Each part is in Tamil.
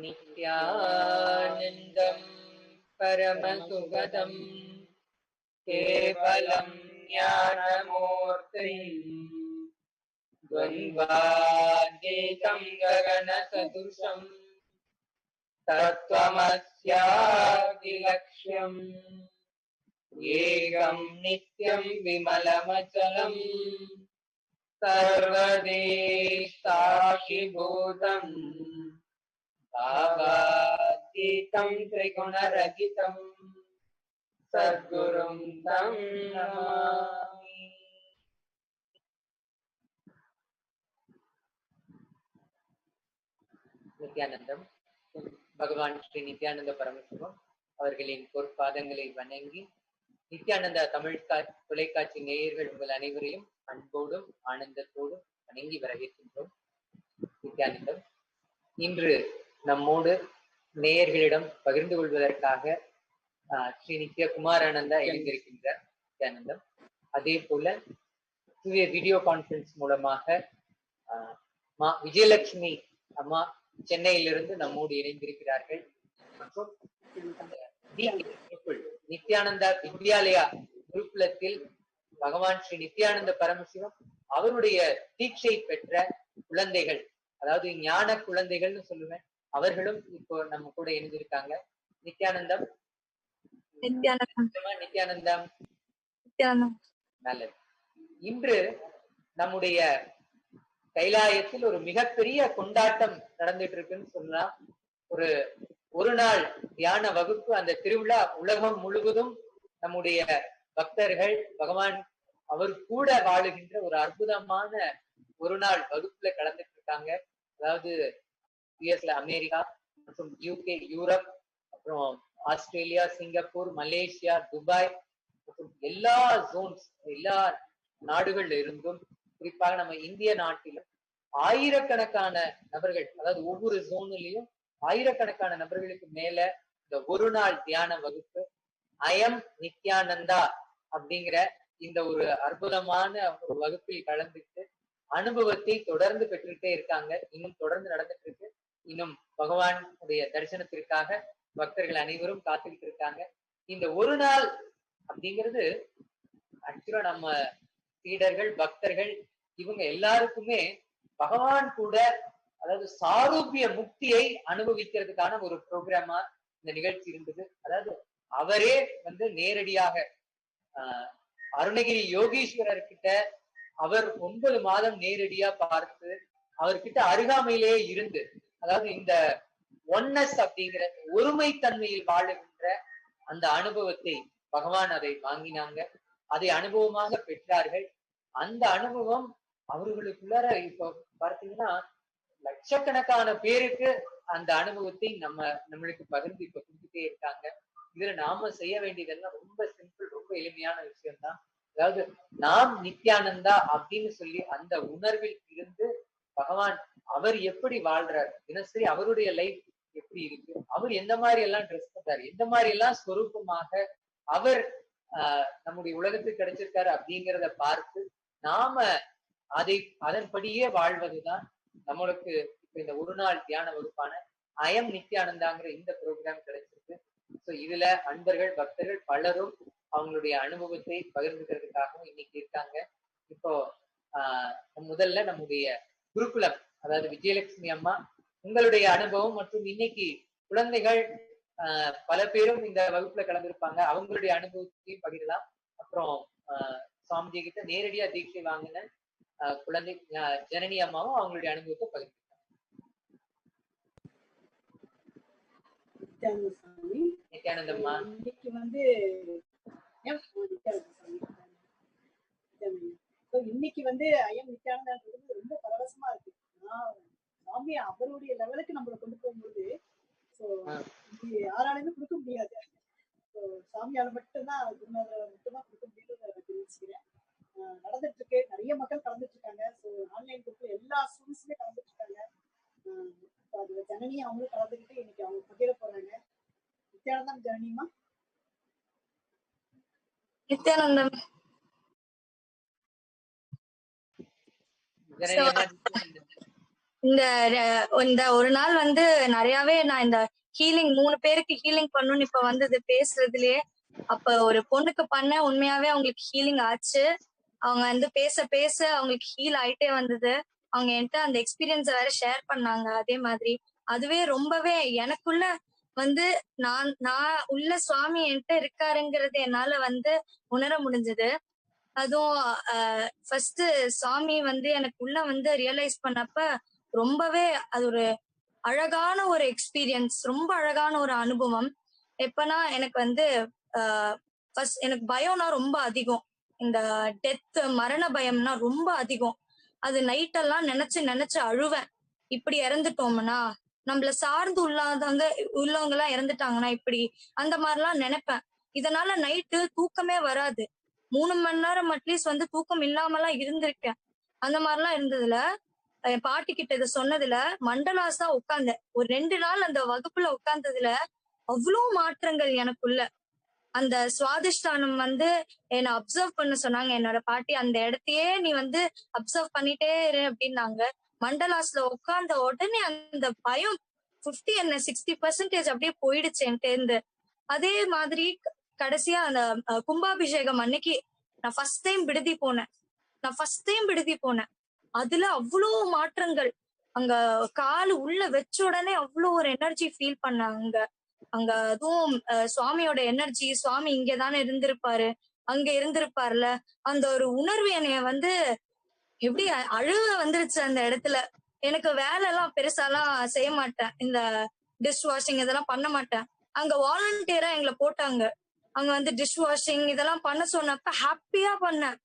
नित्यानन्दं परमसुखदं केवलं ज्ञानमूर्तिम् द्वन्द्वातीतं गगनसदृशं तत्त्वमस्यादिलक्ष्यम् एकं नित्यं विमलमचलं सर्वदेशाखिभूतम् भावातीतं त्रिगुणरहितं सद्गुरुं तं नमामि. நித்யானந்தம் பகவான் ஸ்ரீ நித்யானந்த பரமசிவம் அவர்களின் பொற்பாதங்களை வணங்கி நித்யானந்தா தமிழ் தொலைக்காட்சி நேயர்கள் உங்கள் அனைவரையும் அன்போடும் ஆனந்தத்தோடும் வணங்கி வரவேற்கின்றோம். நித்யானந்தம் இன்று நம்மோடு நேயர்களிடம் பகிர்ந்து கொள்வதற்காக ஸ்ரீ நித்ய குமாரானந்தா எழுந்திருக்கின்றார். நித்யானந்தம் அதே போல வீடியோ கான்பரன்ஸ் மூலமாக விஜயலட்சுமி அம்மா சென்னையிலிருந்து நம்மோடு இணைந்திருக்கிறார்கள். மற்றும் நித்யானந்தா வித்யாலயா குருகுலத்தில் பகவான் ஸ்ரீ நித்யானந்த பரமசிவம் அவருடைய தீட்சை பெற்ற குழந்தைகள், அதாவது ஞான குழந்தைகள்னு சொல்லுவேன், அவர்களும் இப்போ நம்ம கூட இணைந்திருக்காங்க. நித்யானந்தம் நித்யானந்தம் நல்லது. இன்று நம்முடைய கைலாயத்தில் ஒரு மிகப்பெரிய கொண்டாட்டம் நடந்துட்டு இருக்குன்னு சொல்லலாம். ஒரு நாள் தியான வகுப்பு, அந்த திருவிழா உலகம் முழுவதும் நம்முடைய பக்தர்கள் பகவான் அவர் கூட வாழுகின்ற ஒரு அற்புதமான ஒரு நாள் வகுப்புல கலந்துட்டு இருக்காங்க. அதாவது யுஎஸ்ல, அமெரிக்கா மற்றும் யூகே, யூரோப், அப்புறம் ஆஸ்திரேலியா, சிங்கப்பூர், மலேசியா, துபாய் மற்றும் எல்லா ஜோன்ஸ், எல்லா நாடுகள்ல இருந்தும், குறிப்பாக நம்ம இந்திய நாட்டிலும் ஆயிரக்கணக்கான நபர்கள், அதாவது ஒவ்வொரு ஜோன்லயும் ஆயிரக்கணக்கான நபர்களுக்கு மேல இந்த ஒரு நாள் தியான வகுப்பு அயம் நித்யானந்தா அப்படிங்கிற இந்த ஒரு அற்புதமான ஒரு வகுப்பில் கலந்துட்டு அனுபவத்தை தொடர்ந்து பெற்றுட்டே இருக்காங்க. இன்னும் தொடர்ந்து நடந்துட்டு இருக்கு. இன்னும் பகவானுடைய தரிசனத்திற்காக பக்தர்கள் அனைவரும் காத்துக்கிட்டு இருக்காங்க. இந்த ஒரு நாள் அப்படிங்கிறது ஆக்சுவலா நம்ம சீடர்கள், பக்தர்கள், இவங்க எல்லாருக்குமே பகவான் கூட, அதாவது சாரூபிய முக்தியை அனுபவிக்கிறதுக்கான ஒரு ப்ரோக்ராமா இந்த நிகழ்ச்சி இருந்தது. அதாவது அவரே நேரடியாக அருணகிரி யோகீஸ்வரர் கிட்ட அவர் 9 மாதம் நேரடியா பார்த்து அவர்கிட்ட அருகாமையிலேயே இருந்து, அதாவது இந்த ஒன்னஸ் அப்படிங்கிற ஒருமைத்தன்மையில் வாழுகின்ற அந்த அனுபவத்தை பகவான் அதை வாங்கினாங்க, அதை அனுபவமாக பெற்றார்கள். அந்த அனுபவம் அவர்களுக்குள்ளார இப்ப பார்த்தீங்கன்னா லட்சக்கணக்கான பேருக்கு அந்த அனுபவத்தை நம்மளுக்கு பகிர்ந்து இப்ப கொடுத்துட்டே இருக்காங்க. இதுல நாம செய்ய வேண்டியதெல்லாம் ரொம்ப சிம்பிள், ரொம்ப எளிமையான விஷயம்தான். அதாவது நாம் நித்யானந்தா அப்படின்னு சொல்லி அந்த உணர்வில் இருந்து பகவான் அவர் எப்படி வாழ்றார், தினசரி அவருடைய லைஃப் எப்படி இருக்கு, அவர் எந்த மாதிரி எல்லாம் ட்ரெஸ் பண்றாரு, எந்த மாதிரி எல்லாம் ஸ்வரூபமாக அவர் நம்முடைய உலகத்துக்கு கிடைச்சிருக்காரு அப்படிங்கிறத பார்த்து நாம அதன்படியே வாழ்வதுதான் நம்மளுக்கு இப்ப இந்த ஒரு நாள் தியான வகுப்பான அயம் நித்யானந்தாங்கிற இந்த ப்ரோக்ராம் கிடைச்சிருக்கு. சோ இதுல அன்பர்கள், பக்தர்கள் பலரும் அவங்களுடைய அனுபவத்தை பகிர்ந்துக்கிறதுக்காகவும் இன்னைக்கு இருக்காங்க. இப்போ முதல்ல நம்முடைய குருகுலம், அதாவது விஜயலட்சுமி அம்மா, உங்களுடைய அனுபவம் மற்றும் இன்னைக்கு குழந்தைகள் பல பேரும் இந்த வகுப்புல கலந்துருப்பாங்க, அவங்களுடைய அனுபவத்தையும் பகிரலாம். அப்புறம் சுவாமிஜி கிட்ட நேரடியா தீட்சை வாங்கின குழந்தை ஜனனி அம்மாவும் அவங்களுடைய அனுபவத்தை பகிர்ந்துருக்காங்க. நித்யானந்தம்மா, இன்னைக்கு இன்னைக்கு ஐயம் நித்யானந்தான்றது ரொம்ப பரவசமா இருக்கு. சாமி அவருடைய லெவலுக்கு நம்மளை கொண்டு போகும்போது யாராலையுமே கொடுக்க முடியாது. சாமியால மட்டும்தான், குருநாதர் மட்டும்தான் கொடுக்க முடியும்னு தெரிவிச்சுக்கிறேன். நடந்துட்டு இருக்கு, நிறைய மக்கள் கலந்துட்டு இருக்காங்க. ஆன்லைன் குரூப்ல எல்லா ஸ்டூடெண்ட்ஸுமே கலந்துட்டு இருக்காங்க. அதுல ஜனனி அவங்களும் கலந்துக்கிட்டு இன்னைக்கு அவங்க பகிர போறாங்க. நித்யானந்தம் ஜனனிமா. நித்யானந்தம் இந்த இந்த ஒரு நாள் வந்து நிறையவே நான் இந்த ஹீலிங் 3 பேருக்கு ஹீலிங் பண்ணணும்னு இப்ப வந்தது பேசுறதுலயே. அப்ப ஒரு பொண்ணுக்கு பண்ண உண்மையாவே அவங்களுக்கு ஹீலிங் ஆச்சு. அவங்க வந்து பேச பேச அவங்களுக்கு ஹீல் ஆயிட்டே வந்தது. அவங்க என்கிட்ட அந்த எக்ஸ்பீரியன்ஸ வேற ஷேர் பண்ணாங்க. அதே மாதிரி அதுவே ரொம்பவே எனக்குள்ள வந்து நான் நான் உள்ள சுவாமி என்கிட்ட இருக்காருங்கிறது என்னால வந்து உணர முடிஞ்சது. அதுவும் ஃபர்ஸ்ட் சாமி வந்து எனக்கு உள்ள வந்து ரியலைஸ் பண்ணப்ப ரொம்பவே அது ஒரு அழகான ஒரு எக்ஸ்பீரியன்ஸ், ரொம்ப அழகான ஒரு அனுபவம். எப்பனா எனக்கு வந்து ஃபர்ஸ்ட் எனக்கு பயம்னா ரொம்ப அதிகம். இந்த டெத் மரண பயம்னா ரொம்ப அதிகம். அது நைட் எல்லாம் நினைச்சு நினைச்சு அழுவேன். இப்படி இறந்துட்டோம்னா, நம்மள சார்ந்து உள்ளவங்க எல்லாம் இறந்துட்டாங்கன்னா இப்படி, அந்த மாதிரிலாம் நினைப்பேன். இதனால நைட்டு தூக்கமே வராது. 3 மணி நேரம் அட்லீஸ்ட் வந்து தூக்கம் இல்லாமலாம் இருந்திருக்கேன். அந்த மாதிரிலாம் இருந்ததுல என் பாட்டி கிட்ட இதை சொன்னதுல மண்டலாஸ் தான் உட்கார்ந்தேன். ஒரு 2 நாள் அந்த வகுப்புல உட்கார்ந்ததுல அவ்வளவு மாற்றங்கள் எனக்குள்ள. அந்த சுவாதிஷ்டானம் வந்து என்னை அப்சர்வ் பண்ண சொன்னாங்க என்னோட பாட்டி. அந்த இடத்தையே நீ வந்து அப்சர்வ் பண்ணிட்டே இரு அப்படின்னாங்க. மண்டலாஸ்ல உட்கார்ந்த உடனே அந்த பயம் 50 என்ன 60% அப்படியே போயிடுச்சு என்கிட்ட இருந்து. அதே மாதிரி கடைசியா அந்த கும்பாபிஷேகம் அன்னைக்கு நான் ஃபர்ஸ்ட் டைம் விடுதி போனேன். அதுல அவ்வளவு மாற்றங்கள். அங்க காலு உள்ள வச்ச உடனே அவ்வளவு ஒரு எனர்ஜி ஃபீல் பண்ணாங்க. அங்க அதுவும் சுவாமியோட எனர்ஜி, சுவாமி இங்கதானே இருந்திருப்பாரு, அங்க இருந்திருப்பார்ல, அந்த ஒரு உணர்வு என்னைய வந்து எப்படி அழுக வந்துருச்சு அந்த இடத்துல. எனக்கு வேலை எல்லாம் பெருசாலாம் செய்ய மாட்டேன். இந்த டிஷ் வாஷிங் இதெல்லாம் பண்ண மாட்டேன். அங்க வாலண்டியரா எங்களை போட்டாங்க. அங்க வந்து டிஷ் வாஷிங் இதெல்லாம் பண்ண சொன்னப்ப ஹாப்பியா பண்ணேன்.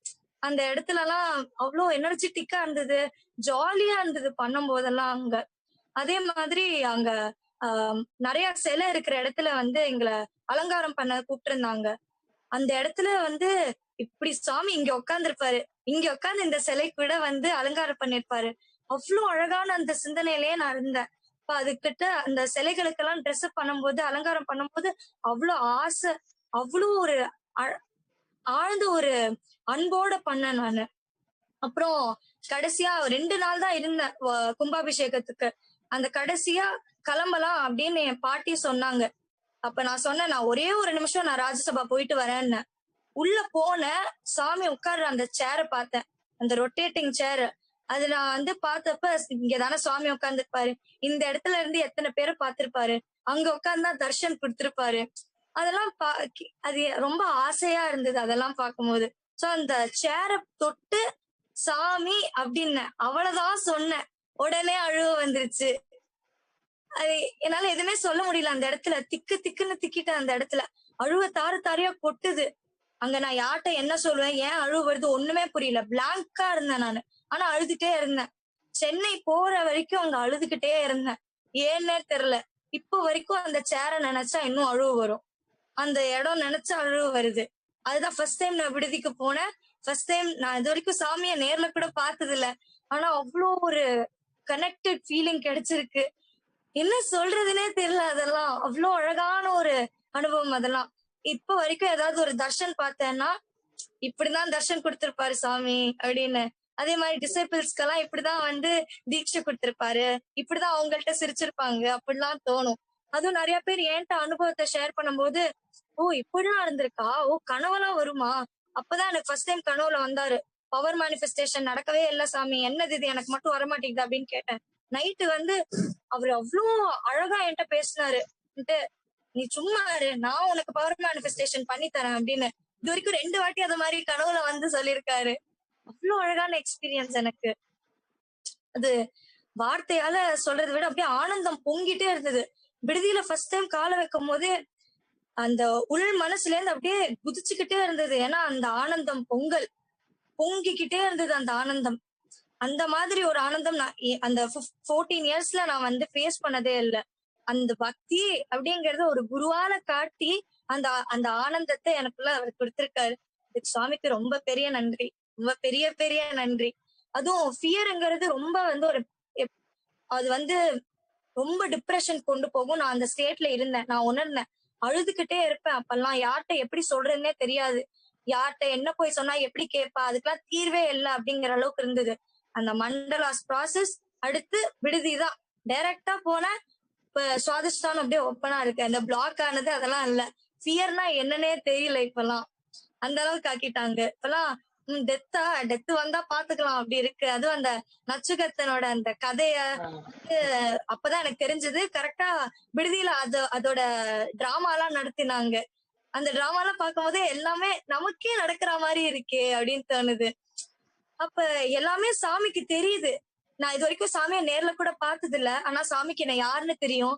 அந்த இடத்துல எல்லாம் அவ்வளவு எனர்ஜெட்டிக்கா இருந்தது, ஜாலியா இருந்தது பண்ணும் போதெல்லாம் அங்க. அதே மாதிரி அங்க நிறைய சிலை இருக்கிற இடத்துல வந்து எங்களை அலங்காரம் பண்ண கூப்பிட்டு. அந்த இடத்துல வந்து இப்படி சுவாமி இங்க உட்கார்ந்துருப்பாரு, இங்க உட்கார்ந்து இந்த சிலைக்கு விட வந்து அலங்காரம் பண்ணிருப்பாரு. அவ்வளவு அழகான அந்த சிந்தனையிலேயே நான் இருந்தேன். இப்ப அதுக்கிட்ட அந்த சிலைகளுக்கெல்லாம் ட்ரெஸ் அப் பண்ணும்போது, அலங்காரம் பண்ணும்போது அவ்வளவு ஆசை, அவ்வளவு ஒரு ஆழ்ந்த ஒரு அன்போட பண்ணேன் நானு. அப்புறம் கடைசியா 2 நாள் தான் இருந்தேன் கும்பாபிஷேகத்துக்கு. அந்த கடைசியா கிளம்பலாம் அப்படின்னு என் பாட்டி சொன்னாங்க. அப்ப நான் சொன்னேன், நான் ஒரே ஒரு நிமிஷம் நான் ராஜ்யசபா போயிட்டு வரேன்னு. உள்ள போன சாமி உட்கார்ற அந்த சேரை பார்த்தேன், அந்த ரொட்டேட்டிங் சேர். அது நான் வந்து பார்த்தப்ப இங்கதானே சுவாமி உட்கார்ந்துருப்பாரு, இந்த இடத்துல இருந்து எத்தனை பேரை பார்த்திருப்பாரு, அங்க உட்கார்ந்தா தர்ஷன் கொடுத்திருப்பாரு. அதெல்லாம் அது ரொம்ப ஆசையா இருந்தது அதெல்லாம் பார்க்கும்போது. சோ அந்த சேரை தொட்டு சாமி அப்படின்னு அவ்வளவுதான் சொன்னேன், உடனே அழுவ வந்துருச்சு. அது என்னால எதுவுமே சொல்ல முடியல. அந்த இடத்துல திக்குன்னு திக்கிட்டேன். அந்த இடத்துல அழுவ தாரையா கொட்டுது. அங்க நான் யார்கிட்ட என்ன சொல்லுவேன், ஏன் அழுவ வருது ஒண்ணுமே புரியல. பிளாங்கா இருந்தேன் நானு. ஆனா அழுதுட்டே இருந்தேன். சென்னை போற வரைக்கும் அங்க அழுதுகிட்டே இருந்தேன். ஏன்னே தெரியல. இப்போ வரைக்கும் அந்த சேரை நினைச்சா இன்னும் அழுவு வரும். அந்த இடம் நினைச்சா அழுவு வருது. அதுதான் ஃபர்ஸ்ட் டைம் நான் விடுதிக்கு போனேன். ஃபர்ஸ்ட் டைம் நான் இது வரைக்கும் சாமியை நேர்ல கூட பார்த்தது இல்ல. ஆனா அவ்வளோ ஒரு கனெக்டட் ஃபீலிங் கிடைச்சிருக்கு. என்ன சொல்றதுன்னே தெரியல. அதெல்லாம் அவ்வளவு அழகான ஒரு அனுபவம். அதெல்லாம் இப்ப வரைக்கும் ஏதாவது ஒரு தர்ஷன் பார்த்தேன்னா இப்படிதான் தர்ஷன் கொடுத்திருப்பாரு சாமி அப்படின்னு. அதே மாதிரி டிசைபிள்ஸ்க்கெல்லாம் இப்படிதான் வந்து தீட்சை கொடுத்திருப்பாரு, இப்படிதான் அவங்கள்ட்ட சிரிச்சிருப்பாங்க அப்படிலாம் தோணும். அதுவும் நிறைய பேர் என்கிட்ட அனுபவத்தை ஷேர் பண்ணும்போது, ஓ இப்படிலாம் இருந்திருக்கா, ஓ கனவெல்லாம் வருமா, அப்பதான் எனக்கு ஃபர்ஸ்ட் டைம் கனவுல வந்தாரு. பவர் மேனிஃபெஸ்டேஷன் நடக்கவே இல்லை சாமி, என்னது இது எனக்கு மட்டும் வரமாட்டேங்குது அப்படின்னு கேட்டேன். நைட்டு வந்து அவரு அவ்வளவு அழகா என்கிட்ட பேசினாரு. நீ சும்மா இரு, நான் உனக்கு பவர் மேனிஃபெஸ்டேஷன் பண்ணி தரேன் அப்படின்னு. இது வரைக்கும் 2 வாட்டி அது மாதிரி கனவுல வந்து சொல்லியிருக்காரு. அவ்வளவு அழகான எக்ஸ்பீரியன்ஸ் எனக்கு. அது வார்த்தையால சொல்றதை விட அப்படியே ஆனந்தம் பொங்கிட்டே இருந்தது. விடுதியில ஃபர்ஸ்ட் டைம் காலை வைக்கும் போதே அந்த உள் மனசுல இருந்து அப்படியே குதிச்சுக்கிட்டே இருந்தது. ஏன்னா அந்த ஆனந்தம் பொங்கிக்கிட்டே இருந்தது அந்த ஆனந்தம். அந்த மாதிரி ஒரு ஆனந்தம் நான் அந்த 14 இயர்ஸ்ல நான் வந்து ஃபேஸ் பண்ணதே இல்லை. அந்த பக்தி அப்படிங்கறது ஒரு குருவால காட்டி அந்த அந்த ஆனந்தத்தை எனக்குள்ள அவர் கொடுத்திருக்காரு. இதுக்கு சுவாமிக்கு ரொம்ப பெரிய நன்றி, ரொம்ப பெரிய பெரிய நன்றி. அதுவும் ஃபியர்ங்கிறது ரொம்ப வந்து ஒரு அது வந்து ரொம்ப டிப்ரெஷன் கொண்டு போகும். நான் அந்த ஸ்டேட்ல இருந்தேன். நான் உணர்ந்தேன். அழுதுகிட்டே இருப்பேன். அப்பெல்லாம் யார்கிட்ட எப்படி சொல்றதுன்னே தெரியாது. யார்கிட்ட என்ன போய் சொன்னா எப்படி கேட்பா, அதுக்கெல்லாம் தீர்வே இல்லை அப்படிங்கிற அளவுக்கு இருந்தது. அந்த மண்டலாஸ் ப்ராசஸ் அடுத்து விடுதிதான். டைரக்டா போன இப்ப சுவாதிஷ்டானம் அப்படியே ஓப்பனா இருக்கு. அந்த பிளாக் ஆனது அதெல்லாம் இல்ல. ஃபியர்னா என்னன்னே தெரியல இப்பெல்லாம். அந்த அளவுக்கு ஆக்கிட்டாங்க இப்பெல்லாம். டெத்து வந்தா பாத்துக்கலாம் அப்படி இருக்கு. அதுவும் அந்த நச்சுக்கத்தனோட அந்த கதைய அப்பதான் எனக்கு தெரிஞ்சது. கரெக்டா விடுதியில அதோட டிராமா எல்லாம் நடத்தினாங்க. அந்த டிராமா எல்லாம் பார்க்கும்போதே எல்லாமே நமக்கே நடக்கிற மாதிரி இருக்கே அப்படின்னு தோணுது. அப்ப எல்லாமே சாமிக்கு தெரியுது. நான் இது வரைக்கும் சாமியை நேர்ல கூட பார்த்தது இல்ல. ஆனா சாமிக்கு என்ன யாருன்னு தெரியும்,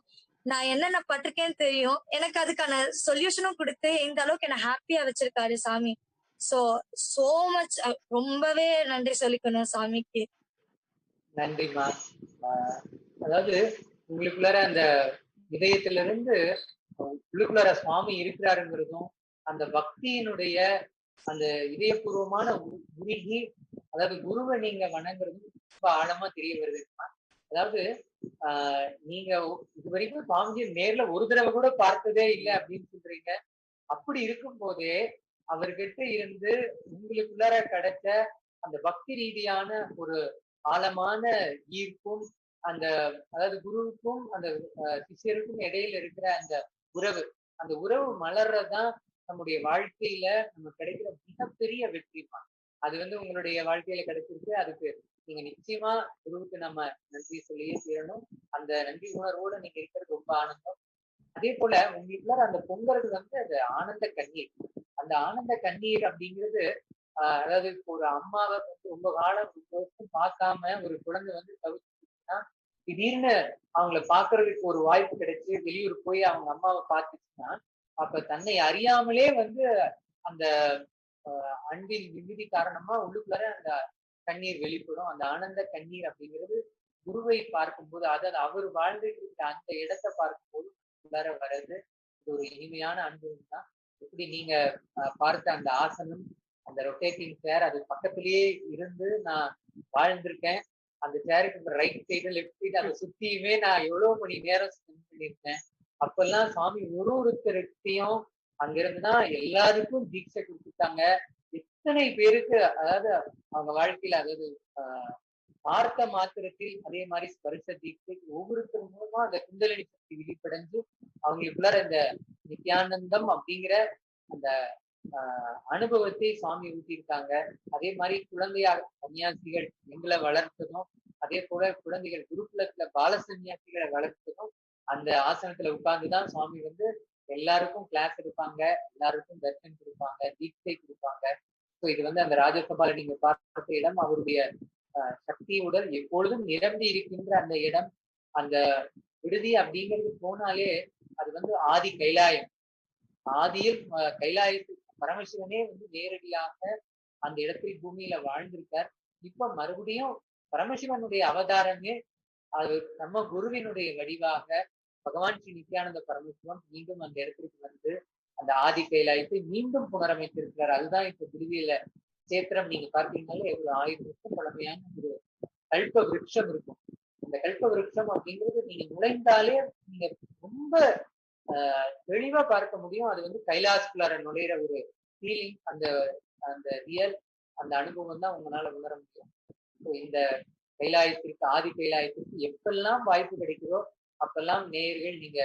நான் என்னென்ன பட்டிருக்கேன்னு தெரியும். எனக்கு அதுக்கான சொல்யூஷனும் கொடுத்து இந்த அளவுக்கு என்ன ஹாப்பியா வச்சிருக்காரு சாமி. So much. ரொம்பவே நன்றி சொல்லிக்கணும் சாமிக்கு. நன்றிமா. அதாவது உங்களுக்குள்ளார அந்த இதயத்திலிருந்து உள்ளுக்குள்ளார சுவாமி இருக்கிறாருங்கிறதும், அந்த பக்தியினுடைய அந்த இதயபூர்வமான உருகி, அதாவது குருவை நீங்க வணங்குறதும் ரொம்ப ஆழமா தெரிய வருதுமா. அதாவது நீங்க இது வரைக்கும் சுவாமிஜி நேர்ல ஒரு தடவை கூட பார்த்ததே இல்லை அப்படின்னு சொல்றீங்க. அப்படி இருக்கும் போதே அவர்கிட்ட இருந்து உங்களுக்குள்ளார கிடைச்ச அந்த பக்தி ரீதியான ஒரு ஆழமான ஈர்ப்பும், அந்த அதாவது குருவுக்கும் அந்த சிஷ்யருக்கும் இடையில இருக்கிற அந்த உறவு, அந்த உறவு மலர்றதுதான் நம்முடைய வாழ்க்கையில நம்ம கிடைக்கிற மிகப்பெரிய வெற்றிமா. அது உங்களுடைய வாழ்க்கையில கிடைச்சிருக்கு. அதுக்கு நீங்க நிச்சயமா குருவுக்கு நம்ம நன்றி சொல்லியே தீரணும். அந்த நன்றி உணர்வோட நீங்க இருக்கிறது ரொம்ப ஆனந்தம். அதே போல உங்களுக்குள்ள அந்த பொங்கறது அது ஆனந்த கண்ணீர். அந்த ஆனந்த கண்ணீர் அப்படிங்கிறது அதாவது ஒரு அம்மாவை ரொம்ப காலம் ரொம்ப வருஷம் பார்க்காம ஒரு குழந்தை தவிர்த்துச்சுன்னா, திடீர்னு அவங்கள பாக்குறதுக்கு ஒரு வாய்ப்பு கிடைச்சு வெளியூர் போய் அவங்க அம்மாவை பார்த்துச்சுன்னா, அப்ப தன்னை அறியாமலே அந்த அன்பின் விகுதி காரணமா உள்ளுக்குள்ளார அந்த கண்ணீர் வெளிப்படும். அந்த ஆனந்த கண்ணீர் அப்படிங்கிறது குருவை பார்க்கும்போது, அதாவது அவர் வாழ்ந்துட்டு இருக்க அந்த இடத்தை பார்க்கும்போது உள்ளார வர்றது. இது ஒரு இனிமையான அனுபவம் தான். எப்படி நீங்க பார்த்த அந்த ஆசனம், அந்த ரொட்டேட்டிங் சேர், அது பக்கத்திலேயே இருந்து நான் வாழ்ந்திருக்கேன். அந்த சேருக்கு ரைட் சைடு லெஃப்ட் சைடு அதை சுத்தியுமே நான் எவ்வளவு மணி நேரம் ஸ்பெண்ட் பண்ணியிருக்கேன். அப்பெல்லாம் சாமி ஒருத்தருக்கையும் அங்கிருந்துதான் எல்லாருக்கும் தீட்சை கொடுத்துட்டாங்க. எத்தனை பேருக்கு அதாவது அவங்க வாழ்க்கையில அதாவது பார்த்த மாத்திரத்தில் அதே மாதிரி ஸ்பரிச தீட்சை ஒவ்வொருத்தர் மூலமா அந்த குண்டலினி சக்தி விழிப்படைஞ்சு அவங்களுக்குள்ளார இந்த நித்யானந்தம் அப்படிங்கிற அந்த அனுபவத்தை சாமி ஊட்டியிருக்காங்க. அதே மாதிரி குழந்தையாக சன்னியாசிகள் எங்களை வளர்த்ததும், அதே போல குழந்தைகள் குருகுலத்துல பால சன்னியாசிகளை வளர்த்ததும் அந்த ஆசனத்துல உட்கார்ந்துதான் சுவாமி எல்லாருக்கும் கிளாஸ் எடுப்பாங்க, எல்லாருக்கும் தர்ஷன் கொடுப்பாங்க, தீட்சை கொடுப்பாங்க. ஸோ இது அந்த ராஜசபால நீங்க பார்த்த இடம் அவருடைய சக்தியுடன் எப்பொழுதும் நிரம்பி இருக்கின்ற அந்த இடம். அந்த விடுதி அப்படிங்கிறது போனாலே அது ஆதி கைலாயம். ஆதியில் கைலாயத்துக்கு பரமசிவனே நேரடியாக அந்த இடத்தில் பூமியில வாழ்ந்திருக்கார். இப்ப மறுபடியும் பரமசிவனுடைய அவதாரமே அது நம்ம குருவினுடைய வடிவாக பகவான் ஸ்ரீ நித்யானந்த பரமசிவன் மீண்டும் அந்த இடத்திற்கு அந்த ஆதி கைலாயத்தை மீண்டும் புனரமைத்திருக்கிறார். அதுதான் இப்ப விடுதியில சேத்திரம் நீங்க பார்த்தீங்கன்னாலே ஒரு 1000 வருஷம் பழமையான ஒரு கல்ப விருட்சம் இருக்கும். அந்த கல்ப விருட்சம் அப்படிங்கிறது நீங்க நுழைந்தாலே நீங்க ரொம்ப தெளிவா பார்க்க முடியும். அது கைலாசக்குள்ளார நுழையிற ஒரு ஃபீலிங், அந்த அந்த ரியல் அந்த அனுபவம் தான் உங்களால உணர முடியும். இந்த கைலாயத்திற்கு ஆதி கைலாயத்திற்கு எப்பெல்லாம் வாய்ப்பு கிடைக்கிறதோ அப்பெல்லாம் நேயர்கள் நீங்க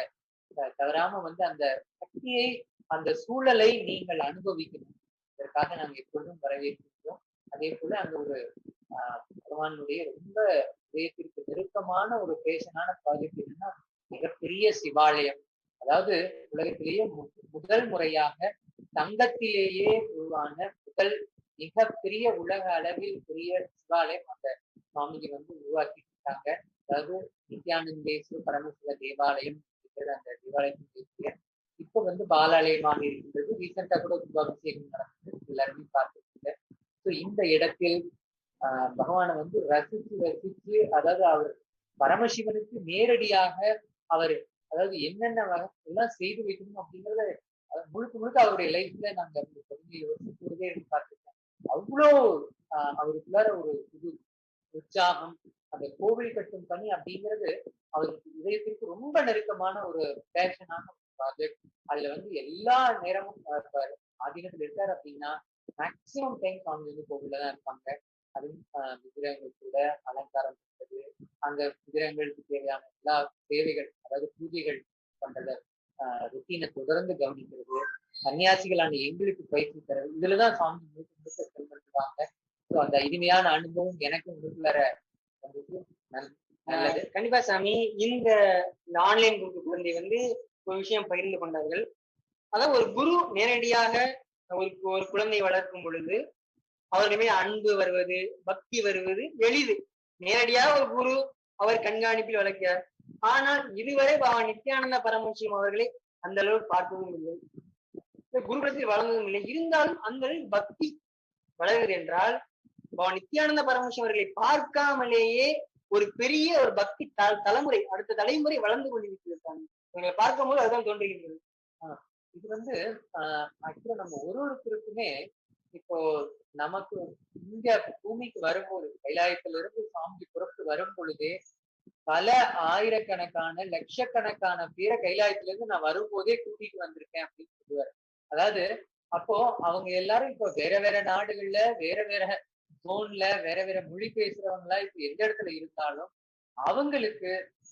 தவறாம அந்த சக்தியை அந்த சூழலை நீங்கள் அனுபவிக்கணும். இதற்காக நாங்க எப்பொழுதும் வரவேற்கிறோம். அதே போல அங்க ஒரு பகவானுடைய ரொம்ப இதயத்திற்கு நெருக்கமான ஒரு பேஷனான ப்ராஜெக்ட் என்னன்னா மிகப்பெரிய சிவாலயம். அதாவது உலகத்திலேயே முதல் முறையாக தங்கத்திலேயே உருவான முதல் மிகப்பெரிய உலக அளவில் பெரிய சிவாலயம் அந்த சுவாமிஜி உருவாக்கிட்டு இருக்காங்க. அதாவது நித்யானந்தேஸ்வர பரமசிவ தேவாலயம் அப்படிங்கிற அந்த தேவாலயம் இப்ப பாலாலயமாக இருக்கின்றது. ரீசெண்டா கூட கும்பாபிஷேகம் நடந்தது, எல்லாருமே பார்த்துருக்கீங்க. ஸோ இந்த இடத்தில் பகவானை ரசிச்சு அதாவது அவர் பரமசிவனுக்கு நேரடியாக அவர் அதாவது என்னென்ன எல்லாம் செய்து வைக்கணும் அப்படிங்கறத முழுக்க முழுக்க அவருடைய லைஃப்ல நாங்க 17 வருஷம் கூடவே இருந்து பார்த்துருக்கேன். அவ்வளோ அவருக்குள்ளார ஒரு புது உற்சாகம். அந்த கோவில் கட்டும் பணி அப்படிங்கிறது அவருக்கு இதயத்திற்கு ரொம்ப நெருக்கமான ஒரு பேஷனான ஒரு ப்ராஜெக்ட். அதுல எல்லா நேரமும் ஆதீனத்துல இருக்காரு அப்படின்னா மேக்சிமம் டைம் அவங்க கோவில்ல தான் இருப்பாங்க. அதுவும் விக்கிரகங்கள் கூட அலங்காரம் பண்றது, அங்க விக்கிரகங்களுக்கு தேவையான எல்லா சேவைகள், அதாவது பூஜைகள் பண்றத ருட்டீனை தொடர்ந்து கவனிக்கிறது, சன்னியாசிகளான எங்களுக்கு பயிற்சி தரது, இதுலதான் சாமி முழுக்க முழுக்க செயல்படுத்துவாங்க. ஸோ அந்த இனிமையான அனுபவம் எனக்கு உங்களுக்குள்ளார வந்துட்டு நல்லது. கண்டிப்பா சாமி. இந்த ஆன்லைன் குரூப் குழந்தை வந்து ஒரு விஷயம் பகிர்ந்து கொண்டார்கள். அதாவது ஒரு குரு நேரடியாக ஒரு குழந்தை வளர்க்கும் பொழுது அவர்களுமே அன்பு வருவது, பக்தி வருவது எளிது. நேரடியாக ஒரு குரு அவர் கண்காணிப்பில் வளர்க்கிறார். ஆனால் இதுவரை பாபா நித்யானந்த பரமஹம்சம் அவர்களை அந்த அளவுக்கு பார்த்ததும் இல்லை, குருகுலத்தில் வளர்ந்ததும் இல்லை. இருந்தாலும் அந்த பக்தி வளர்கிறது என்றால் பாபா நித்யானந்த பரமஹம்சம் அவர்களை பார்க்காமலேயே ஒரு பெரிய ஒரு பக்தி தலைமுறை, அடுத்த தலைமுறை வளர்ந்து கொண்டிருக்கிறது. இவங்களை பார்க்கும்போது அதுதான் தோன்றுகின்றது. இது வந்து ஆக்சுவலா நம்ம ஒருத்தருக்குமே இப்போ நமக்கு இங்க பூமிக்கு வரும்போது, கைலாயத்திலிருந்து சாமி புறத்து வரும் பொழுதே பல ஆயிரக்கணக்கான லட்சக்கணக்கான பேரை கைலாயத்திலிருந்து நான் வரும்போதே கூட்டிட்டு வந்திருக்கேன் அப்படின்னு சொல்லுவாரு. அதாவது அப்போ அவங்க எல்லாரும் இப்போ வேற வேற நாடுகள்ல வேற வேற ஜோன்ல வேற வேற மொழி பேசுறவங்களா இப்ப எந்த இடத்துல இருந்தாலும் அவங்களுக்கு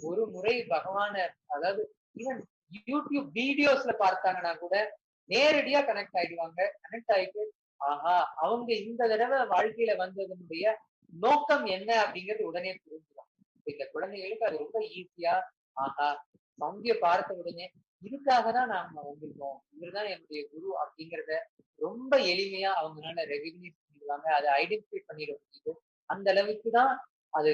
ஒரு முறை பகவான, அதாவது ஈவன் யூடியூப் வீடியோஸ்ல பார்த்தாங்கன்னா கூட நேரடியா கனெக்ட் ஆயிடுவாங்க. கனெக்ட் ஆயிட்டு ஆஹா அவங்க இந்த தடவை வாழ்க்கையில வந்ததனுடைய நோக்கம் என்ன அப்படிங்கிறது உடனே புரிஞ்சுக்கலாம். இந்த குழந்தைகளுக்கு அது ரொம்ப ஈஸியா, ஆஹா சௌந்திய பார்த்த உடனே இதுக்காக தான் நாம வந்திருக்கோம், இவர்தான் என்னுடைய குரு அப்படிங்கிறத ரொம்ப எளிமையா அவங்களால ரெகக்னைஸ் பண்ணிடுவாங்க, அதை ஐடென்டிஃபை பண்ணிட முடியுது. அந்த அளவுக்கு தான் அது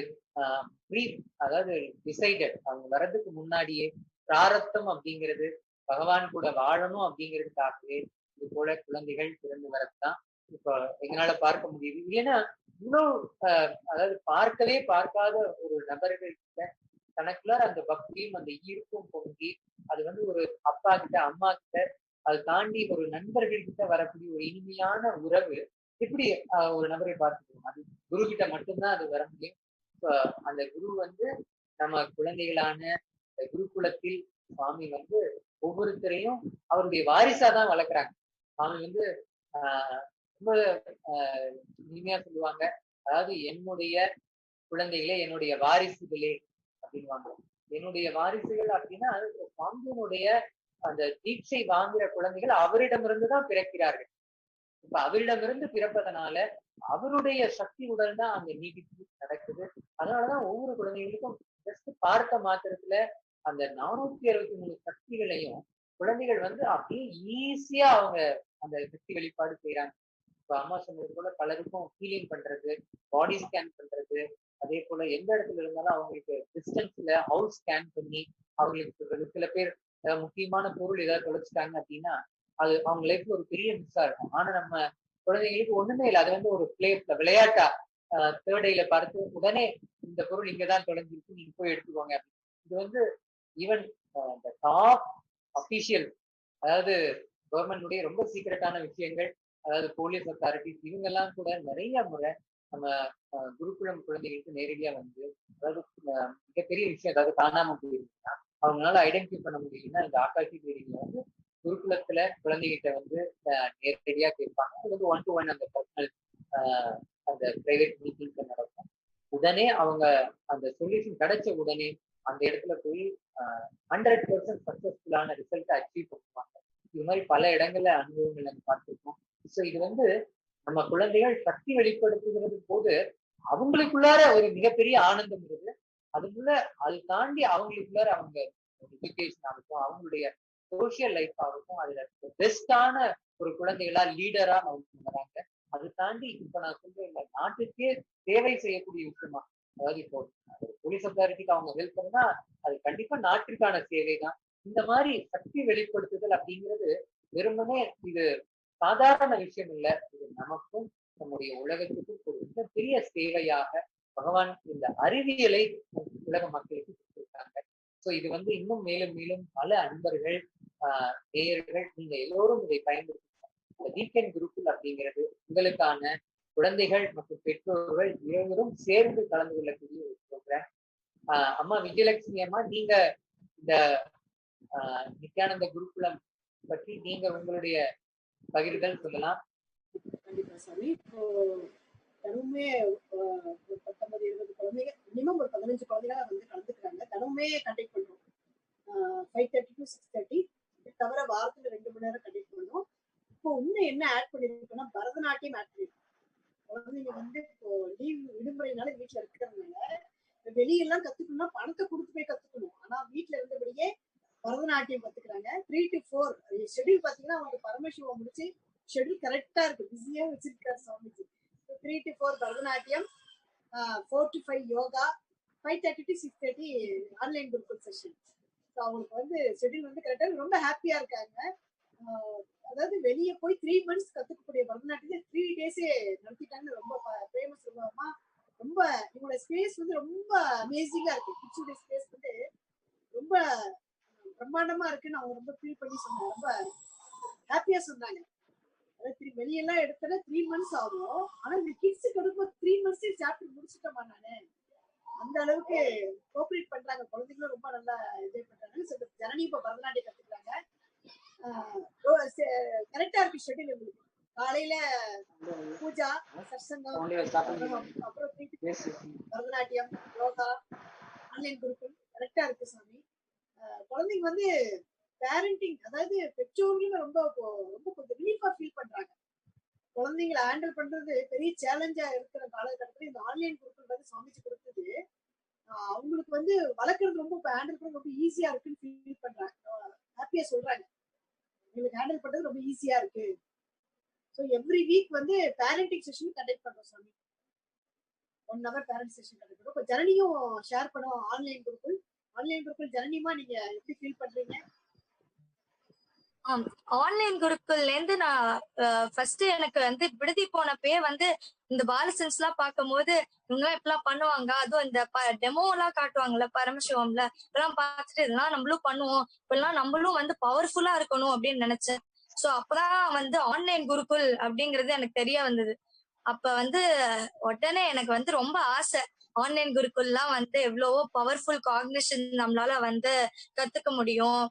அதாவது டிசைடட். அவங்க வர்றதுக்கு முன்னாடியே பிராரத்தம் அப்படிங்கிறது பகவான் கூட வாழணும் அப்படிங்கிறதுக்காகவே இது போல குழந்தைகள் பிறந்து வரதுதான் இப்போ எங்களால பார்க்க முடியுது. இல்லைன்னா இன்னும் அதாவது பார்க்கவே பார்க்காத ஒரு நபர்கள் கிட்ட தனக்குள்ளார அந்த பக்தியும் அந்த ஈர்ப்பும் பொங்கி அது வந்து ஒரு அப்பா கிட்ட அம்மா கிட்ட அதை தாண்டி ஒரு நண்பர்கள் கிட்ட வரக்கூடிய ஒரு இனிமையான உறவு எப்படி ஒரு நபரை பார்த்துக்கணும், அது குரு கிட்ட மட்டும்தான் அது வர முடியும். அந்த குரு வந்து நம்ம குழந்தைகளான குருகுலத்தில் சுவாமி வந்து ஒவ்வொருத்தரையும் அவருடைய வாரிசாதான் வளர்க்குறாங்க. சுவாமி வந்து ரொம்ப இனிமையா சொல்லுவாங்க, அதாவது என்னுடைய குழந்தைகளே என்னுடைய வாரிசுகளே அப்படின்வாங்க. என்னுடைய வாரிசுகள் அப்படின்னா சுவாமியினுடைய அந்த தீட்சை வாங்குற குழந்தைகள் அவரிடமிருந்துதான் பிறக்கிறார்கள். இப்ப அவரிடமிருந்து பிறப்பதனால அவருடைய சக்தி உடல் தான் அங்க நீடித்து நடக்குது. அதனாலதான் ஒவ்வொரு குழந்தைகளுக்கும் ஜஸ்ட் பார்த்த மாத்திரத்துல அந்த 463 சக்திகளையும் குழந்தைகள் வந்து அப்படியே ஈஸியா அவங்க அந்த சக்தி வெளிப்பாடு செய்யறாங்க. இப்ப அம்மா சொன்னது போல பலருக்கும் ஹீலிங் பண்றது, பாடி ஸ்கேன் பண்றது, அதே போல எந்த இடத்துல இருந்தாலும் அவங்களுக்கு டிஸ்டன்ஸ்ல ஹவுஸ் ஸ்கேன் பண்ணி அவங்களுக்கு சில பேர் முக்கியமான பொருள் ஏதாவது தொலைச்சிட்டாங்க அப்படின்னா அது அவங்க லைஃப்ல ஒரு பெரிய மிஸ்ஸா இருக்கும். ஆனா நம்ம குழந்தைங்களுக்கு ஒண்ணுமே இல்லை, அது வந்து ஒரு பிளேஸ்ல விளையாட்டா தேர்ட் ஐல பார்த்து உடனே இந்த பொருள் இங்கதான் தொலைஞ்சிருக்கு, நீங்க போய் எடுத்துக்கோங்க. இது வந்து ஈவன் இந்த டாப் அபிஷியல், அதாவது கவர்மெண்டுடைய ரொம்ப சீக்கிரட்டான விஷயங்கள், அதாவது போலீஸ் அத்தாரிட்டிஸ் இவங்கெல்லாம் கூட நிறைய முறை நம்ம குருகுலம் குழந்தைகளுக்கு நேரடியா வந்து, அதாவது மிகப்பெரிய விஷயம் அதாவது காணாம போயிருந்தா அவங்களால ஐடென்டிஃபை பண்ண முடியலன்னா இந்த ஆகாஷி தேடியில வந்து குருகுலத்துல குழந்தைகிட்ட வந்து நேரடியா கேட்பாங்க. அது வந்து 1-to-1 அந்த பர்சனல் அந்த பிரைவேட் மீட்டிங் நடக்கும். உடனே அவங்க அந்த சொல்யூஷன் கிடைச்ச உடனே அந்த இடத்துல போய் 100% சக்சஸ்ஃபுல்லான ரிசல்ட் அச்சீவ் பண்ணுவாங்க. இது மாதிரி பல இடங்கள்ல அனுபவங்கள் நம்ம பார்த்துருக்கோம். ஸோ இது வந்து நம்ம குழந்தைகள் சக்தி வெளிப்படுத்துகிறது போது அவங்களுக்குள்ளார ஒரு மிகப்பெரிய ஆனந்தம் இருக்குது. அதுக்குள்ள அது தாண்டி அவங்களுக்குள்ளார அவங்க எஜுகேஷன் ஆகட்டும், அவங்களுடைய சோசியல் லைஃப் ஆகட்டும், அதுல பெஸ்டான ஒரு குழந்தைகளா லீடரா அவங்க வராங்க. அது தாண்டி இப்ப நான் சொல்ற இந்த நாட்டுக்கே சேவை செய்யக்கூடிய விஷயமா, அதாவது இப்போ போலீஸ் அத்தாரிட்டிக்கு அவங்க ஹெல்ப் பண்ணா அது கண்டிப்பா நாட்டிற்கான சேவை தான். இந்த மாதிரி சக்தி வெளிப்படுத்துதல் அப்படிங்கிறது வெறுமனே இது சாதாரண விஷயம் இல்லை, இது நமக்கும் நம்முடைய உலகத்துக்கும் ஒரு மிகப்பெரிய சேவையாக பகவான் இந்த அறிவியலை உலக மக்களுக்கு கொடுத்திருக்காங்க. ஸோ இது வந்து இன்னும் மேலும் மேலும் பல அன்பர்கள் நேயர்கள் நீங்க எல்லோரும் இதை பயன்படுத்திக்கலாம். இந்த வீக்கெண்ட் குரூப்பில் அப்படிங்கிறது உங்களுக்கான குழந்தைகள் மற்றும் பெற்றோர்கள் இருவரும் சேர்ந்து கலந்து கொள்ளக்கூடிய ஒரு ப்ரோக்ராம். அம்மா விஜயலட்சுமி அம்மா, நீங்க இந்த நித்யானந்த குருகுலம் பற்றி நீங்க உங்களுடைய பகிர்தல் சொல்லலாம். கண்டிப்பா சாமி. இப்போ தருமே 19-20 குழந்தைங்க மினிமம் ஒரு 15 குழந்தைகள் வந்து கலந்துக்கிறாங்க. தினமுமே கண்டக்ட் பண்றோம். 5:30 to 6:30. இது தவிர வாரத்துல 2 மணி நேரம் கண்டக்ட் பண்ணுவோம். இப்போ இன்னும் என்ன ஆட் பண்ணிருக்கோம்னா பரதநாட்டியம் ஆட் பண்ணிருக்கோம். குழந்தைங்க வந்து இப்போ லீவ் விடுமுறைனால வீட்டுல இருக்கிறதுனால வெளியெல்லாம் கத்துக்கணும்னா பணத்தை கொடுத்து போய் கத்துக்கணும். ஆனா வீட்டுல இருந்தபடியே பரதநாட்டியம் கத்துக்கிறாங்க. 3 to 4 ஷெட்யூல் பாத்தீங்கன்னா அவங்களுக்கு பரமசிவம் முடிச்சு ஷெட்யூல் கரெக்டா இருக்கு. பிஸியா வச்சிருக்காரு Swamiji. 3 to 4 Bharatanatyam, 4 to 5 yoga, 5:30 to 6:30 online group session. அவங்களுக்கு வந்து ஷெட்யூல் வந்து கரெக்டா ரொம்ப ஹாப்பியா இருக்காங்க. அதாவது வெளியே போய் 3 months கத்துக்கக்கூடிய பரதநாட்டியத்தை 3 days நடத்திட்டாங்க. ரொம்ப ஃபேமஸ். ரொம்ப இவங்களோட ஸ்பேஸ் வந்து ரொம்ப அமேசிங்கா இருக்கு. கிட்ஸோட ஸ்பேஸ் வந்து ரொம்ப பிரம்மாண்டமா இருக்குன்னு அவங்க ரொம்ப ஃபீல் பண்ணி சொன்னாங்க. ரொம்ப ஹாப்பியா சொன்னாங்க. அதாவது வெளியெல்லாம் எடுத்தா 3 months ஆகும். ஆனா இந்த கிட்ஸுக்கு எடுக்கும் 3 months சாப்டர் முடிச்சுட்டோமா நானு. அந்த அளவுக்கு கோஆபரேட் பண்றாங்க. குழந்தைங்களும் ரொம்ப நல்லா என்ஜாய் பண்றாங்க. ஜனனி இப்ப பரதநாட்டியம் கத்துக்கிறாங்க. கரெக்டா இருக்கு ஷெட்யூல். உங்களுக்கு காலையில பூஜா, சத்சங்கம், அப்புறம் பரதநாட்டியம், யோகா, ஆன்லைன் குரூப் கரெக்டா இருக்கு சாமி. குழந்தைங்க வந்து பேரண்டிங், அதாவது பெற்றோர்களும் ரொம்ப ரொம்ப கொஞ்சம் ரிலீஃபா ஃபீல் பண்றாங்க. குழந்தைங்களை ஹேண்டில் பண்றது பெரிய சேலஞ்சா இருக்கிற காலகட்டத்துல இந்த ஆன்லைன் குரூப் வந்து சுவாமிச்சு கொடுத்தது அவங்களுக்கு வந்து வளர்க்கறது ரொம்ப ஹேண்டில் பண்ண ரொம்ப ஈஸியா இருக்குன்னு ஃபீல் பண்றாங்க. ஹாப்பியா சொல்றாங்க. எங்களுக்கு ஹேண்டில் பண்றது ரொம்ப ஈஸியா இருக்கு. ஸோ எவ்ரி வீக் வந்து பேரண்டிங் செஷன் கண்டக்ட் பண்றோம் சாமி. 1 hour பேரண்ட் செஷன் கண்டக்ட் பண்றோம். இப்போ ஜனனியும் ஷேர் பண்ணுவோம். ஆன்லைன் குரூப் ஜனனியுமா நீங்க எப்படி ஃபீல் பண்றீங்க? ஆன்லைன் குரூப்ல இருந்து நான் ஃபர்ஸ்ட் எனக்கு வந்து விடுதி போனப்பே வந்து இந்த பாலசன்ஸ் எல்லாம் பார்க்கும் போது இவங்க எல்லாம் இப்பெல்லாம் பண்ணுவாங்க. அதுவும் இந்த டெமோ எல்லாம் காட்டுவாங்கல்ல பரமசிவம்ல, இதெல்லாம் பார்த்துட்டு இதெல்லாம் நம்மளும் பண்ணுவோம், இப்பெல்லாம் நம்மளும் வந்து பவர்ஃபுல்லா இருக்கணும் அப்படின்னு நினைச்சேன். சோ அப்பதான் வந்து ஆன்லைன் குருகுல் அப்படிங்கிறது எனக்கு தெரிய வந்தது. அப்ப வந்து உடனே எனக்கு வந்து ரொம்ப ஆசை. ஆன்லைன் குருகுல்லாம் வந்து எவ்வளவோ பவர்ஃபுல் காக்னிஷன் நம்மளால வந்து கத்துக்க முடியும்.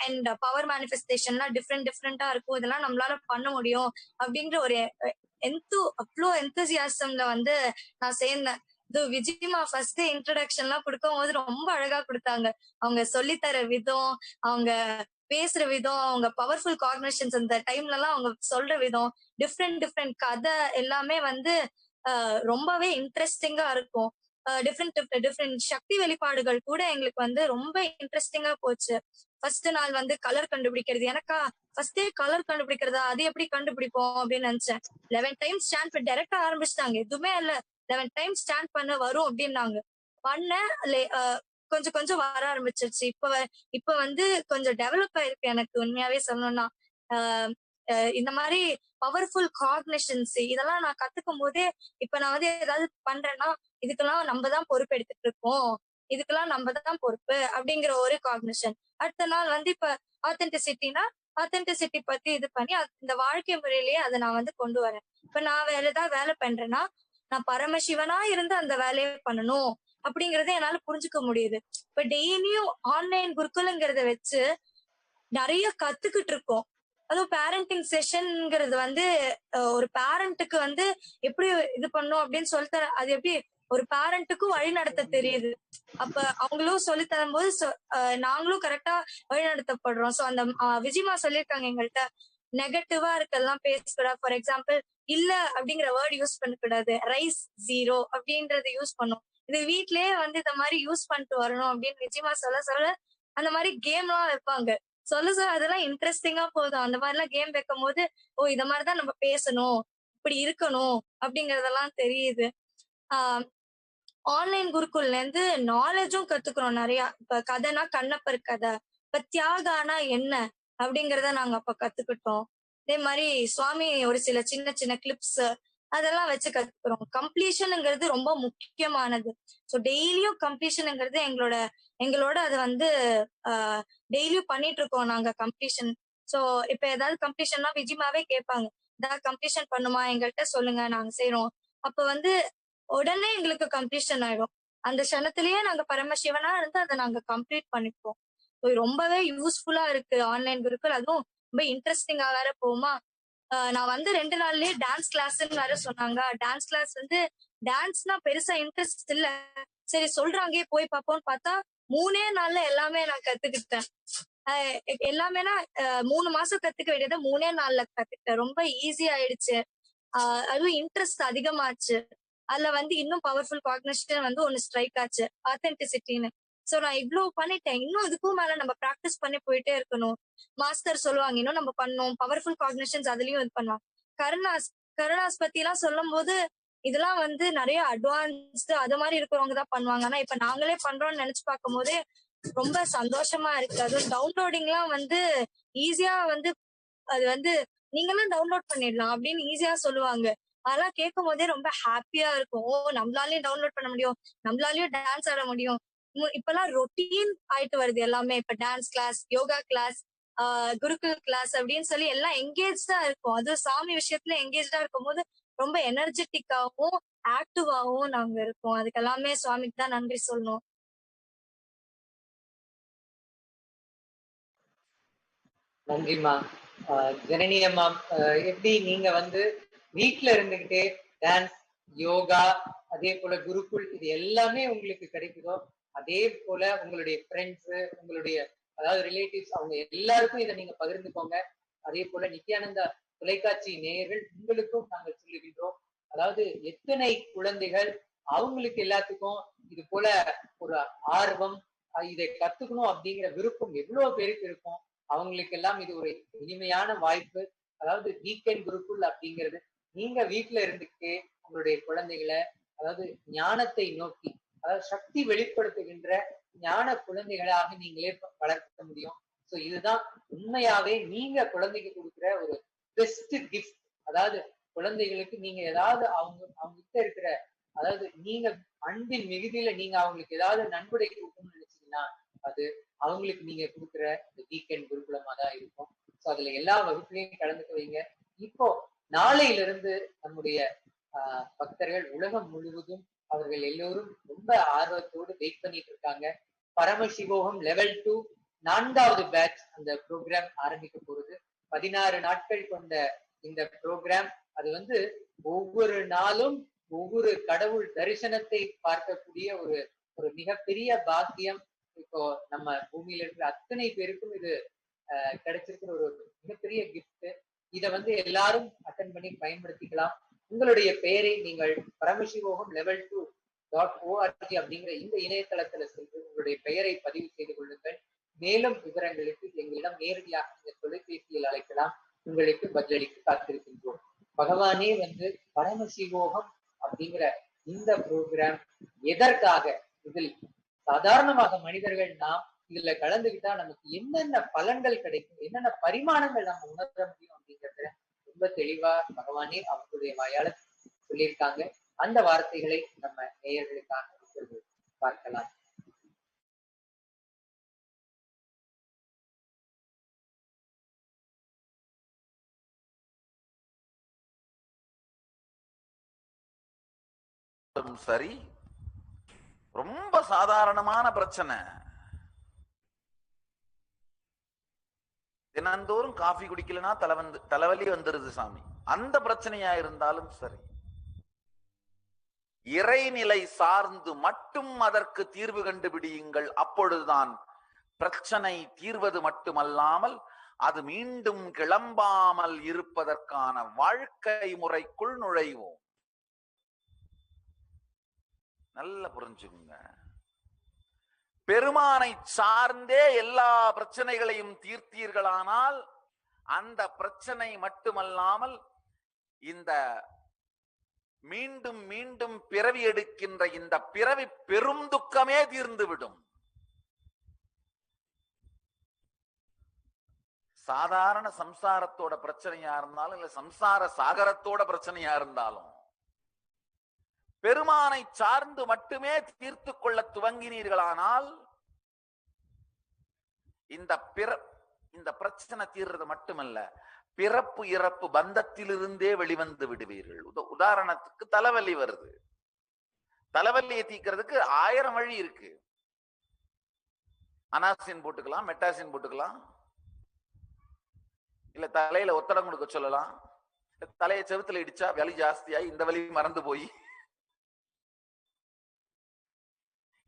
அண்ட் பவர் மேனிஃபெஸ்டேஷன்லாம் டிஃப்ரெண்டா இருக்கும். இதெல்லாம் நம்மளால பண்ண முடியும் அப்படிங்கிற ஒரு அவ்வளோ எந்தூசியாசம்ல வந்து நான் சேர்ந்தேன். இது விஜயமா ஃபர்ஸ்ட் இன்ட்ரடக்ஷன் எல்லாம் கொடுக்கும் போது ரொம்ப அழகா கொடுத்தாங்க. அவங்க சொல்லித்தர விதம், அவங்க பேசுற விதம், அவங்க பவர்ஃபுல் காக்னிஷன்ஸ் அந்த டைம்ல எல்லாம் அவங்க சொல்ற விதம், டிஃப்ரெண்ட் கதை எல்லாமே வந்து ரொம்பவே இன்ட்ரெஸ்டிங்கா இருக்கும். டிஃப்ரெண்ட் சக்தி வெளிப்பாடுகள் கூட எங்களுக்கு வந்து ரொம்ப இன்ட்ரெஸ்டிங்கா போச்சு. ஃபர்ஸ்ட் நாள் வந்து கலர் கண்டுபிடிக்கிறது. எனக்கா ஃபர்ஸ்டே கலர் கண்டுபிடிக்கிறதா, அது எப்படி கண்டுபிடிப்போம் அப்படின்னு நினைச்சேன். 11 டைம்ஸ் ஸ்டாண்ட் பண்ண டைரக்டா ஆரம்பிச்சிட்டாங்க. எதுவுமே இல்ல, 11 டைம்ஸ் ஸ்டாண்ட் பண்ண வரும் அப்படின்னாங்க. பண்ண கொஞ்சம் வர ஆரம்பிச்சிருச்சு. இப்ப வந்து கொஞ்சம் டெவலப் ஆயிருக்கு. எனக்கு உண்மையாவே சொல்லணும்னா இந்த மாதிரி பவர்ஃபுல் காக்னிஷன்ஸ் இதெல்லாம் நான் கத்துக்கும் போதே இப்ப நான் வந்து ஏதாவது பண்றேன்னா இதுக்கெல்லாம் நம்ம தான் பொறுப்பு எடுத்துட்டு இருக்கோம், இதுக்கெல்லாம் நம்ம தான் பொறுப்பு அப்படிங்கிற ஒரு காக்னிஷன். அடுத்த நாள் வந்து இப்ப ஆத்தென்டிசிட்டி பத்தி இது பண்ணி இந்த வாழ்க்கை முறையிலேயே அதை நான் வந்து கொண்டு வரேன். இப்ப நான் வேற ஏதாவது வேலை பண்றேன்னா நான் பரமசிவனா இருந்து அந்த வேலையை பண்ணணும் அப்படிங்கறத என்னால புரிஞ்சுக்க முடியுது. இப்ப டெய்லியும் ஆன்லைன் குருகுலங்கிறத வச்சு நிறைய கத்துக்கிட்டு இருக்கோம். அதுவும் பேரண்டிங் செஷன்ங்கிறது வந்து ஒரு பேரண்ட்டுக்கு வந்து எப்படி இது பண்ணும் அப்படின்னு சொல்லிட்டு அது எப்படி ஒரு பேரண்ட்டுக்கும் வழி நடத்த தெரியுது. அப்ப அவங்களும் சொல்லி தரும் போது நாங்களும் கரெக்டா வழி நடத்தப்படுறோம். சோ அந்த விஜயமா சொல்லியிருக்காங்க எங்கள்கிட்ட, நெகட்டிவா இருக்கெல்லாம் பேசக்கூடாது. ஃபார் எக்ஸாம்பிள் இல்ல அப்படிங்கிற வேர்ட் யூஸ் பண்ணக்கூடாது, ரைஸ் 0 அப்படின்றத யூஸ் பண்ணும். இது வீட்லயே வந்து இந்த மாதிரி யூஸ் பண்ணிட்டு வரணும் அப்படின்னு விஜயமா சொல்ல அந்த மாதிரி கேம் எல்லாம் வைப்பாங்க. சொல்ல அதெல்லாம் இன்ட்ரெஸ்டிங்கா போதும். அந்த மாதிரி எல்லாம் கேம் வைக்கும் போது இத மாதிரிதான் நம்ம பேசணும், இப்படி இருக்கணும் அப்படிங்கறதெல்லாம் தெரியுது. ஆன்லைன் குருகுல்ல இருந்து நாலேஜும் கத்துக்கிறோம் நிறைய. இப்ப கதைனா கண்ணப்பர் கதை, இப்ப தியாகானா என்ன அப்படிங்கறத நாங்க அப்ப கத்துக்கிட்டோம். அதே மாதிரி சுவாமி ஒரு சில சின்ன கிளிப்ஸ் அதெல்லாம் வச்சு கத்துக்கிறோம். கம்ப்ளீஷனுங்கிறது ரொம்ப முக்கியமானது. ஸோ டெய்லியும் கம்ப்ளீஷனுங்கிறது எங்களோட அது வந்து டெய்லியும் பண்ணிட்டு இருக்கோம் நாங்க கம்ப்ளீஷன். ஸோ இப்ப ஏதாவது கம்ப்ளீஷன்னா விஜயமாவே கேட்பாங்க, ஏதாவது கம்ப்ளீஷன் பண்ணுமா எங்கள்கிட்ட சொல்லுங்க, நாங்க செய்யறோம். அப்ப வந்து உடனே எங்களுக்கு கம்ப்ளீஷன் ஆயிடும். அந்த க்ஷணத்திலேயே நாங்க பரமசிவனா இருந்து அதை நாங்க கம்ப்ளீட் பண்ணிப்போம். ரொம்பவே யூஸ்ஃபுல்லா இருக்கு ஆன்லைன் குருகுல். அதுவும் ரொம்ப இன்ட்ரெஸ்டிங்கா வேற போகுமா. நான் வந்து 2 நாள்லயே டான்ஸ் கிளாஸ்ன்னு வேற சொன்னாங்க. டான்ஸ் கிளாஸ் வந்து டான்ஸ்னா பெருசா இன்ட்ரெஸ்ட் இல்ல, சரி சொல்றாங்க போய் பார்ப்போம்னு பார்த்தா 3 நாள்ல எல்லாமே நான் கத்துக்கிட்டேன். எல்லாமேனா 3 மாசம் கத்துக்க வேண்டியதை 3 நாள்ல கத்துக்கிட்டேன். ரொம்ப ஈஸி ஆயிடுச்சு. அதுவும் இன்ட்ரெஸ்ட் அதிகமாச்சு. அதுல இன்னும் பவர்ஃபுல் காக்னிஷன் ஒண்ணு ஸ்ட்ரைக் ஆச்சு, ஆத்தென்டிசிட்டின்னு. சோ நான் இவ்வளவு பண்ணிட்டேன், இன்னும் இதுக்கும் மேல நம்ம பிராக்டிஸ் பண்ணி போயிட்டே இருக்கணும். மாஸ்டர் சொல்லுவாங்க இன்னும் நம்ம பண்ணணும், பவர்ஃபுல் காக்னிஷன்ஸ் அதுலயும் இது பண்ணலாம். கருணாஸ் கருணாஸ் பத்தி எல்லாம் சொல்லும் போது இதெல்லாம் நிறைய அட்வான்ஸ்டு அது மாதிரி இருக்கிறவங்க தான் பண்ணுவாங்க. ஆனா இப்ப நாங்களே பண்றோம்னு நினைச்சு பார்க்கும் போதே ரொம்ப சந்தோஷமா இருக்கு. அதுவும் டவுன்லோடிங் எல்லாம் ஈஸியா அது நீங்களும் டவுன்லோட் பண்ணிடலாம் அப்படின்னு ஈஸியா சொல்லுவாங்க. அதெல்லாம் கேட்கும் போதே ரொம்ப ஹாப்பியா இருக்கும். ஓ நம்மளாலயும் டவுன்லோட் பண்ண முடியும், நம்மளாலயும் டான்ஸ் ஆட முடியும். இப்பெல்லாம் ரொட்டீன் ஆயிட்டு வருது எல்லாமே. இப்ப dance class, yoga class, Gurukul class அப்படின்னு சொல்லி எல்லாம் எங்கேஜ்டா இருக்கும். அது சாமி விஷயத்துல எங்கேஜ்டா இருக்கும் போது ரொம்ப எனர்ஜெட்டிக்காவும் ஆக்டிவாவும் நாங்க இருக்கோம். அதுக்கு எல்லாமே சுவாமிக்கு தான் நன்றி சொல்லணும். நன்றிம்மா. ஜனனி அம்மா, எப்படி நீங்க வீட்டுல இருந்துகிட்டே டான்ஸ், யோகா, அதே போல குருகுல் இது எல்லாமே உங்களுக்கு கிடைக்குதோ அதே போல உங்களுடைய ஃப்ரெண்ட்ஸ், உங்களுடைய அதாவது ரிலேட்டிவ்ஸ் அவங்க எல்லாருக்கும் இதை நீங்க பகிர்ந்துக்கோங்க. அதே போல நித்யானந்தா தொலைக்காட்சி நேயர்கள் உங்களுக்கும் நாங்கள் சொல்லுகின்றோம். அதாவது எத்தனை குழந்தைகள் அவங்களுக்கு எல்லாத்துக்கும் இது போல ஒரு ஆர்வம், இதை கத்துக்கணும் அப்படிங்கிற விருப்பம் எவ்வளவு பேருக்கு இருக்கும். அவங்களுக்கு எல்லாம் இது ஒரு இனிமையான வாய்ப்பு. அதாவது வீக்கெண்ட் குருகுல் அப்படிங்கிறது நீங்க வீட்டுல இருந்துட்டு உங்களுடைய குழந்தைகளை அதாவது ஞானத்தை நோக்கி, அதாவது சக்தி வெளிப்படுத்துகின்ற ஞான குழந்தைகளாக நீங்களே வளர்க்க முடியும். சோ இதுதான் உண்மையாவே நீங்க குழந்தைக்கு கொடுக்குற ஒரு பெஸ்ட் கிஃப்ட். அதாவது குழந்தைகளுக்கு நீங்க ஏதாவது அவங்க கிட்ட இருக்கிற அதாவது நீங்க அன்பின் மிகுதியில நீங்க அவங்களுக்கு ஏதாவது நன்கொடை கொடுக்கணும்னு நினைச்சீங்கன்னா அது அவங்களுக்கு நீங்க கொடுக்குற இந்த வீக்கெண்ட் குருகுலமா தான் இருக்கும். ஸோ அதுல எல்லா வகுப்புலையும் கலந்துக்க வைங்க. இப்போ நாளையில இருந்து நம்முடைய பக்தர்கள் உலகம் முழுவதும் அவர்கள் எல்லோரும் ரொம்ப ஆர்வத்தோடு வெயிட் பண்ணிட்டு இருக்காங்க. பரமசிவோகம் லெவல் 2 4வது பேட்ச் அந்த ப்ரோக்ராம் ஆரம்பிக்க போறது. 16 நாட்கள் கொண்ட இந்த ப்ரோக்ராம் அது ஒவ்வொரு நாளும் ஒவ்வொரு கடவுள் தரிசனத்தை பார்க்கக்கூடிய ஒரு ஒரு மிகப்பெரிய பாக்கியம். இப்போ நம்ம பூமியில இருக்கிற அத்தனை பேருக்கும் இது கிடைச்சிருக்கிற ஒரு மிகப்பெரிய கிஃப்ட். இதை எல்லாரும் அட்டன் பண்ணி பயன்படுத்திக்கலாம். உங்களுடைய பெயரை நீங்கள் பரமசிவோகம் லெவல் 2.org அப்படிங்கிற இந்த இணையதளத்துல சென்று உங்களுடைய பெயரை பதிவு செய்து கொள்ளுங்கள். மேலும் விவரங்களுக்கு எங்களிடம் நேரடியாக இந்த தொலைபேசியில் அழைக்கலாம். உங்களுக்கு பதிலளிக்க காத்திருக்கின்றோம். பகவானே பரமசிவோகம் அப்படிங்கிற இந்த ப்ரோக்ராம் எதற்காக, இதில் சாதாரணமாக மனிதர்கள் நாம் இதுல கலந்துகிட்டா நமக்கு என்னென்ன பலன்கள் கிடைக்கும், என்னென்ன பரிமாணங்கள் நம்ம உணர முடியும் அப்படிங்கறத ரொம்ப தெளிவா பகவானே அவங்களுடைய வாயால சொல்லியிருக்காங்க. அந்த வார்த்தைகளை நம்ம நேயர்களுக்காக பார்க்கலாம். சரி, ரொம்ப சாதாரணமான பிரச்சனை. தினந்தோறும் காஃபி குடிக்கலனா தலைவலி வந்துருது சாமி. அந்த பிரச்சனையா இருந்தாலும் சரி, இறைநிலை சார்ந்து மட்டும் அதற்கு தீர்வு கண்டுபிடியுங்கள். அப்பொழுதுதான் பிரச்சனை தீர்வது மட்டுமல்லாமல் அது மீண்டும் கிளம்பாமல் இருப்பதற்கான வாழ்க்கை முறைக்குள் நுழைவோம். நல்ல புரிஞ்சுக்குங்க. பெருமானை சார்ந்தே எல்லா பிரச்சனைகளையும் தீர்த்தீர்களானால் அந்த பிரச்சனை மட்டுமல்லாமல் இந்த மீண்டும் மீண்டும் பிறவி எடுக்கின்ற இந்த பிறவி பெரும் துக்கமே தீர்ந்துவிடும். சாதாரண சம்சாரத்தோட பிரச்சனையா இருந்தாலும் இல்ல சம்சார சாகரத்தோட பிரச்சனையா இருந்தாலும் பெருமானை சார்ந்து மட்டுமே தீர்த்து கொள்ள துவங்கினீர்களானால் இந்த பிரச்சனை தீர்றது மட்டுமல்ல, பிறப்பு இறப்பு பந்தத்திலிருந்தே வெளிவந்து விடுவீர்கள். உதாரணத்துக்கு தலைவலி வருது, தலைவலியை தீர்க்கிறதுக்கு 1000 வழி இருக்கு. அனாசின் போட்டுக்கலாம், மெட்டாசின் போட்டுக்கலாம், இல்ல தலையில ஒத்தடம் கொடுக்க சொல்லலாம், தலையை செவுத்துல இடிச்சா வலி ஜாஸ்தியாகி இந்த வலி மறந்து போய்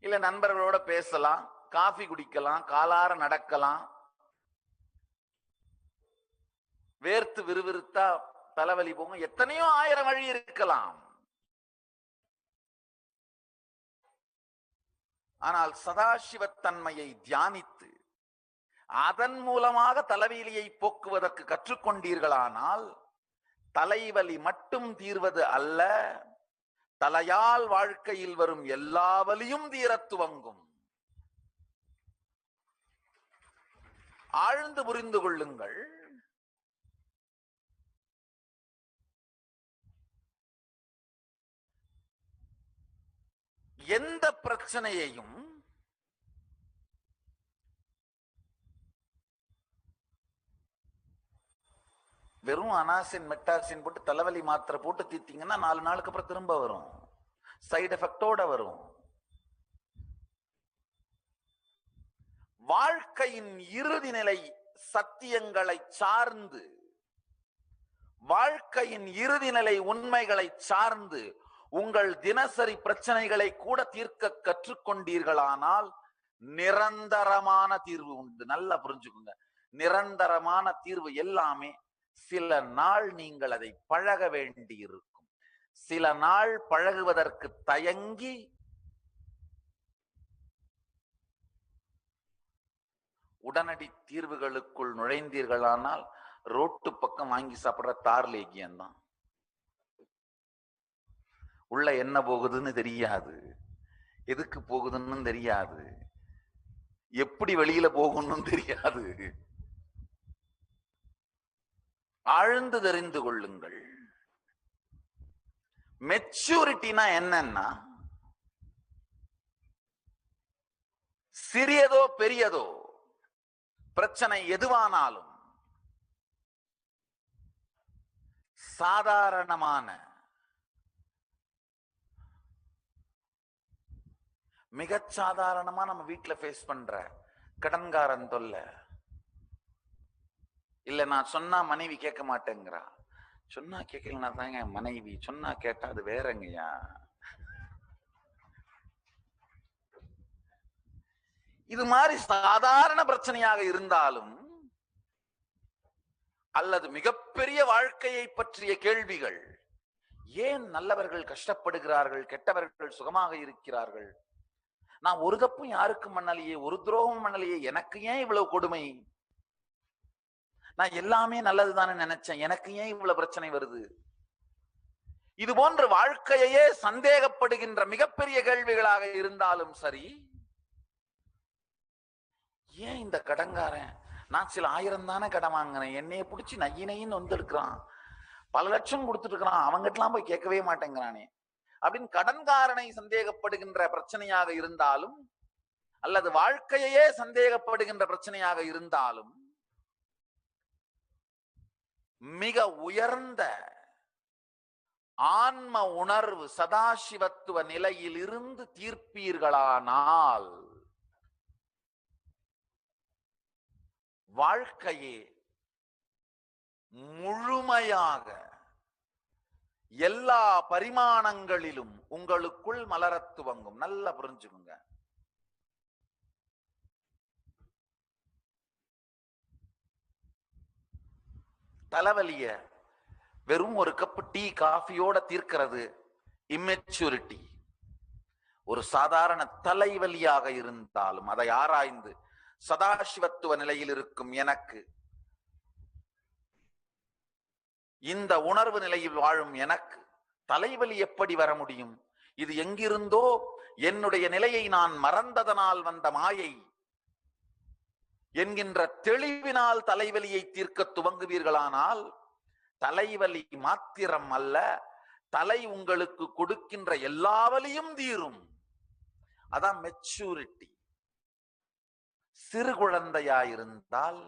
இல்ல நண்பர்களோட பேசலாம், காஃபி குடிக்கலாம், காலார நடக்கலாம். வேர்த்து விறுவிறுத்தா தலைவலி போகும். எத்தனையோ ஆயிரம் வழி இருக்கலாம். ஆனால் சதாசிவத்தன்மையை தியானித்து அதன் மூலமாக தலைவலியை போக்குவதற்கு கற்றுக்கொண்டீர்களானால் தலைவலி மட்டும் தீர்வது அல்ல, தலையால் வாழ்க்கையில் வரும் எல்லா வலியும் தீரத் துவங்கும். ஆழ்ந்து புரிந்து கொள்ளுங்கள். எந்த பிரச்சனையையும் வெறும் அனாசின் மெட்டாசின் போட்டு தலைவலி மாத்திரை போட்டு தீர்த்தீங்கன்னா 4 நாளுக்கு அப்புறம் திரும்ப வரும், சைடு எஃபெக்டோட வரும். வாழ்க்கையின் இறுதி நிலை சத்தியங்களை சார்ந்து, வாழ்க்கையின் இறுதி நிலை உண்மைகளை சார்ந்து உங்கள் தினசரி பிரச்சனைகளை கூட தீர்க்க கற்றுக்கொண்டீர்களானால் நிரந்தரமான தீர்வு உண்டு. நல்லா புரிஞ்சுக்குங்க. நிரந்தரமான தீர்வு எல்லாமே சில நாள் நீங்கள் அதை பழக வேண்டி இருக்கும். சில நாள் பழகுவதற்கு தயங்கி உடனடி தீர்வுகளுக்குள் நுழைந்தீர்களானால் ரோட்டு பக்கம் வாங்கி சாப்பிடுற தார்லேகியம் தான். உள்ள என்ன போகுதுன்னு தெரியாது, எதுக்கு போகுதுன்னு தெரியாது, எப்படி வெளியில போகணும்னு தெரியாது. ஆழ்ந்து தெரிந்து கொள்ளுங்கள். மெச்சூரிட்டினா என்னன்னா, சிறியதோ பெரியதோ பிரச்சனை எதுவானாலும் சாதாரணமான மிகச் சாதாரணமா நம்ம வீட்டுல ஃபேஸ் பண்ற கடன்காரன் தொல்லை, இல்ல நான் சொன்னா மனைவி கேட்க மாட்டேங்கிறா, சொன்னா கேட்கலன்னா தாங்க மனைவி, சொன்னா கேட்டா அது வேறங்கய்யா. இது மாதிரி சாதாரண பிரச்சனையாக இருந்தாலும் அல்லது மிகப்பெரிய வாழ்க்கையை பற்றிய கேள்விகள், ஏன் நல்லவர்கள் கஷ்டப்படுகிறார்கள், கெட்டவர்கள் சுகமாக இருக்கிறார்கள், நான் ஒரு தப்பும் யாருக்கும் பண்ணலையே, ஒரு துரோகம் பண்ணலையே, எனக்கு ஏன் இவ்வளவு கொடுமை, நான் எல்லாமே நல்லதுதானே நினைச்சேன், எனக்கு ஏன் இவ்வளவு பிரச்சனை வருது, இது போன்ற வாழ்க்கையே சந்தேகப்படுகின்ற மிகப்பெரிய கேள்விகளாக இருந்தாலும் சரி, ஏன் இந்த கடன்காரன், நான் சில 1000 தானே கடன் வாங்கினேன், என்னைய பிடிச்சி நையினைன்னு வந்துருக்கிறான், பல லட்சம் கொடுத்துட்டு இருக்கிறான், அவங்ககிட்டலாம் போய் கேட்கவே மாட்டேங்கிறானே அப்படின்னு கடன்காரனை சந்தேகப்படுகின்ற பிரச்சனையாக இருந்தாலும் அல்லது வாழ்க்கையே சந்தேகப்படுகின்ற பிரச்சனையாக இருந்தாலும் மிக உயர்ந்த ஆன்ம உணர்வு சதாசிவத்துவ நிலையில் இருந்து தீர்ப்பீர்களானால் வாழ்க்கையே முழுமையாக எல்லா பரிமாணங்களிலும் உங்களுக்குள் மலரத் துவங்கும். நல்லா புரிஞ்சுக்குங்க. தலைவலிய வெறும் ஒரு கப் டீ காஃபியோட தீர்க்கிறது இம்மெச்சூரிட்டி. ஒரு சாதாரண தலைவலியாக இருந்தாலும் அதை ஆராய்ந்து சதாசிவத்துவ நிலையில் இருக்கும் எனக்கு, இந்த உணர்வு நிலையில் வாழும் எனக்கு தலைவலி எப்படி வர முடியும், இது எங்கிருந்தோ என்னுடைய நிலையை நான் மறந்ததனால் வந்த மாயை என்கின்ற தெளிவினால் தலைவலியை தீர்க்க துவங்குவீர்களானால் தலைவலி மாத்திரம் அல்ல, தலை உங்களுக்கு கொடுக்கின்ற எல்லா வலியும் தீரும். அதான் மெச்சூரிட்டி. சிறு குழந்தையாயிருந்தால்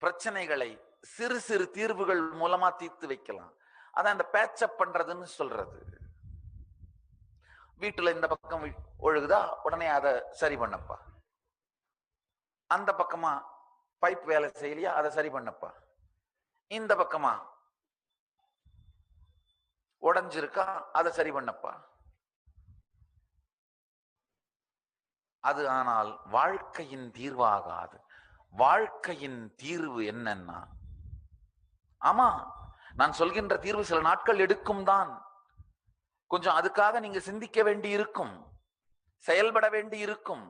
பிரச்சனைகளை சிறு சிறு தீர்வுகள் மூலமா தீர்த்து வைக்கலாம். அதான் இந்த பேச்சப் பண்றதுன்னு சொல்றது. வீட்டுல இந்த பக்கம் ஒழுகுதா, உடனே அதை சரி பண்ணப்பா, அந்த பக்கமா பைப் வேலை செய்யலையா, அதை சரி பண்ணப்பா, இந்த பக்கமா உடைஞ்சிருக்கா, அதை சரி பண்ணப்பா, அது ஆனால் வாழ்க்கையின் தீர்வாகாது. வாழ்க்கையின் தீர்வு என்னன்னா, ஆமா நான் சொல்கின்ற தீர்வு சில நாட்கள் எடுக்கும் தான். கொஞ்சம் அதுக்காக நீங்க சிந்திக்க வேண்டி இருக்கும், செயல்பட வேண்டி இருக்கும்.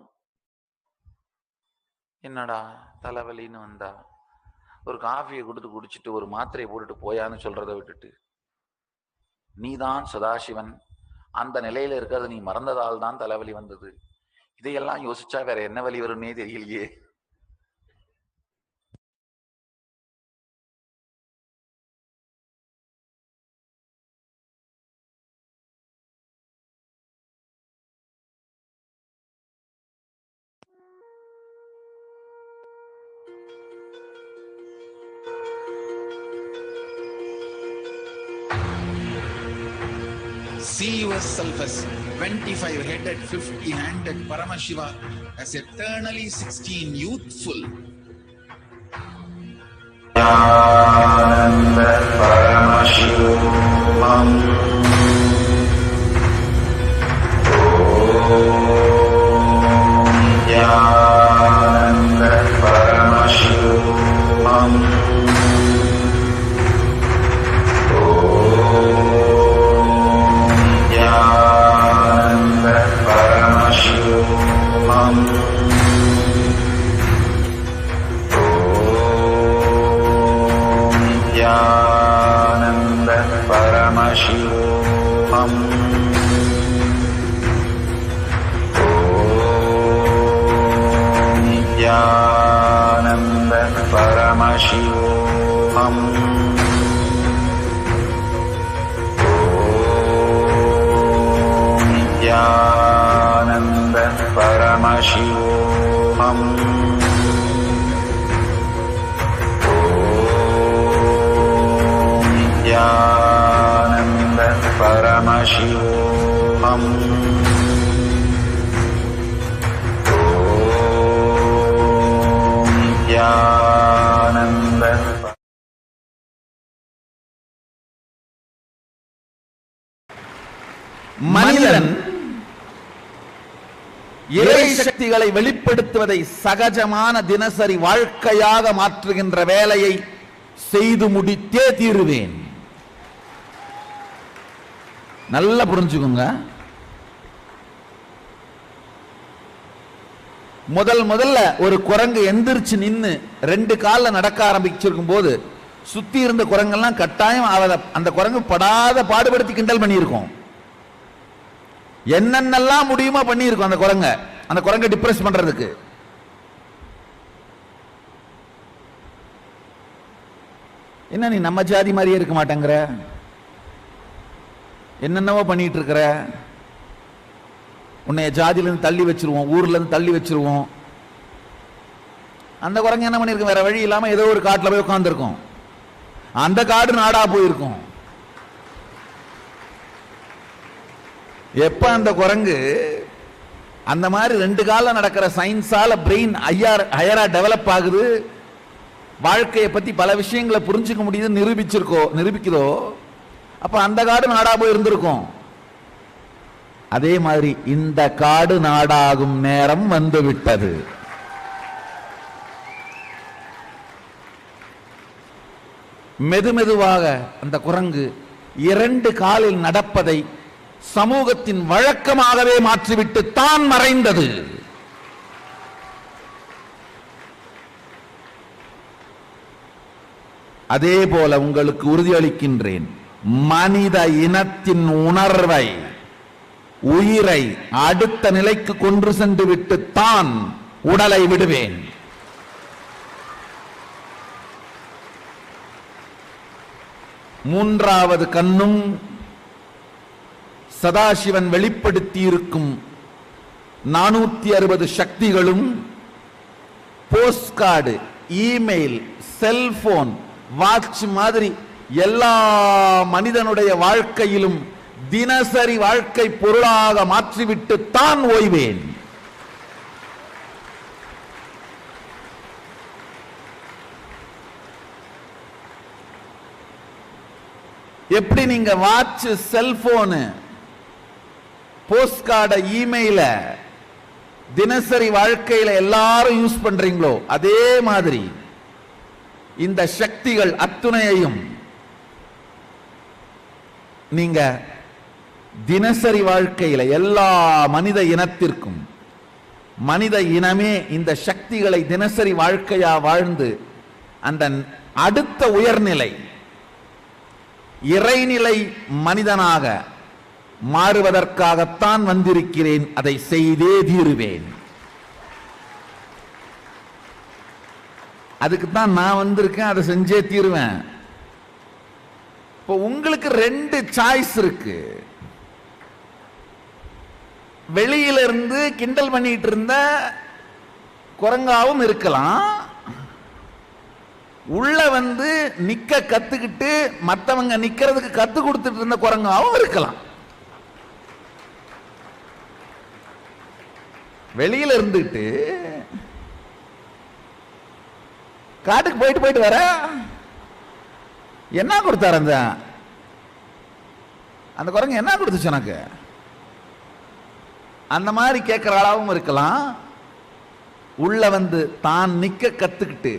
என்னடா தலைவலின்னு வந்தா ஒரு காஃபியை கொடுத்து குடிச்சிட்டு ஒரு மாத்திரையை போட்டுட்டு போயான்னு சொல்றதை விட்டுட்டு, நீதான் சதாசிவன், அந்த நிலையில இருக்கிறது நீ மறந்ததால் தான் தலைவலி வந்தது, இதையெல்லாம் யோசிச்சா வேற என்ன வலி வரும்னே தெரியலையே. See yourself as 25-headed, 50-handed Paramashiva, as eternally 16, youthful. மனிதன் இறை சக்திகளை வெளிப்படுத்துவதை சகஜமான தினசரி வாழ்க்கையாக மாற்றுகின்ற வேலையை செய்து முடித்தே தீருவேன். நல்லா புரிஞ்சுக்குங்க. முதல்ல ஒரு குரங்கு எந்திரிச்சு நின்னு 2 கால்ல நடக்க ஆரம்பிச்சிருக்கும் போது சுத்தி இருந்த குரங்கெல்லாம் கட்டாயம் அந்த குரங்கு படாத பாடுபடுத்தி கிண்டல் பண்ணியிருக்கோம். என்னென்னலாம் முடியுமா பண்ணியிருக்கோம் அந்த குரங்கை டிப்ரெஸ் பண்றதுக்கு. என்ன நீ நம்ம ஜாதி மாதிரியே இருக்க மாட்டேங்கிற, என்னென்னவோ பண்ணிட்டு இருக்கிற, உன்னைய ஜாதியில இருந்து தள்ளி வச்சிருவோம், ஊர்ல இருந்து தள்ளி வச்சிருவோம். அந்த குரங்கு என்ன பண்ணிருக்கும், வேற வழி இல்லாம ஏதோ ஒரு காட்டுல போய் உட்கார்ந்துருக்கும். அந்த காடு நாடா போயிருக்கும். எப்ப அந்த குரங்கு அந்த மாதிரி 2 கால நடக்கிற சயின்ஸால பிரெயின் ஹையரா டெவலப் ஆகுது, வாழ்க்கையை பத்தி பல விஷயங்களை புரிஞ்சுக்க முடியுது, நிரூபிக்குதோ, அப்ப அந்த காடு நாடா போய் இருந்திருக்கும். அதே மாதிரி இந்த காடு நாடாகும் நேரம் வந்துவிட்டது. மெதுமெதுவாக அந்த குரங்கு 2 காலில் நடப்பதை சமூகத்தின் வழக்கமாகவே மாற்றிவிட்டு தான் மறைந்தது. அதே போல உங்களுக்கு உறுதியளிக்கின்றேன், மனித இனத்தின் உணர்வை, உயிரை அடுத்த நிலைக்கு கொண்டு சென்று விட்டு தான் உடலை விடுவேன். மூன்றாவது கண்ணும் சதாசிவன் வெளிப்படுத்தி இருக்கும் 460 சக்திகளும் post card, email, cellphone, watch மாதிரி எல்லா மனிதனுடைய வாழ்க்கையிலும் தினசரி வாழ்க்கை பொருளாக மாற்றிவிட்டு தான் ஓய்வேன். எப்படி நீங்க வாட்ச், செல்போனு, போஸ்ட் கார்டு, இமெயில தினசரி வாழ்க்கையில எல்லாரும் யூஸ் பண்றீங்களோ அதே மாதிரி இந்த சக்திகள் அத்துணையையும் நீங்க தினசரி வாழ்க்கையில எல்லா மனித இனத்திற்கும், மனித இனமே இந்த சக்திகளை தினசரி வாழ்க்கையா வாழ்ந்து அந்த அடுத்த உயர்நிலை இறைநிலை மனிதனாக மாறுவதற்காகத்தான் வந்திருக்கிறேன், அதை செய்தே தீருவேன். அதுக்குத்தான் நான் வந்திருக்கேன், அதை செஞ்சே தீருவேன். இப்போ உங்களுக்கு 2 சாய்ஸ் இருக்கு. வெளியில இருந்து கிண்டல் பண்ணிட்டு இருந்த குரங்காவும் இருக்கலாம், உள்ள வந்து நிக்க கத்துக்கிட்டு மத்தவங்க நிக்கிறதுக்கு கத்து கொடுத்துட்டு இருந்த குரங்காவும் இருக்கலாம். வெளியில இருந்துட்டு காட்டுக்கு போயிட்டு போயிட்டு வர என்ன கொடுத்தாரு அந்த குரங்கு, என்ன கொடுத்துச்சு எனக்கு? அந்த மாதிரி கேட்கிற ஆளாவும் இருக்கலாம். உள்ள வந்து தான் நிக்க கத்துக்கிட்டு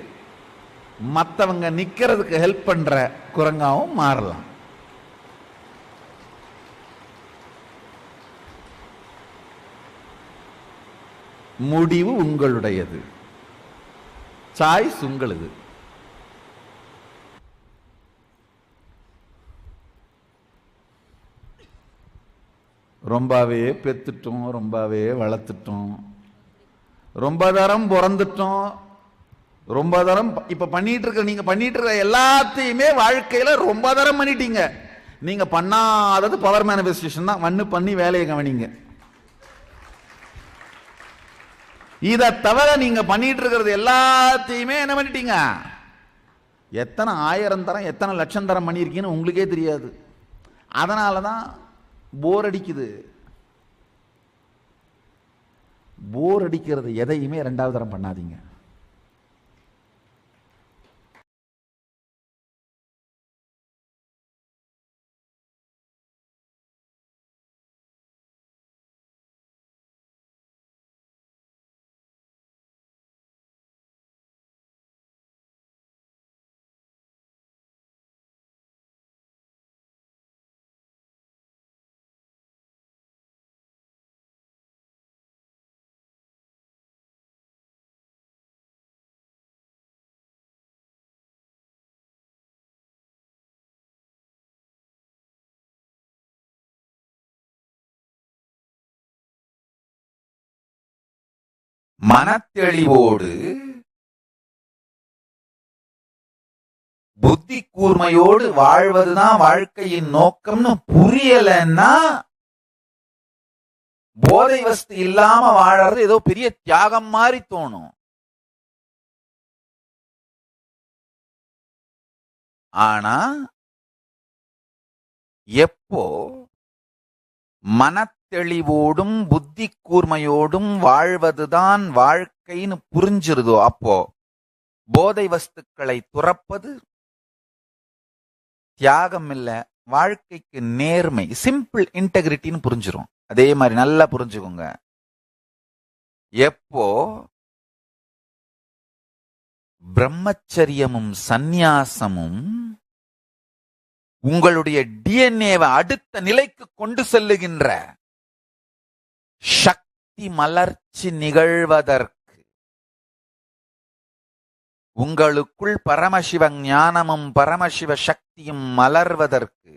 மத்தவங்க நிக்கிறதுக்கு ஹெல்ப் பண்ற குரங்காவும் மாறலாம். முடிவு உங்களுடையது, சாய்ஸ் உங்களது. ரொம்பவே பெத்துட்டோம், ரொம்பவே வளர்த்துட்டோம், ரொம்ப தரம் பிறந்துட்டோம், ரொம்ப தரம் இப்ப பண்ணிட்டு இருக்க, நீங்க பண்ணிட்டு இருக்க எல்லாத்தையுமே வாழ்க்கையில ரொம்ப தரம் பண்ணிட்டீங்க. நீங்க பண்ணாதது பவர் மேனிஃபெஸ்டேஷன் தான். மண்ணு பண்ணி வேலையை கவனிங்க. இதை தவிர நீங்க பண்ணிட்டு இருக்கிறது எல்லாத்தையுமே என்ன பண்ணிட்டீங்க? எத்தனை 1000 தரம் எத்தனை லட்சம் தரம் பண்ணியிருக்கீங்கன்னு உங்களுக்கே தெரியாது. அதனாலதான் போர் அடிக்குது. போர் அடிக்கிறது எதையுமே 2வது தரம் பண்ணாதீங்க. மனத்தெளிவோடு புத்தி கூர்மையோடு வாழ்வதுதான் வாழ்க்கையின் நோக்கம்னு புரியலன்னா போதை வஸ்து இல்லாம வாழறது ஏதோ பெரிய தியாகம் மாதிரி தோணும். ஆனா எப்போ மனத்தெளிவோடும் புத்தி கூர்மையோடும் வாழ்வதுதான் வாழ்க்கைன்னு புரிஞ்சிருதோ அப்போ போதை வஸ்துக்களை துறப்பது தியாகம் இல்ல, வாழ்க்கைக்கு நேர்மை, சிம்பிள் இன்டெகிரிட்டின்னு புரிஞ்சிரும். அதே மாதிரி நல்லா புரிஞ்சுக்கோங்க. எப்போ பிரம்மச்சரியமும் சந்நியாசமும் உங்களுடைய டிஎன்ஏவை அடுத்த நிலைக்கு கொண்டு செல்லுகின்ற சக்தி மலர்ச்சி நிகழ்வதற்கு, உங்களுக்குள் பரமசிவ ஞானமும் பரமசிவ சக்தியும் மலர்வதற்கு,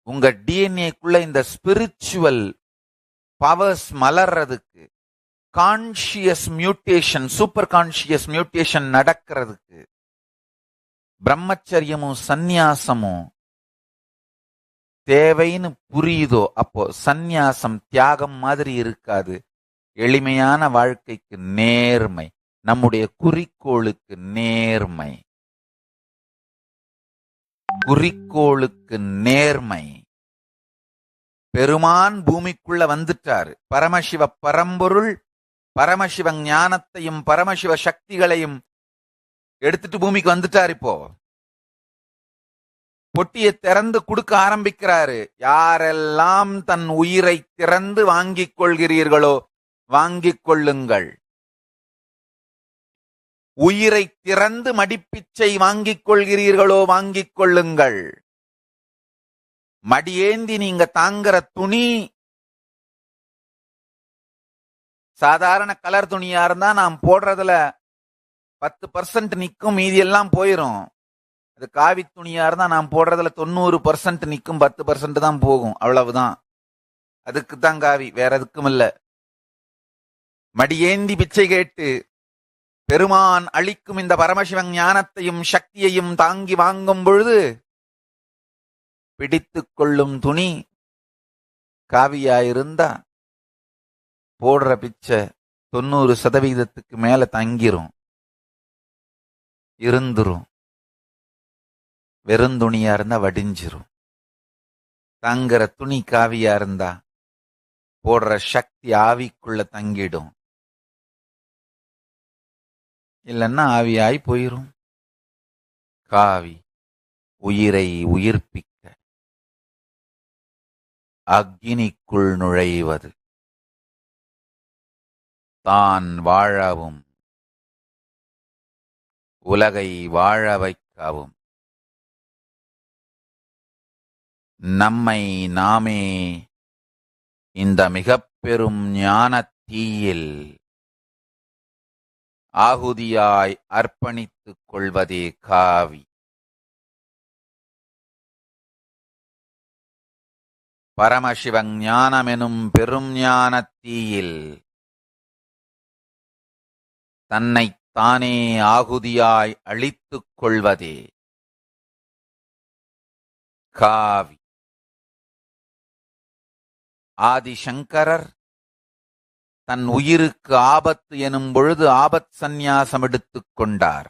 உங்க டிஎன்ஏக்குள்ள இந்த ஸ்பிரிச்சுவல் பவர்ஸ் மலர்றதுக்கு, conscious mutation super conscious mutation நடக்கிறதுக்கு பிரம்மச்சரியமும் சந்நியாசமும் தேவைன்னு புரியுதோ அப்போ சந்நியாசம் தியாகம் மாதிரி இருக்காது. எளிமையான வாழ்க்கைக்கு நேர்மை, நம்முடைய குறிக்கோளுக்கு நேர்மை, குறிக்கோளுக்கு நேர்மை. பெருமான் பூமிக்குள்ள வந்துட்டாரு. பரமசிவ பரம்பொருள் பரமசிவ ஞானத்தையும் பரமசிவ சக்திகளையும் எடுத்துட்டு பூமிக்கு வந்துட்டார். இப்போ பொட்டியை திறந்து கொடுக்க ஆரம்பிக்கிறாரு. யாரெல்லாம் தன் உயிரை திறந்து வாங்கிக் கொள்கிறீர்களோ வாங்கிக் கொள்ளுங்கள். உயிரை திறந்து மடிப்பிச்சை வாங்கிக் கொள்கிறீர்களோ வாங்கிக் கொள்ளுங்கள். மடியேந்தி நீங்க தாங்குற துணி சாதாரண கலர் துணியா இருந்தா நாம் போடுறதுல 10% நிக்கும், மீதி எல்லாம் போயிரும். அது காவி துணியா இருந்தா நாம் போடுறதுல 90% நிக்கும், 10% தான் போகும். அவ்வளவுதான். அதுக்கு தான் காவி, வேற எதுக்கும் இல்ல. மடியேந்தி பிச்சை கேட்டு பெருமான் அளிக்கும் இந்த பரமசிவன் ஞானத்தையும் சக்தியையும் தாங்கி வாங்கும் பொழுது பிடித்துக் கொள்ளும் துணி காவியாயிருந்தா போடுற பிச்சை 90% மேல தங்கிரும், இருந்துரும். வெறுந்துணியா இருந்தா வடிஞ்சிரும். தங்குற துணி காவியா இருந்தா போடுற சக்தி ஆவிக்குள்ள தங்கிடும், இல்லைன்னா ஆவியாய் போயிரும். காவி உயிரை உயிர்ப்பிக்க அக்கினிக்குள் நுழைவது, தான் வாழவும் உலகை வாழ வைக்கவும் நம்மை நாமே இந்த மிகப் பெரும் ஞானத் தீயில் ஆகுதியாய் அர்ப்பணித்துக் கொள்வதே காவி. பரமசிவன் ஞானமெனும் பெரும் ஞானத் தீயில் தன்னைத் தானே ஆகுதியாய் அளித்துக் கொள்வதே காவி. ஆதிசங்கரர் தன் உயிருக்கு ஆபத்து எனும் பொழுது ஆபத் சந்நியாசம் எடுத்துக் கொண்டார்.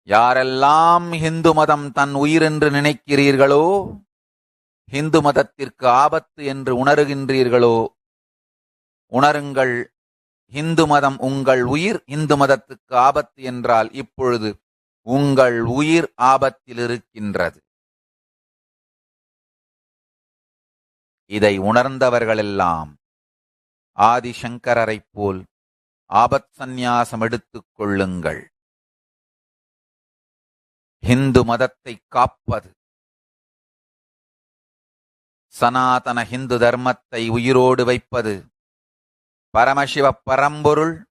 யாரெல்லாம் இந்து மதம் தன் உயிர் என்று நினைக்கிறீர்களோ, இந்து மதத்திற்கு ஆபத்து என்று உணர்கின்றீர்களோ, உணருங்கள். இந்து மதம் உங்கள் உயிர், இந்து மதத்துக்கு ஆபத்து என்றால் இப்பொழுது உங்கள் உயிர் ஆபத்தில் இருக்கின்றது. இதை உணர்ந்தவர்களெல்லாம் ஆதிசங்கரரைப் போல் ஆபத் சந்நியாசம் எடுத்துக் கொள்ளுங்கள். இந்து மதத்தை காப்பது, சனாதன இந்து தர்மத்தை உயிரோடு வைப்பது, பரமசிவ பரம்பொருள்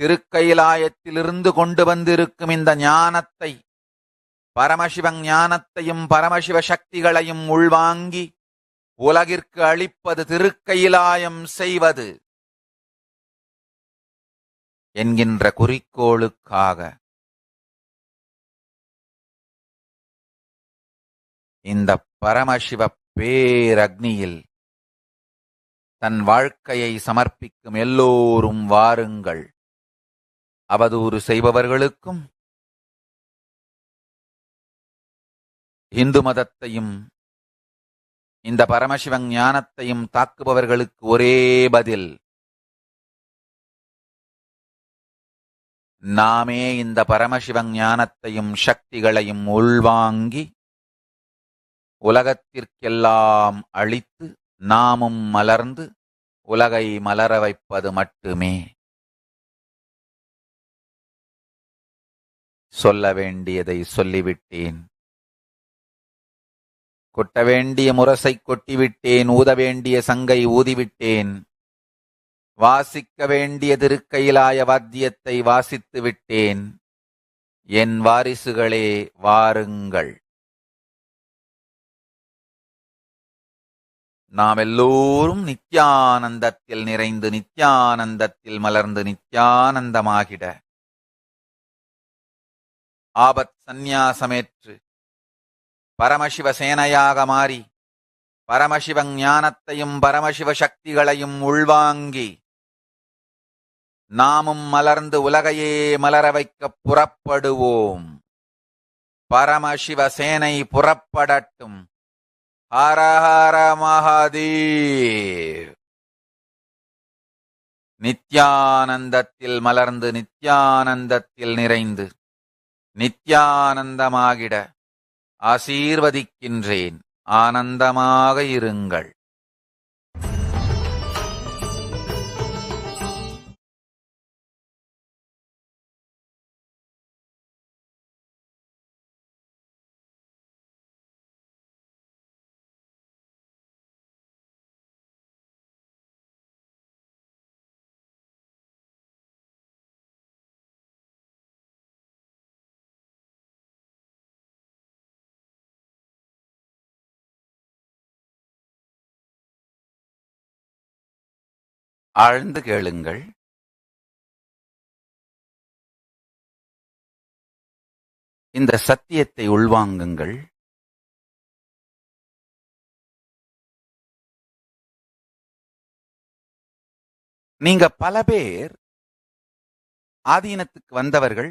திருக்கைலாயத்திலிருந்து கொண்டு வந்திருக்கும் இந்த ஞானத்தை, பரமசிவன் ஞானத்தையும் பரமசிவ சக்திகளையும் உள்வாங்கி உலகிற்கு அளிப்பது, திருக்கைலாயம் செய்வது என்கின்ற குறிக்கோளுக்காக இந்த பரமசிவ பேரக்னியில் தன் வாழ்க்கையை சமர்ப்பிக்கும் எல்லோரும் வாருங்கள். அவதூறு செய்பவர்களுக்கும் இந்து மதத்தையும் இந்த பரமசிவன் ஞானத்தையும் தாக்குபவர்களுக்கு ஒரே பதில், நாமே இந்த பரமசிவன் ஞானத்தையும் சக்திகளையும் உள்வாங்கி உலகத்திற்கெல்லாம் அளித்து நாமும் மலர்ந்து உலகை மலர வைப்பது மட்டுமே. சொல்ல வேண்டியதை சொல்லிவிட்டேன். கொட்ட வேண்டிய முரசை கொட்டிவிட்டேன். ஊத வேண்டிய சங்கை ஊதிவிட்டேன். வாசிக்க வேண்டிய திருக்கைலாய வாத்தியத்தை வாசித்து விட்டேன். என் வாரிசுகளே வாருங்கள். நாம் எல்லோரும் நித்யானந்தத்தில் நிறைந்து நித்யானந்தத்தில் மலர்ந்து நித்யானந்தமாகிட ஆபத் சந்நியாசமேற்று பரமசிவ சேனையாக மாறி பரமசிவன் ஞானத்தையும் பரமசிவ சக்திகளையும் உள்வாங்கி நாமும் மலர்ந்து உலகையே மலர வைக்க புறப்படுவோம். பரமசிவ சேனை புறப்படட்டும். ஹர ஹர மகாதேவ். நித்யானந்தத்தில் மலர்ந்து நித்யானந்தத்தில் நிறைந்து நித்யானந்தமாகிட ஆசீர்வதிக்கின்றேன். ஆனந்தமாக இருங்கள். ஆழ்ந்து கேளுங்கள். இந்த சத்தியத்தை உள்வாங்குங்கள். நீங்க பல பேர் ஆதீனத்துக்கு வந்தவர்கள்,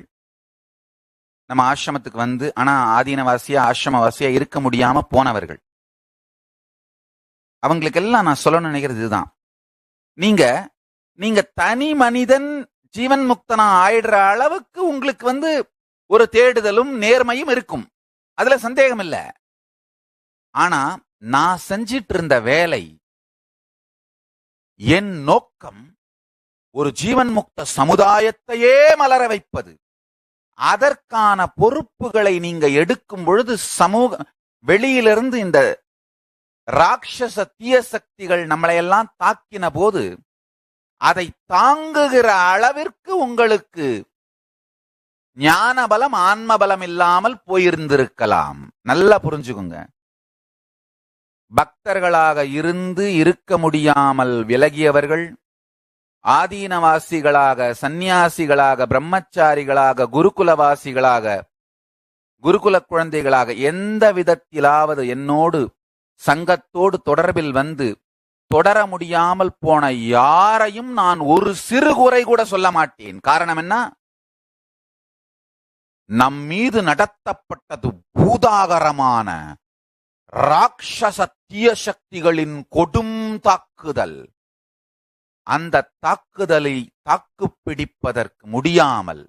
நம்ம ஆசிரமத்துக்கு வந்து ஆனா ஆதீனவாசியா ஆசிரமவாசியா இருக்க முடியாம போனவர்கள். அவங்களுக்கெல்லாம் நான் சொல்ல நினைக்கிறது இதுதான். நீங்க தனி மனிதன் ஜீவன் முக்தனா ஆயிடுற அளவுக்கு உங்களுக்கு ஒரு தேடுதலும் நேர்மையும் இருக்கும், அதுல சந்தேகம் இல்ல. ஆனா நான் செஞ்சிட்டு இருந்த வேலை, என் நோக்கம் ஒரு ஜீவன் முக்த சமுதாயத்தையே மலர வைப்பது. அதற்கான பொறுப்புகளை நீங்க எடுக்கும் பொழுது வெளியிலிருந்து இந்த ராட்சச தீய சக்திகள் நம்மளையெல்லாம் தாக்கின போது அதை தாங்குகிற அளவிற்கு உங்களுக்கு ஞான பலம் ஆன்ம பலம் இல்லாமல் போயிருந்திருக்கலாம். நல்லா புரிஞ்சுக்குங்க. பக்தர்களாக இருந்து இருக்க முடியாமல் விலகியவர்கள், ஆதீனவாசிகளாக, சந்நியாசிகளாக, பிரம்மச்சாரிகளாக, குருகுலவாசிகளாக, குருகுல குழந்தைகளாக எந்த விதத்திலாவது என்னோடு சங்கத்தோடு தொடர்பில் வந்து தொடர முடியாமல் போன யாரையும் நான் ஒரு சிறு குறை கூட சொல்ல மாட்டேன். காரணம் என்ன? நம் மீது நடத்தப்பட்டது பூதாகரமான ராட்சச தீய சக்திகளின் கொடும் தாக்குதல். அந்த தாக்குதலை தாக்குப்பிடிப்பதற்கு முடியாமல்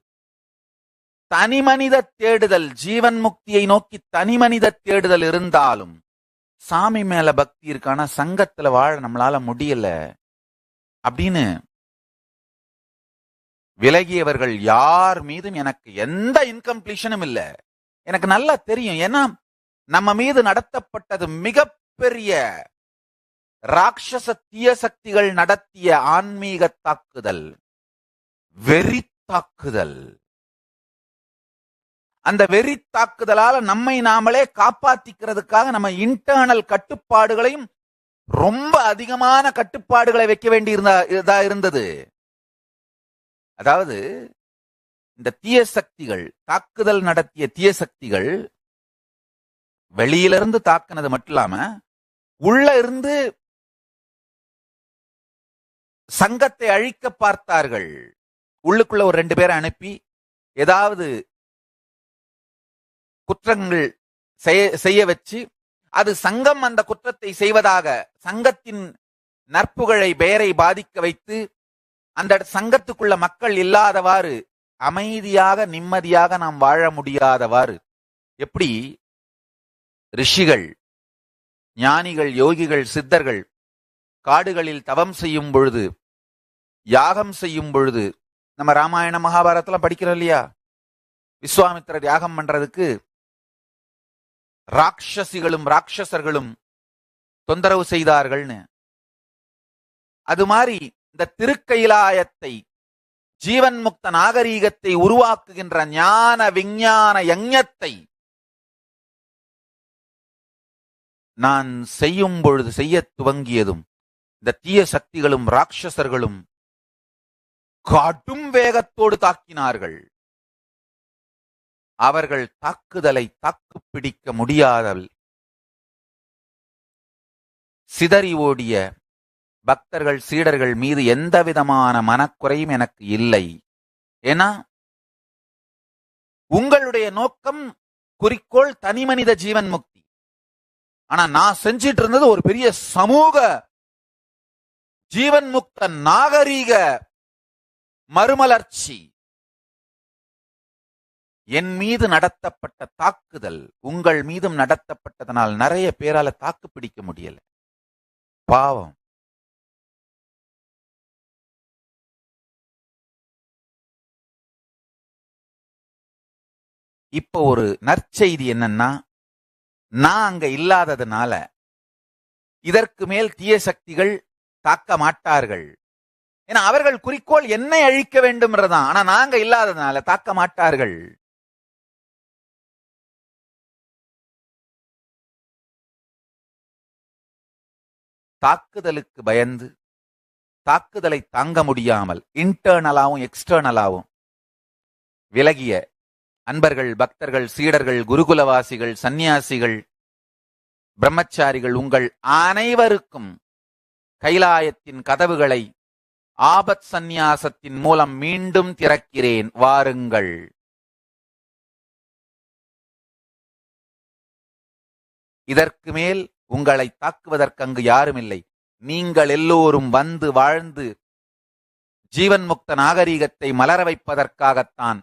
தனிமனித தேடுதல், ஜீவன் முக்தியை நோக்கி தனிமனித தேடுதல் இருந்தாலும் சாமி மேல பக்தி இருக்கான சங்கத்துல வாழ நம்மளால முடியல அப்படின்னு விலகியவர்கள் யார் மீதும் எனக்கு எந்த இன்கம்ப்ளீஷனும் இல்லை. எனக்கு நல்லா தெரியும். ஏன்னா நம்ம மீது நடத்தப்பட்டது மிகப்பெரிய ராட்சச தீய சக்திகள் நடத்திய ஆன்மீக தாக்குதல், வெறி தாக்குதல். அந்த வெறி தாக்குதலால நம்மை நாமளே காப்பாத்திக்கிறதுக்காக நம்ம இன்டர்னல் கட்டுப்பாடுகளையும் ரொம்ப அதிகமான கட்டுப்பாடுகளை வைக்க வேண்டியதா இருந்தது. அதாவது இந்த தீய சக்திகள், தாக்குதல் நடத்திய தீய சக்திகள் வெளியிலிருந்து தாக்குனது மட்டும் இல்லாம உள்ள இருந்து சங்கத்தை அழிக்க பார்த்தார்கள். உள்ளுக்குள்ள ஒரு 2 பேரை அனுப்பி ஏதாவது குற்றங்கள் செய்ய வச்சு, அது சங்கம் அந்த குற்றத்தை செய்வதாக சங்கத்தின் நற்புகழை பெயரை பாதிக்க வைத்து, அந்த சங்கத்துக்குள்ள மக்கள் இல்லாதவாறு அமைதியாக நிம்மதியாக நாம் வாழ முடியாதவாறு, எப்படி ரிஷிகள், ஞானிகள், யோகிகள், சித்தர்கள் காடுகளில் தவம் செய்யும் பொழுது, யாகம் செய்யும் பொழுது, நம்ம ராமாயண மகாபாரதத்துல படிக்கிறோம் இல்லையா, விஸ்வாமித்திரர் யாகம் பண்றதுக்கு ராட்சசிகளும் ராட்சசர்களும் தொந்தரவு செய்தார்கள்னு. அது மாதிரி இந்த திருக்கைலாயத்தை, ஜீவன் முக்த நாகரீகத்தை உருவாக்குகின்ற ஞான விஞ்ஞான யஞத்தை நான் செய்யும் பொழுது, செய்ய துவங்கியதும் இந்த தீய சக்திகளும் ராட்சசர்களும் கடும் வேகத்தோடு தாக்கினார்கள். அவர்கள் தாக்குதலை தாக்குப்பிடிக்க முடியாதவள் சிதறி ஓடிய பக்தர்கள், சீடர்கள் மீது எந்த விதமான மனக்குறையும் எனக்கு இல்லை. ஏன்னா உங்களுடைய நோக்கம், குறிக்கோள் தனிமனித ஜீவன் முக்தி. ஆனா நான் செஞ்சிட்டு இருந்தது ஒரு பெரிய சமூக ஜீவன் முக்த நாகரீக மறுமலர்ச்சி. என் மீது நடத்தப்பட்ட தாக்குதல் உங்கள் மீதும் நடத்தப்பட்டதனால் நிறைய பேரால தாக்கு பிடிக்க முடியல. பாவம். இப்போ ஒரு நற்செய்தி என்னன்னா, நான் அங்க இல்லாததுனால இதற்கு மேல் தீய சக்திகள் தாக்க மாட்டார்கள். ஏன்னா அவர்கள் குறிக்கோள் என்னை அழிக்க வேண்டும்ன்றதான். ஆனா நாங்க இல்லாததுனால தாக்க மாட்டார்கள். தாக்குதலுக்கு பயந்து, தாக்குதலை தாங்க முடியாமல் இன்டர்னலாவும் எக்ஸ்டர்னலாவும் விலகிய அன்பர்கள், பக்தர்கள், சீடர்கள், குருகுலவாசிகள், சந்நியாசிகள், பிரம்மச்சாரிகள் உங்கள் அனைவருக்கும் கைலாயத்தின் கதவுகளை ஆபத் சந்நியாசத்தின் மூலம் மீண்டும் திறக்கிறேன், வாருங்கள். இதற்கு மேல் உங்களை தாக்குவதற்கு அங்கு யாரும் இல்லை. நீங்கள் எல்லோரும் வந்து வாழ்ந்து ஜீவன் முக்த நாகரீகத்தை மலர வைப்பதற்காகத்தான்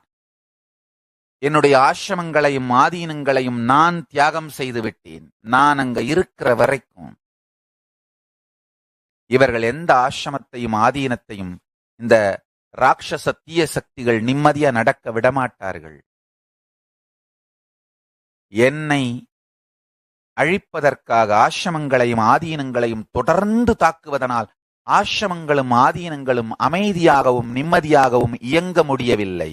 என்னுடைய ஆசிரமங்களையும் ஆதீனங்களையும் நான் தியாகம் செய்து விட்டேன். நான் அங்க இருக்கிற வரைக்கும் இவர்கள் எந்த ஆசிரமத்தையும் ஆதீனத்தையும் இந்த ராட்சச தீய சக்திகள் நிம்மதியா நடக்க விடமாட்டார்கள். என்னை அழிப்பதற்காக ஆசிரமங்களையும் ஆதீனங்களையும் தொடர்ந்து தாக்குவதனால் ஆசிரமங்களும் ஆதீனங்களும் அமைதியாகவும் நிம்மதியாகவும் இயங்க முடியவில்லை.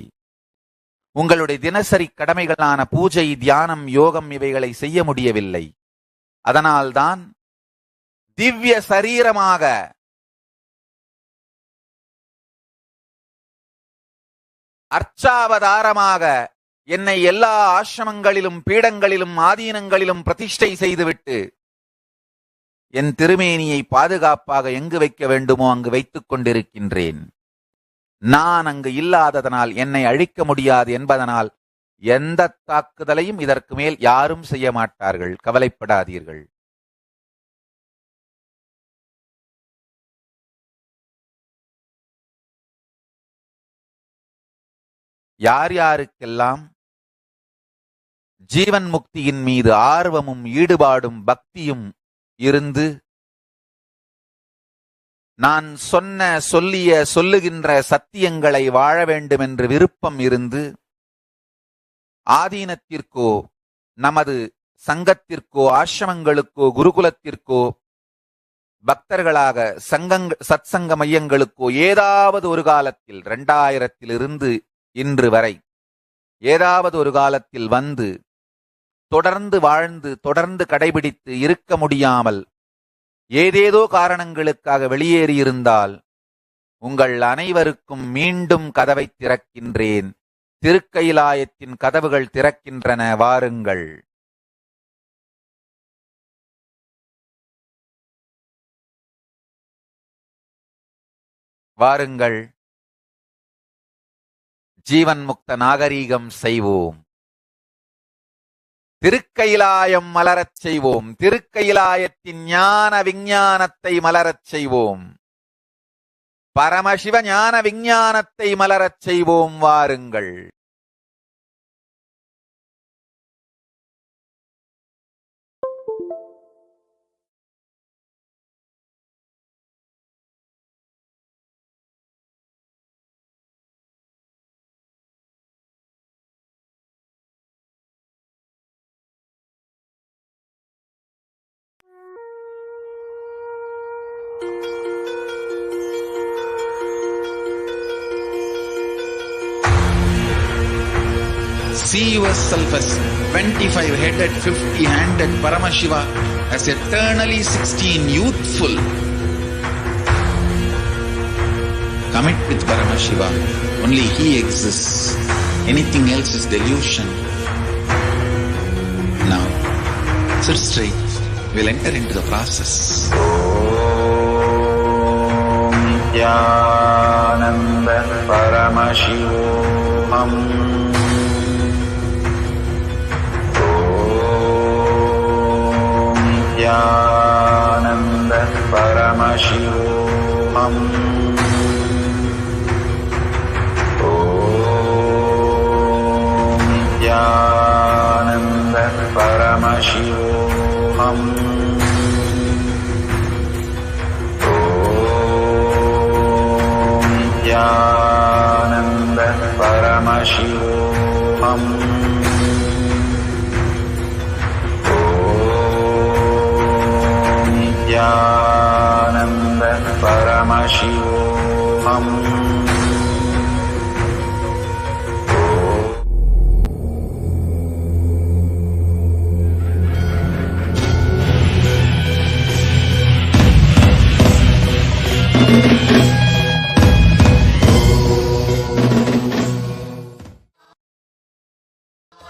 உங்களுடைய தினசரி கடமைகளான பூஜை, தியானம், யோகம் இவைகளை செய்ய முடியவில்லை. அதனால்தான் திவ்ய சரீரமாக அர்ச்சாவதாரமாக என்னை எல்லா ஆசிரமங்களிலும் பீடங்களிலும் ஆதீனங்களிலும் பிரதிஷ்டை செய்துவிட்டு என் திருமேனியை பாதுகாப்பாக எங்கு வைக்க வேண்டுமோ அங்கு வைத்துக் கொண்டிருக்கின்றேன். நான் அங்கு இல்லாததனால் என்னை அழிக்க முடியாது என்பதனால் எந்த தாக்குதலையும் இதற்கு மேல் யாரும் செய்ய மாட்டார்கள். கவலைப்படாதீர்கள். யார் யாருக்கெல்லாம் ஜீவன் முக்தியின் மீது ஆர்வமும் ஈடுபாடும் பக்தியும் இருந்து நான் சொல்லுகின்ற சத்தியங்களை வாழ வேண்டும் என்று விருப்பம் இருந்து ஆதீனத்திற்கோ நமது சங்கத்திற்கோ ஆசிரமங்களுக்கோ குருகுலத்திற்கோ பக்தர்களாக சத்சங்க மையங்களுக்கோ ஏதாவது ஒரு காலத்தில் 2000 இன்று வரை ஏதாவது ஒரு காலத்தில் வந்து தொடர்ந்து வாழ்ந்து தொடர்ந்து கடைபிடித்து இருக்க முடியாமல் ஏதேதோ காரணங்களுக்காக வெளியேறியிருந்தால் உங்கள் அனைவருக்கும் மீண்டும் கதவை திறக்கின்றேன். திருக்கைலாயத்தின் கதவுகள் திறக்கின்றன, வாருங்கள். வாருங்கள், ஜீவன் முக்த நாகரீகம் செய்வோம். திருக்கைலாயம் மலரச் செய்வோம். திருக்கைலாயத்தின் ஞான விஞ்ஞானத்தை மலரச் செய்வோம். பரமசிவ ஞான விஞ்ஞானத்தை மலரச் செய்வோம், வாருங்கள். See yourself as 25-headed, 50-handed Paramashiva, as eternally 16, youthful. Commit with Paramashiva. Only He exists. Anything else is delusion. Now, sit straight. We'll enter into the process. Om Nityanandan Paramashivam. Nityanandan Paramashivam. Om பரமசிவோகம். Nityananda பரமசிவோகம். Nityananda பரமசிவோகம்.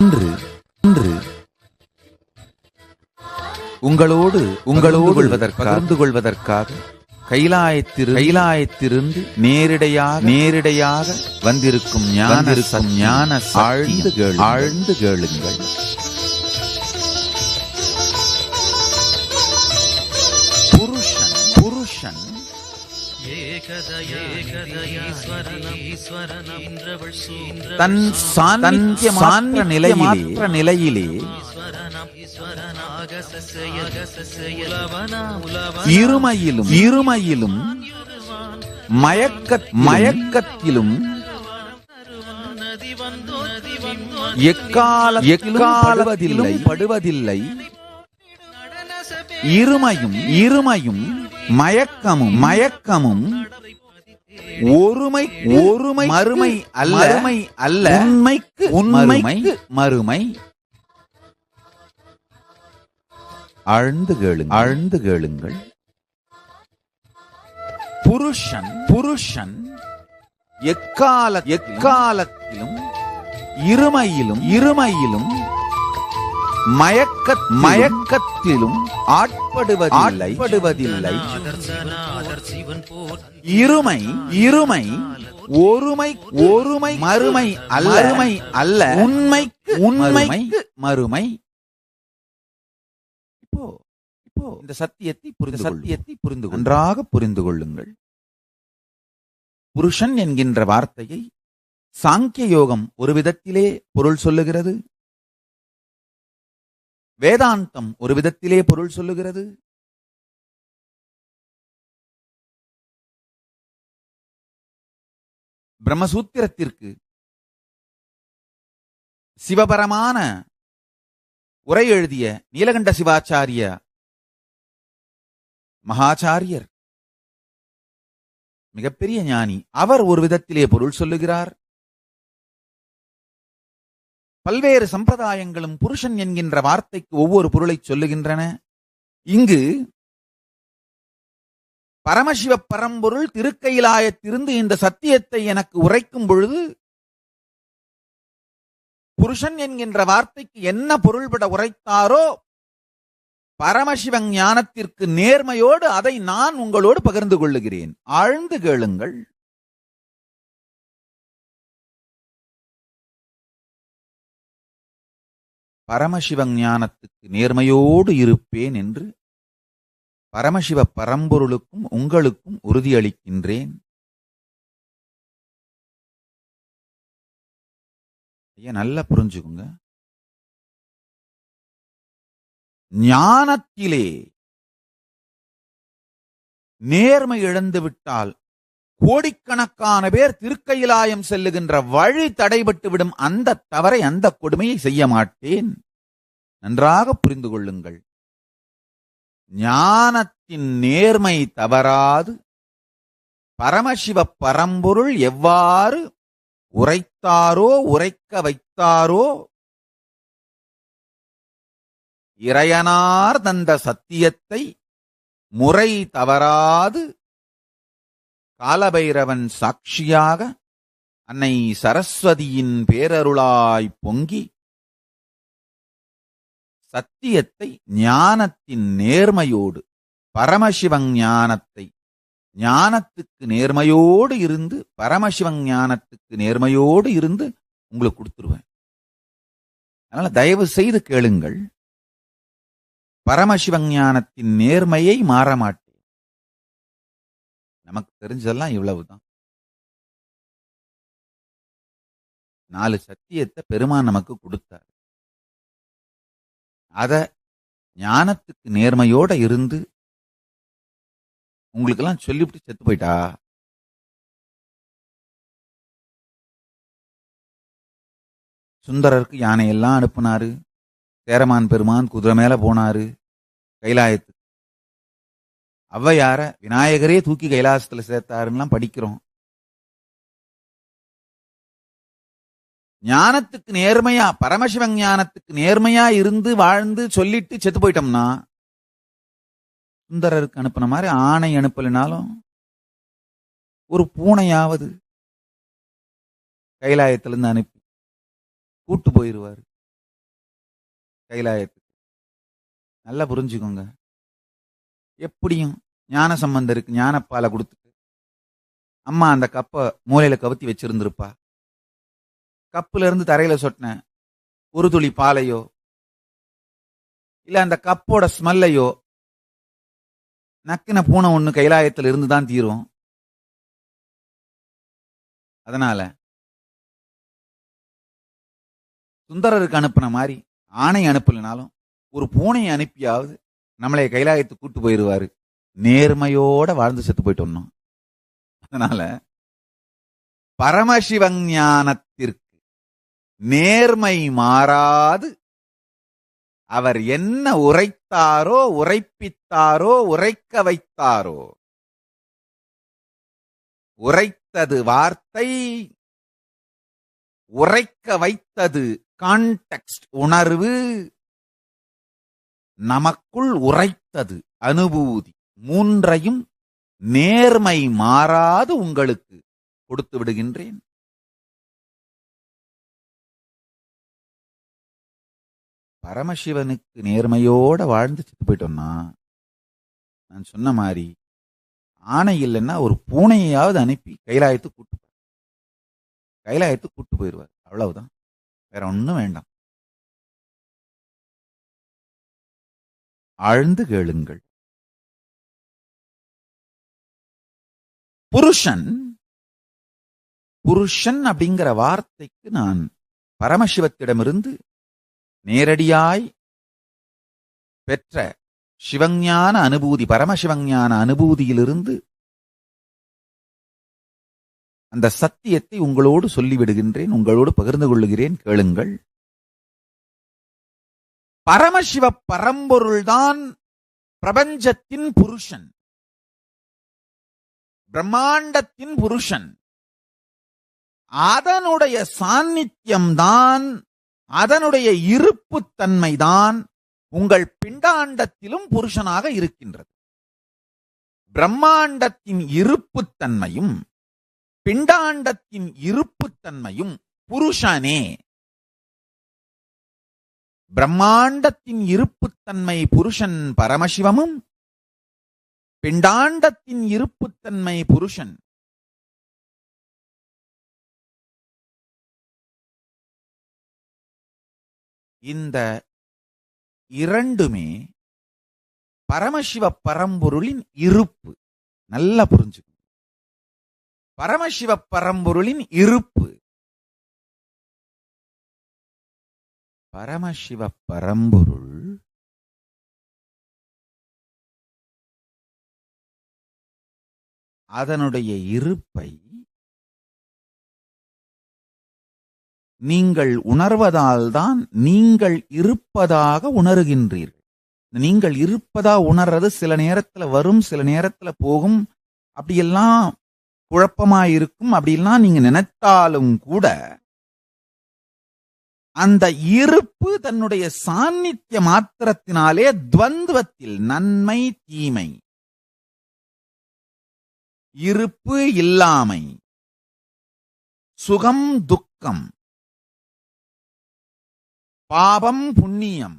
இன்று உங்களோடு பகிர்ந்து கொள்வதற்காக கைலாயத்திலிருந்து நேரிடையாக வந்திருக்கும் ஞான ஆழ்ந்து கேளுங்கள். புருஷன் தன் சாநித்திய நிலையிலே இருமையிலும் மயக்கத்திலும் எக்காலத்திலும் படுவதில்லை. இருமையும் மயக்கமும் ஒருமை மறுமை அல்ல உண்மைக்கு மறுமை. ஆழ்ந்து கேளுங்கள். புருஷன் எக்காலத்திலும் இருமையிலும் மயக்கத்திலும் ஆட்படுவதில்லை. இருமை ஒருமை மறுமை அல்ல உண்மைக்கு மறுமை. இப்போ இந்த சத்தியத்தை புரிந்து நன்றாக புரிந்து கொள்ளுங்கள். புருஷன் என்கின்ற வார்த்தையை சாங்கிய யோகம் ஒரு விதத்திலே பொருள் சொல்லுகிறது, வேதாந்தம் ஒரு விதத்திலே பொருள் சொல்லுகிறது, பிரம்மசூத்திரத்திற்கு சிவபரமான உரை எழுதிய நீலகண்ட சிவாச்சாரிய மகாச்சாரியர் மிகப்பெரிய ஞானி, அவர் ஒரு விதத்திலே பொருள் சொல்லுகிறார். பல்வேறு சம்பிரதாயங்களும் புருஷன் என்கின்ற வார்த்தைக்கு ஒவ்வொரு பொருளை சொல்லுகின்றன. இங்கு பரமசிவ பரம்பொருள் திருக்கையிலாயத்திலிருந்து இந்த சத்தியத்தை எனக்கு உரைக்கும் பொழுது புருஷன் என்கின்ற வார்த்தைக்கு என்ன பொருள்பட உரைத்தாரோ பரமசிவ ஞானத்திற்கு நேர்மையோடு அதை நான் உங்களோடு பகிர்ந்து கொள்ளுகிறேன். ஆழ்ந்து கேளுங்கள். பரமசிவ ஞானத்துக்கு நேர்மையோடு இருப்பேன் என்று பரமசிவ பரம்பொருளுக்கும் உங்களுக்கும் உறுதியளிக்கின்றேன். நல்லா புரிஞ்சுக்குங்க. ஞானத்திலே நேர்மை இழந்துவிட்டால் கோடிக்கணக்கான பேர் திருக்கையிலாயம் செல்லுகின்ற வழி தடைபட்டு விடும். அந்த தவறை, அந்த கொடுமையை செய்ய மாட்டேன். நன்றாக புரிந்து கொள்ளுங்கள். ஞானத்தின் நேர்மை தவறாது பரமசிவ பரம்பொருள் எவ்வாறு உரைத்தாரோ உரைக்க வைத்தாரோ இறையனார் தந்த சத்தியத்தை முறை தவறாது காலபைரவன் சாட்சியாக அன்னை சரஸ்வதியின் பேரருளாய் பொங்கி சத்தியத்தை ஞானத்தின் நேர்மையோடு பரமசிவன் ஞானத்தை ஞானத்துக்கு நேர்மையோடு இருந்து பரமசிவன் ஞானத்துக்கு நேர்மையோடு இருந்து உங்களுக்கு கொடுத்துருவேன். அதனால தயவு செய்து கேளுங்கள். பரமசிவன் ஞானத்தின் நேர்மையை மாற மாட்டேன். நமக்கு தெரிஞ்சதெல்லாம் இவ்வளவுதான். 4 சத்தியத்தை பெருமான் நமக்கு கொடுத்தார். அத ஞானத்துக்கு நேர்மையோட இருந்து உங்களுக்கெல்லாம் சொல்லிவிட்டு செத்து போயிட்டா, சுந்தரருக்கு யானையெல்லாம் அனுப்புனாரு, சேரமான் பெருமான் குதிரை மேல போனாரு கைலாயத்துக்கு. ஔவையார விநாயகரே தூக்கி கைலாசத்துல சேர்த்தாருன்னு படிக்கிறோம். ஞானத்துக்கு நேர்மையா, பரமசிவன் ஞானத்துக்கு நேர்மையா இருந்து வாழ்ந்து சொல்லிட்டு செத்து போயிட்டோம்னா, சுந்தரருக்கு அனுப்பின மாதிரி ஆணை அனுப்பலினாலும் ஒரு பூனையாவது கைலாயத்திலிருந்து அனுப்பி கூட்டு போயிருவாரு கைலாயத்துக்கு. நல்லா புரிஞ்சுக்கோங்க. எப்படியும் ஞான சம்பந்தருக்கு ஞானப்பாலை கொடுத்துட்டு அம்மா அந்த கப்பை மூலையில கவுத்தி வச்சிருந்திருப்பா. கப்புல இருந்து தரையில சொட்டின ஒரு துளி பாலையோ இல்ல அந்த கப்போட ஸ்மெல்லையோ நக்கின பூனை ஒண்ணு கைலாயத்தில் இருந்துதான் தீரும். அதனால சுந்தரருக்கு அனுப்பின மாதிரி ஆணை அனுப்பலினாலும் ஒரு பூனையை அனுப்பியாவது நம்மளை கைலாயத்துக்கு கூட்டு போயிருவாரு. நேர்மையோட வாழ்ந்து செத்து போயிட்டோம். அதனால பரமசிவஞானத்திற்கு நேர்மை மாறாது அவர் என்ன உரைத்தாரோ, உரைப்பித்தாரோ, உரைக்க வைத்தாரோ, உரைத்தது வார்த்தை, உரைக்க வைத்தது கான்டெக்ஸ்ட் உணர்வு, நமக்குள் உரைத்தது அனுபூதி, மூன்றையும் நேர்மை மாறாது உங்களுக்கு கொடுத்து விடுகின்றேன். பரமசிவனுக்கு நேர்மையோட வாழ்ந்து செத்து போயிட்டோம்னா, நான் சொன்ன மாதிரி ஆணை இல்லைன்னா ஒரு பூனையாவது அனுப்பி கைலாயத்துக்கு கூட்டு போயிடுவார். அவ்வளவுதான், வேற ஒண்ணும் வேண்டாம். ஆழ்ந்து கேளுங்கள். புருஷன் அப்படிங்கிற வார்த்தைக்கு நான் பரமசிவத்திடமிருந்து நேரடியாய் பெற்ற சிவஞான அனுபூதி, பரமசிவஞான அனுபூதியிலிருந்து அந்த சத்தியத்தை உங்களோடு சொல்லிவிடுகின்றேன், உங்களோடு பகிர்ந்து கொள்ளுகிறேன். கேளுங்கள். பரமசிவ பரம்பொருள்தான் பிரபஞ்சத்தின் புருஷன், பிரம்மாண்டத்தின் புருஷன். அதனுடைய சாநித்தியம்தான், அதனுடைய இருப்பு தன்மைதான் உங்கள் பிண்டாண்டத்திலும் புருஷனாக இருக்கின்றது. பிரம்மாண்டத்தின் இருப்பு தன்மையும் பிண்டாண்டத்தின் இருப்பு தன்மையும் புருஷனே. பிரம்மாண்டத்தின் இருப்புத்தன்மை புருஷன் பரமசிவமும், பிண்டாண்டத்தின் இருப்புத்தன்மை புருஷன். இந்த இரண்டுமே பரமசிவ பரம்பொருளின் இருப்பு. நல்லா புரிஞ்சுக்கணும். பரமசிவ பரம்பொருளின் இருப்பு. பரமசிவ பரம்பொருள் அதனுடைய இருப்பை நீங்கள் உணர்வதால்தான் நீங்கள் இருப்பதாக உணர்கின்றீர்கள். நீங்கள் இருப்பதா உணர்றது சில நேரத்துல வரும், சில நேரத்துல போகும், அப்படியெல்லாம் குழப்பமாயிருக்கும். அப்படியெல்லாம் நீங்க நினைத்தாலும் கூட அந்த இருப்பு தன்னுடைய சாநித்திய மாத்திரத்தினாலே துவந்துவத்தில் நன்மை தீமை, இருப்பு இல்லாமை, சுகம் துக்கம், பாபம் புண்ணியம்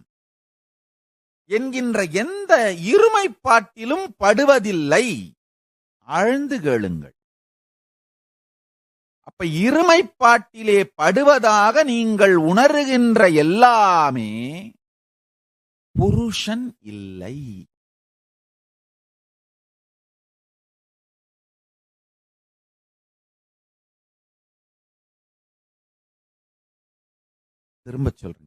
என்கின்ற எந்த இருமைப்பாட்டிலும் படுவதில்லை. ஆழ்ந்து கேளுங்கள். அப்ப இருமைப்பாட்டிலே படுவதாக நீங்கள் உணர்கின்ற எல்லாமே புருஷன் இல்லை. திரும்ப சொல்றேன்.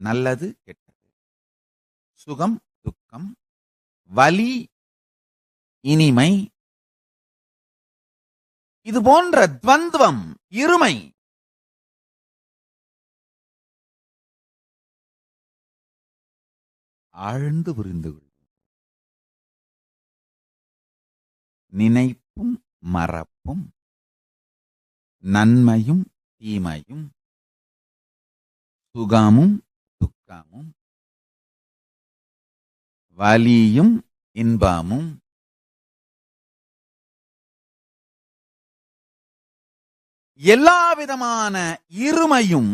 நல்லது கெட்டது, சுகம் துக்கம், வலி இனிமை, இது போன்ற துவந்துவம் இருமை ஆழ்ந்து புரிந்து கொள். நினைப்பும் மறப்பும், நன்மையும் தீமையும், சுகமும் துக்கமும், வலியும் இன்பமும், எல்லாவிதமான இருமையும்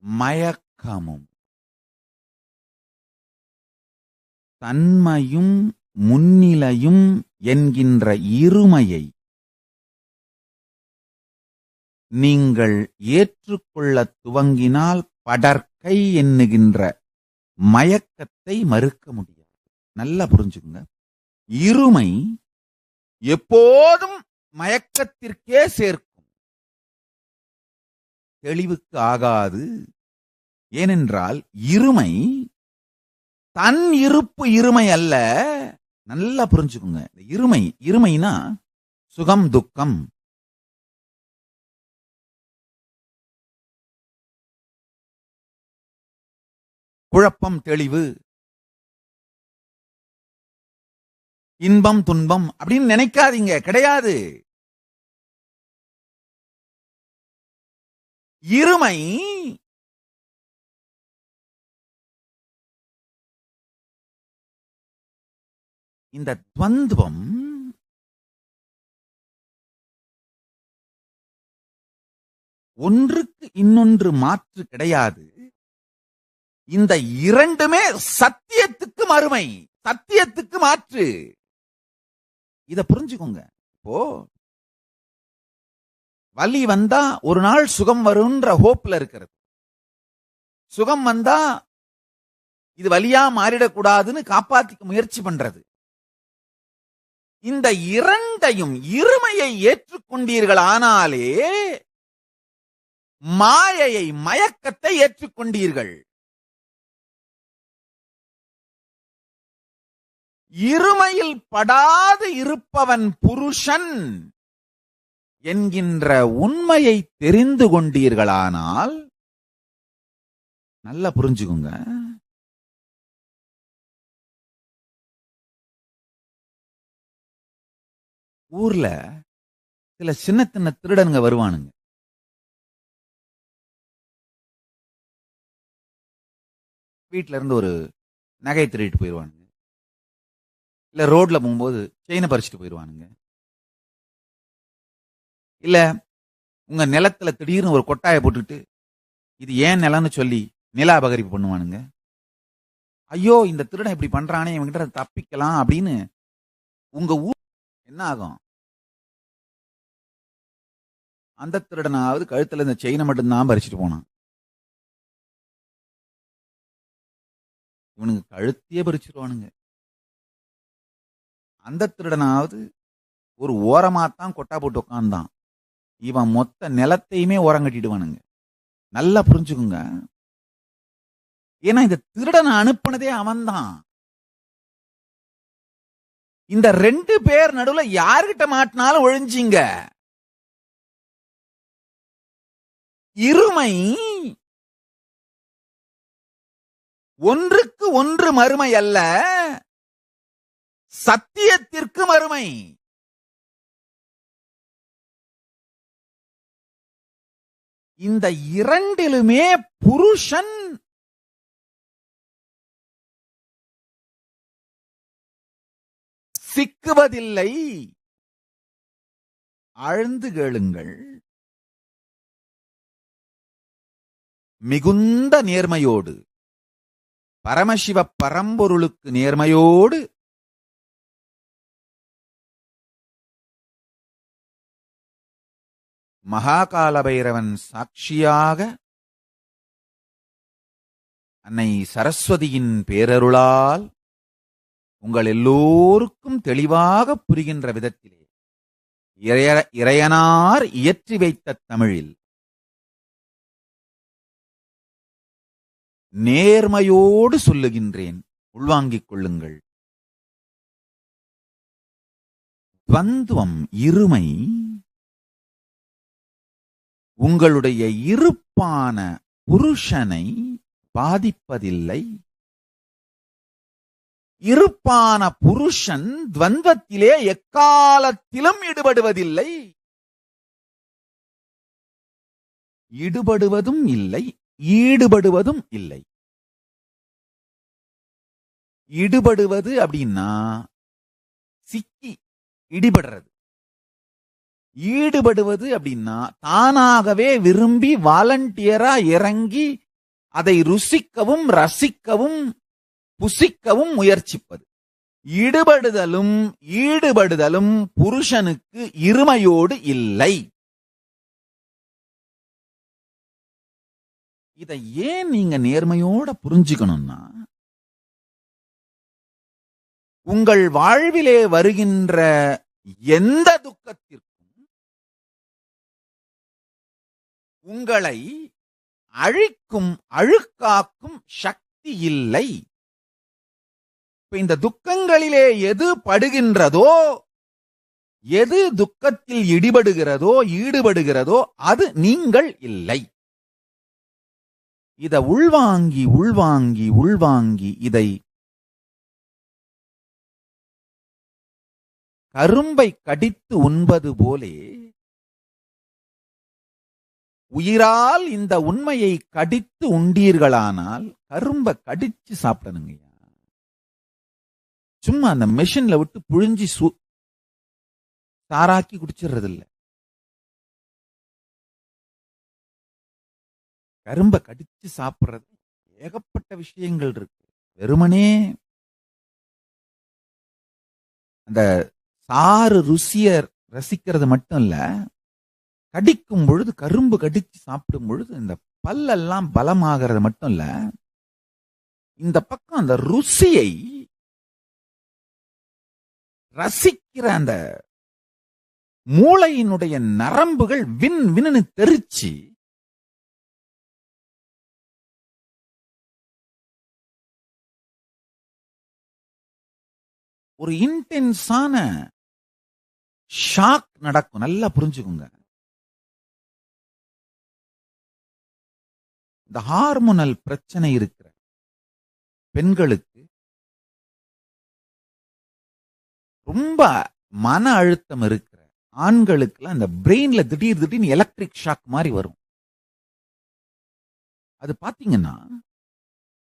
மயக்கமும், தன்மையும் முன்னிலையும் என்கின்ற இருமையை நீங்கள் ஏற்றுக்கொள்ள துவங்கினால் படற்கை என்ணுகின்ற மயக்கத்தை மறுக்க முடியாது. நல்லா புரிஞ்சுக்குங்க. இருமை எப்போதும் மயக்கத்திற்கே சேர்க்கும், தெளிவுக்கு ஆகாது. ஏனென்றால் இருமை தன் இருப்பு இருமை அல்ல. நல்லா புரிஞ்சுக்குங்க. இருமைனா சுகம் துக்கம், குழப்பம் தெளிவு, இன்பம் துன்பம் அப்படின்னு நினைக்காதீங்க, கிடையாது. இருமை இந்த துவந்துவம் ஒன்றுக்கு இன்னொன்று மாற்று கிடையாது. இந்த இரண்டுமே சத்தியத்துக்கு மறுமை, சத்தியத்துக்கு மாற்று. இத புரிஞ்சுக்கோங்க. இப்போ வலி வந்தா ஒரு நாள் சுகம் வரும்ன்ற ஹோப்ல இருக்கிறது. சுகம் வந்தா இது வலியா மாறிடக்கூடாதுன்னு காப்பாத்திக்க முயற்சி பண்றது. இந்த இரண்டையும் இருமையை ஏற்றுக்கொண்டீர்கள் ஆனாலே மாயையை மயக்கத்தை ஏற்றுக்கொண்டீர்கள். இருமையில் படாது இருப்பவன் புருஷன் என்கின்ற உண்மையை தெரிந்து கொண்டீர்களானால், நல்லா புரிஞ்சுக்குங்க, ஊர்ல சில சின்ன சின்ன திருடனுங்க வருவானுங்க. வீட்டுல இருந்து ஒரு நகை திருடிட்டு போயிடுவானுங்க. இல்ல ரோட்ல போகும்போது செயினை பறிச்சுட்டு போயிடுவானுங்க. இல்ல உங்க நிலத்துல திடீர்னு ஒரு கொட்டாயை போட்டுட்டு இது ஏன் நிலம்னு சொல்லி நில அபகரிப்பு பண்ணுவானுங்க. ஐயோ இந்த திருடன் இப்படி பண்றானே, இவங்கிட்ட தப்பிக்கலாம் அப்படின்னு உங்க ஊர் என்ன ஆகும்? அந்த திருடனாவது கழுத்துல இந்த செயினை மட்டும்தான் பறிச்சுட்டு போனான். இவனுங்க கழுத்தையே பறிச்சிருவானுங்க. அந்த திருடனாவது ஒரு ஓரமாத்தான் கொட்டா போட்டு உட்காந்தான். இவன் மொத்த நிலத்தையுமே ஓரம் கட்டிடுவானுங்க. நல்லா புரிஞ்சுக்குங்க. ஏன்னா இந்த திருடனை அனுப்புனதே அவன்தான். இந்த ரெண்டு பேர் நடுவுல யாருகிட்ட மாட்டினாலும் ஒழிஞ்சிங்க. இருமை ஒன்றுக்கு ஒன்று மறுமை அல்ல, சத்தியத்திற்கு மறுமை. இந்த இரண்டிலுமே புருஷன் சிக்குவதில்லை. ஆழ்ந்து கேளுங்கள். மிகுந்த நேர்மையோடு, பரமசிவ பரம்பொருளுக்கு நேர்மையோடு மகாகால பைரவன் சாட்சியாக அன்னை சரஸ்வதியின் பேரருளால் உங்கள் எல்லோருக்கும் தெளிவாக புரிகின்ற விதத்திலே இறையனார் இயற்றி வைத்த தமிழில் நேர்மையோடு சொல்லுகின்றேன், உள்வாங்கிக் கொள்ளுங்கள். துவந்துவம், இருமை, உங்களுடைய இருப்பான புருஷனை பாதிப்பதில்லை. இருப்பான புருஷன் துவந்தத்திலே எக்காலத்திலும் ஈடுபடுவதில்லை. ஈடுபடுவதும் இல்லை, ஈடுபடுவதும் இல்லை. ஈடுபடுவது அப்படின்னா சிக்கி இடிபடுறது. ஈடுபடுவது அப்படின்னா தானாகவே விரும்பி வாலண்டியரா இறங்கி அதை ருசிக்கவும் ரசிக்கவும் புசிக்கவும் முயற்சிப்பது. ஈடுபடுதலும் புருஷனுக்கு இருமையோடு இல்லை. இதை ஏன் நீங்க நேர்மையோட புரிஞ்சுக்கணும்னா, உங்கள் வாழ்விலே வருகின்ற எந்த துக்கத்திற்கும் உங்களை அழிக்கும் அழுக்காக்கும் சக்தி இல்லை. இந்த துக்கங்களிலே எது படுகின்றதோ, எது துக்கத்தில் ஈடுபடுகிறதோ அது நீங்கள் இல்லை. இதை உள்வாங்கி இதை கரும்பை கடித்து உண்பது போலே உயிரால் இந்த உண்மையை கடித்து உண்டீர்களானால், கரும்பை கடிச்சு சாப்பிடணுங்க. சும்மா அந்த மெஷின்ல விட்டு புழிஞ்சி சாராக்கி குடிச்சிடுறது இல்ல. கரும்பை கடிச்சு சாப்பிடுறது ஏகப்பட்ட விஷயங்கள் இருக்கு. வெறுமனே அந்த சாறு ருசிய ரசிக்கிறது மட்டும் இல்ல, கடிக்கும் பொழுது, கரும்பு கடிச்சு சாப்பிடும் பொழுது இந்த பல்லெல்லாம் பலமாகிறது மட்டும் இல்ல, இந்த பக்கம் அந்த ருசியை ரசிக்கிற அந்த மூளையினுடைய நரம்புகள் வின்னு தெரிச்சு ஒரு இன்டென்ஸான ஷாக் நடக்கும். நல்லா புரிஞ்சுக்குங்க. இந்த ஹார்மோனல் பிரச்சனை இருக்கிற பெண்களுக்கு ரொம்ப மன அழுத்தம் இருக்கிற ஆண்களுக்குலாம் இந்த பிரெயின்ல திடீர்னு எலக்ட்ரிக் ஷாக் மாதிரி வரும். அது பாத்தீங்கன்னா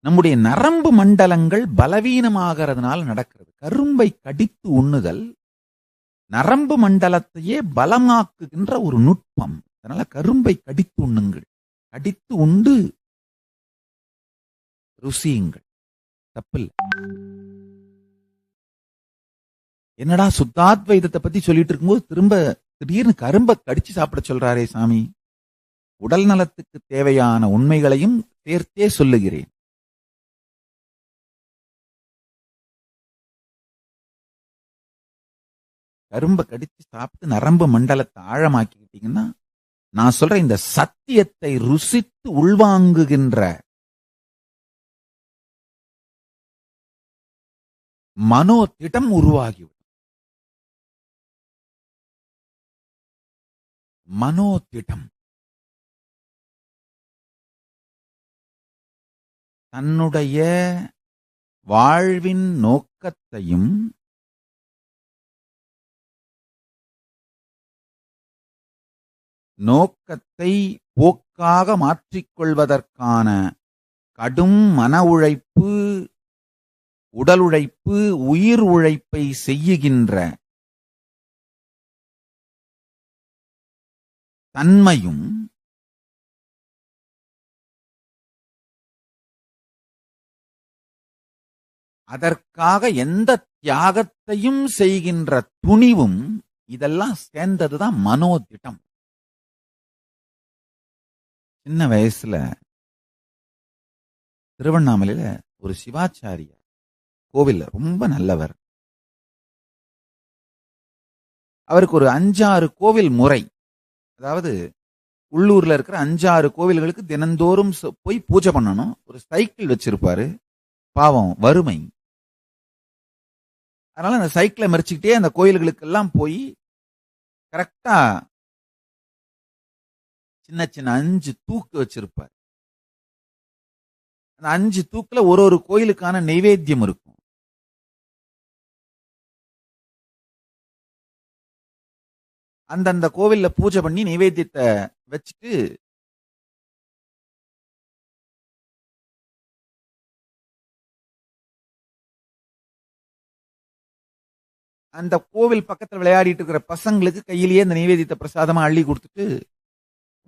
நம்முடைய நரம்பு மண்டலங்கள் பலவீனமாகிறதுனால நடக்கிறது. கரும்பை கடித்து உண்ணுதல் நரம்பு மண்டலத்தையே பலமாக்குகின்ற ஒரு நுட்பம். அதனால கரும்பை கடித்து உண்ணுங்கள், கடித்து உண்டு ருசியுங்கள், தப்பில்லை. என்னடா சுத்தாத்வைதத்தை பத்தி சொல்லிட்டு இருக்கும்போது திடீர்னு கரும்பை கடிச்சு சாப்பிட சொல்றாரே சாமி. உடல் நலத்துக்கு தேவையான உண்மைகளையும் சேர்த்தே சொல்லுகிறேன். கரும்பை கடிச்சு சாப்பிட்டு நரம்பு மண்டலத்தை ஆழமாக்கிக்கிட்டீங்கன்னா, நான் சொல்ற இந்த சத்தியத்தை ருசித்து உள்வாங்குகின்ற மனோதிடம் உருவாகிவிடும். மனோதிடம் தன்னுடைய வாழ்வின் நோக்கத்தையும் நோக்கத்தை போக்காக மாற்றிக்கொள்வதற்கான கடும் மன உழைப்பு, உடல் உழைப்பு, உயிர் உழைப்பை செய்யுகின்ற தன்மையும் அதற்காக எந்த தியாகத்தையும் செய்கின்ற துணிவும், இதெல்லாம் சேர்ந்ததுதான் மனோதிடம். சின்ன வயசுல திருவண்ணாமலையில ஒரு சிவாச்சாரியார் கோவில்ல ரொம்ப நல்லவர். அவருக்கு ஒரு 5-6 கோவில் முறை, அதாவது உள்ளூர்ல இருக்கிற 5-6 கோவில்களுக்கு தினந்தோறும் போய் பூஜை பண்ணணும். ஒரு சைக்கிள் வச்சிருப்பாரு. பாவம், வறுமை. அதனால அந்த சைக்கிளை மறிச்சுக்கிட்டே அந்த கோயில்களுக்கு எல்லாம் போய் கரெக்டா சின்ன சின்ன 5 தூக்கு வச்சிருப்பார். அந்த 5 தூக்குல ஒரு கோயிலுக்கான நைவேத்தியம் இருக்கும். அந்தந்த கோவில்ல பூஜை பண்ணி நைவேத்தியத்தை வச்சுட்டு அந்த கோவில் பக்கத்துல விளையாடிட்டு இருக்கிற பசங்களுக்கு கையிலேயே அந்த நைவேத்தியத்தை பிரசாதமா அள்ளி கொடுத்துட்டு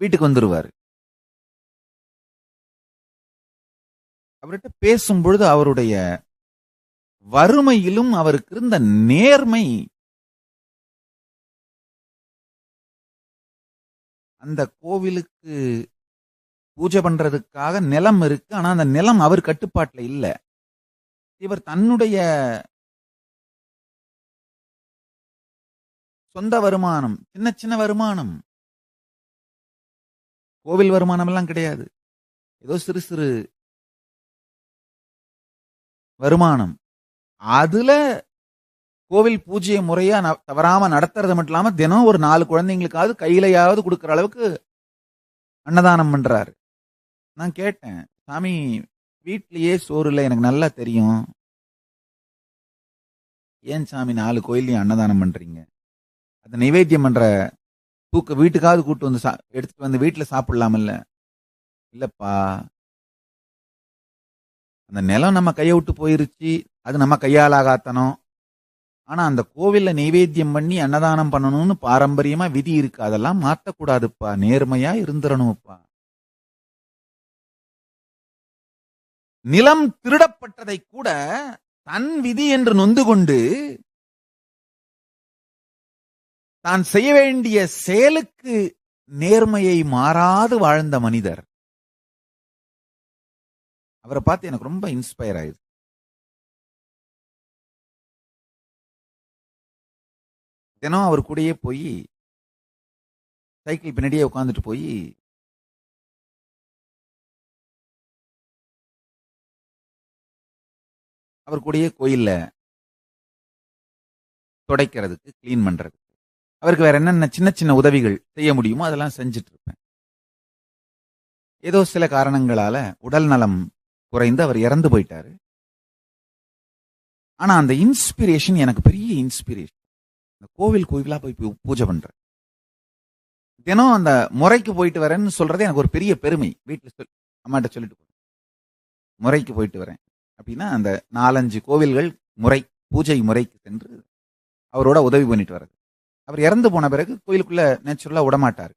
வீட்டுக்கு வந்துருவாரு. அவர்கிட்ட பேசும்பொழுது அவருடைய வறுமையிலும் அவருக்கு இருந்த நேர்மை, அந்த கோவிலுக்கு பூஜை பண்றதுக்காக நிலம் இருக்கு, ஆனா அந்த நிலம் அவர் கட்டுப்பாட்டுல இல்ல. இவர் தன்னுடைய சொந்த வருமானம், சின்ன சின்ன வருமானம், கோவில் வருமானம் எல்லாம் கிடையாது, ஏதோ சிறு சிறு வருமானம், அதுல கோவில் பூஜையை முறையா தவறாம நடத்துறது மட்டும் இல்லாம தினம் ஒரு 4 குழந்தைங்களுக்காவது கையிலையாவது கொடுக்கற அளவுக்கு அன்னதானம் பண்றாரு. நான் கேட்டேன், சாமி வீட்லயே சோறு இல்லை எனக்கு நல்லா தெரியும், ஏன் சாமி 4 கோயிலையும் அன்னதானம் பண்றீங்க? அந்த நைவேத்தியம் பண்ற தூக்க வீட்டுக்காவது கூட்டு வந்து எடுத்துட்டு வந்து வீட்டுல சாப்பிடலாமல்ல. இல்லப்பா, அந்த நிலம் நம்ம கையை விட்டு போயிருச்சு, அது நம்ம கையால் ஆகாத்தனம். ஆனா அந்த கோவில்ல நைவேத்தியம் பண்ணி அன்னதானம் பண்ணணும்னு பாரம்பரியமா விதி இருக்கு, அதெல்லாம் மாற்றக்கூடாதுப்பா, நேர்மையா இருந்துடணும்ப்பா. நிலம் திருடப்பட்டதை கூட தன் விதி என்று நொந்து கொண்டு தான் செய்ய வேண்டிய செயலுக்கு நேர்மையை மாறாது வாழ்ந்த மனிதர். அவரை பார்த்து எனக்கு ரொம்ப இன்ஸ்பயர் ஆயிடுச்சு. தினம் அவர் கூடயே போய் சைக்கிள் பின்னாடியே உட்காந்துட்டு போய் அவர் கூடயே கோயில்ல துடைக்கிறதுக்கு, கிளீன் பண்றதுக்கு, அவருக்கு வேற என்னென்ன சின்ன சின்ன உதவிகள் செய்ய முடியுமோ அதெல்லாம் செஞ்சுட்டு இருப்பேன். ஏதோ சில காரணங்களால உடல் நலம் குறைந்து அவர் இறந்து போயிட்டாரு. ஆனா அந்த இன்ஸ்பிரேஷன் எனக்கு பெரிய இன்ஸ்பிரேஷன். இந்த கோவிலா போய் பூஜை பண்றேன், தினம் அந்த முறைக்கு போயிட்டு வரேன்னு சொல்றது எனக்கு ஒரு பெரிய பெருமை. வீட்டுல அம்மாட்ட சொல்லிட்டு முறைக்கு போயிட்டு வரேன் அப்படின்னா அந்த 4-5 கோவில்கள் முறை பூஜை முறைக்கு சென்று அவரோட உதவி பண்ணிட்டு வர்றது. அவர் இறந்து போன பிறகு கோயிலுக்குள்ள நேச்சுரலா விடமாட்டாரு.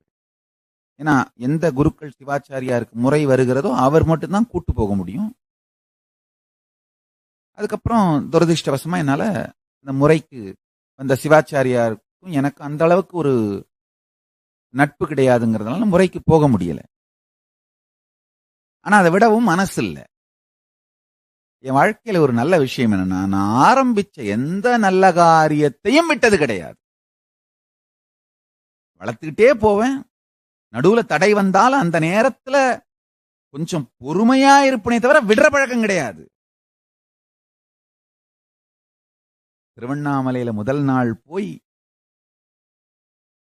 ஏன்னா எந்த குருக்கள் சிவாச்சாரியாருக்கு முறை வருகிறதோ அவர் மட்டும்தான் கூட்டு போக முடியும். அதுக்கப்புறம் துரதிருஷ்டவசமா என்னால இந்த முறைக்கு அந்த சிவாச்சாரியாருக்கும் எனக்கு அந்த அளவுக்கு ஒரு நட்பு கிடையாதுங்கிறதுனால முறைக்கு போக முடியல. ஆனா அதை விடவும் மனசு இல்லை. என் வாழ்க்கையில ஒரு நல்ல விஷயம் என்னன்னா, நான் ஆரம்பிச்ச எந்த நல்ல காரியத்தையும் விட்டது கிடையாது. வளர்த்துக்கிட்டே போவேன். நடுவுல தடை வந்தாலும் அந்த நேரத்துல கொஞ்சம் பொறுமையா இருப்பனே தவிர விடுற பழக்கம் கிடையாது. திருவண்ணாமலையில முதல் நாள் போய்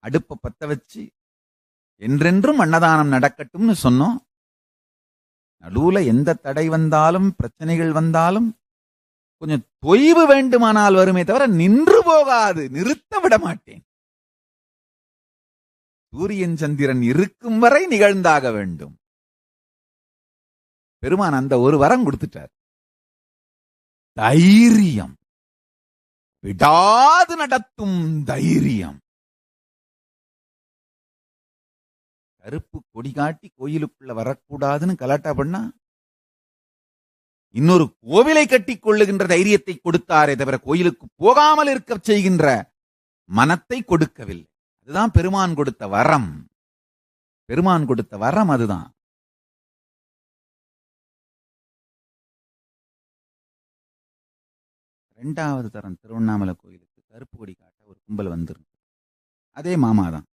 அடுப்ப பத்த வச்சு என்றென்றும் அன்னதானம் நடக்கட்டும்னு சொன்னோம். நடுவுல எந்த தடை வந்தாலும் பிரச்சனைகள் வந்தாலும் கொஞ்சம் தொய்வு வேண்டுமானால் வருமே தவிர நின்று போகாது, நிறுத்த விட மாட்டேன். சூரியன் சந்திரன் இருக்கும் வரை நிகழ்ந்தாக வேண்டும். பெருமான் அந்த ஒரு வரம் கொடுத்துட்டார். தைரியம், விடாது நடத்தும் தைரியம். கருப்பு கொடி காட்டி கோயிலுக்குள்ள வரக்கூடாதுன்னு கலாட்டா பண்ணா இன்னொரு கோவிலை கட்டி கொள்ளுகின்ற தைரியத்தை கொடுத்தாரே தவிர கோயிலுக்கு போகாமல் இருக்க செய்கின்ற மனத்தை கொடுக்கவில்லை. அதுதான் பெருமான் கொடுத்த வரம். பெருமான் கொடுத்த வரம் அதுதான். ரெண்டாவது தரம் திருவண்ணாமலை கோயிலுக்கு கருப்பு கொடி காட்ட ஒரு கும்பல் வந்துருக்கு. அதே மாமா தான்.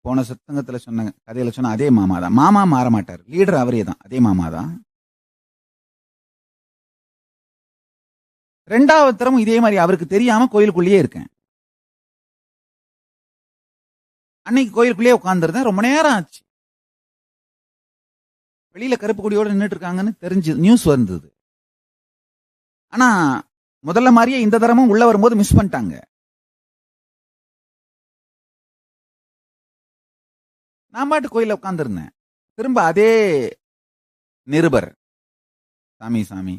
போன சத்தங்கத்துல சொன்ன கதையில சொன்ன அதே மாமா தான். மாமா மாற மாட்டார், லீடர் அவரே தான், அதே மாமா தான். 2வது தரமும் இதே மாதிரி அவருக்கு தெரியாம கோயிலுக்குள்ளேயே இருக்கேன். அன்னைக்கு கோயிலுக்குள்ளேயே உட்கார்ந்துருந்தேன், ரொம்ப நேரம் ஆச்சு. வெளியில கருப்பு கொடியோட நின்றுட்டு இருக்காங்கன்னு தெரிஞ்சு நியூஸ் வந்தது. ஆனா முதல்ல மாதிரியே இந்த தரமும் உள்ள வரும்போது மிஸ் பண்ணிட்டாங்க. நான் பாட்டு கோயில உட்கார்ந்துருந்தேன். திரும்ப அதே நிருபர், சாமி சாமி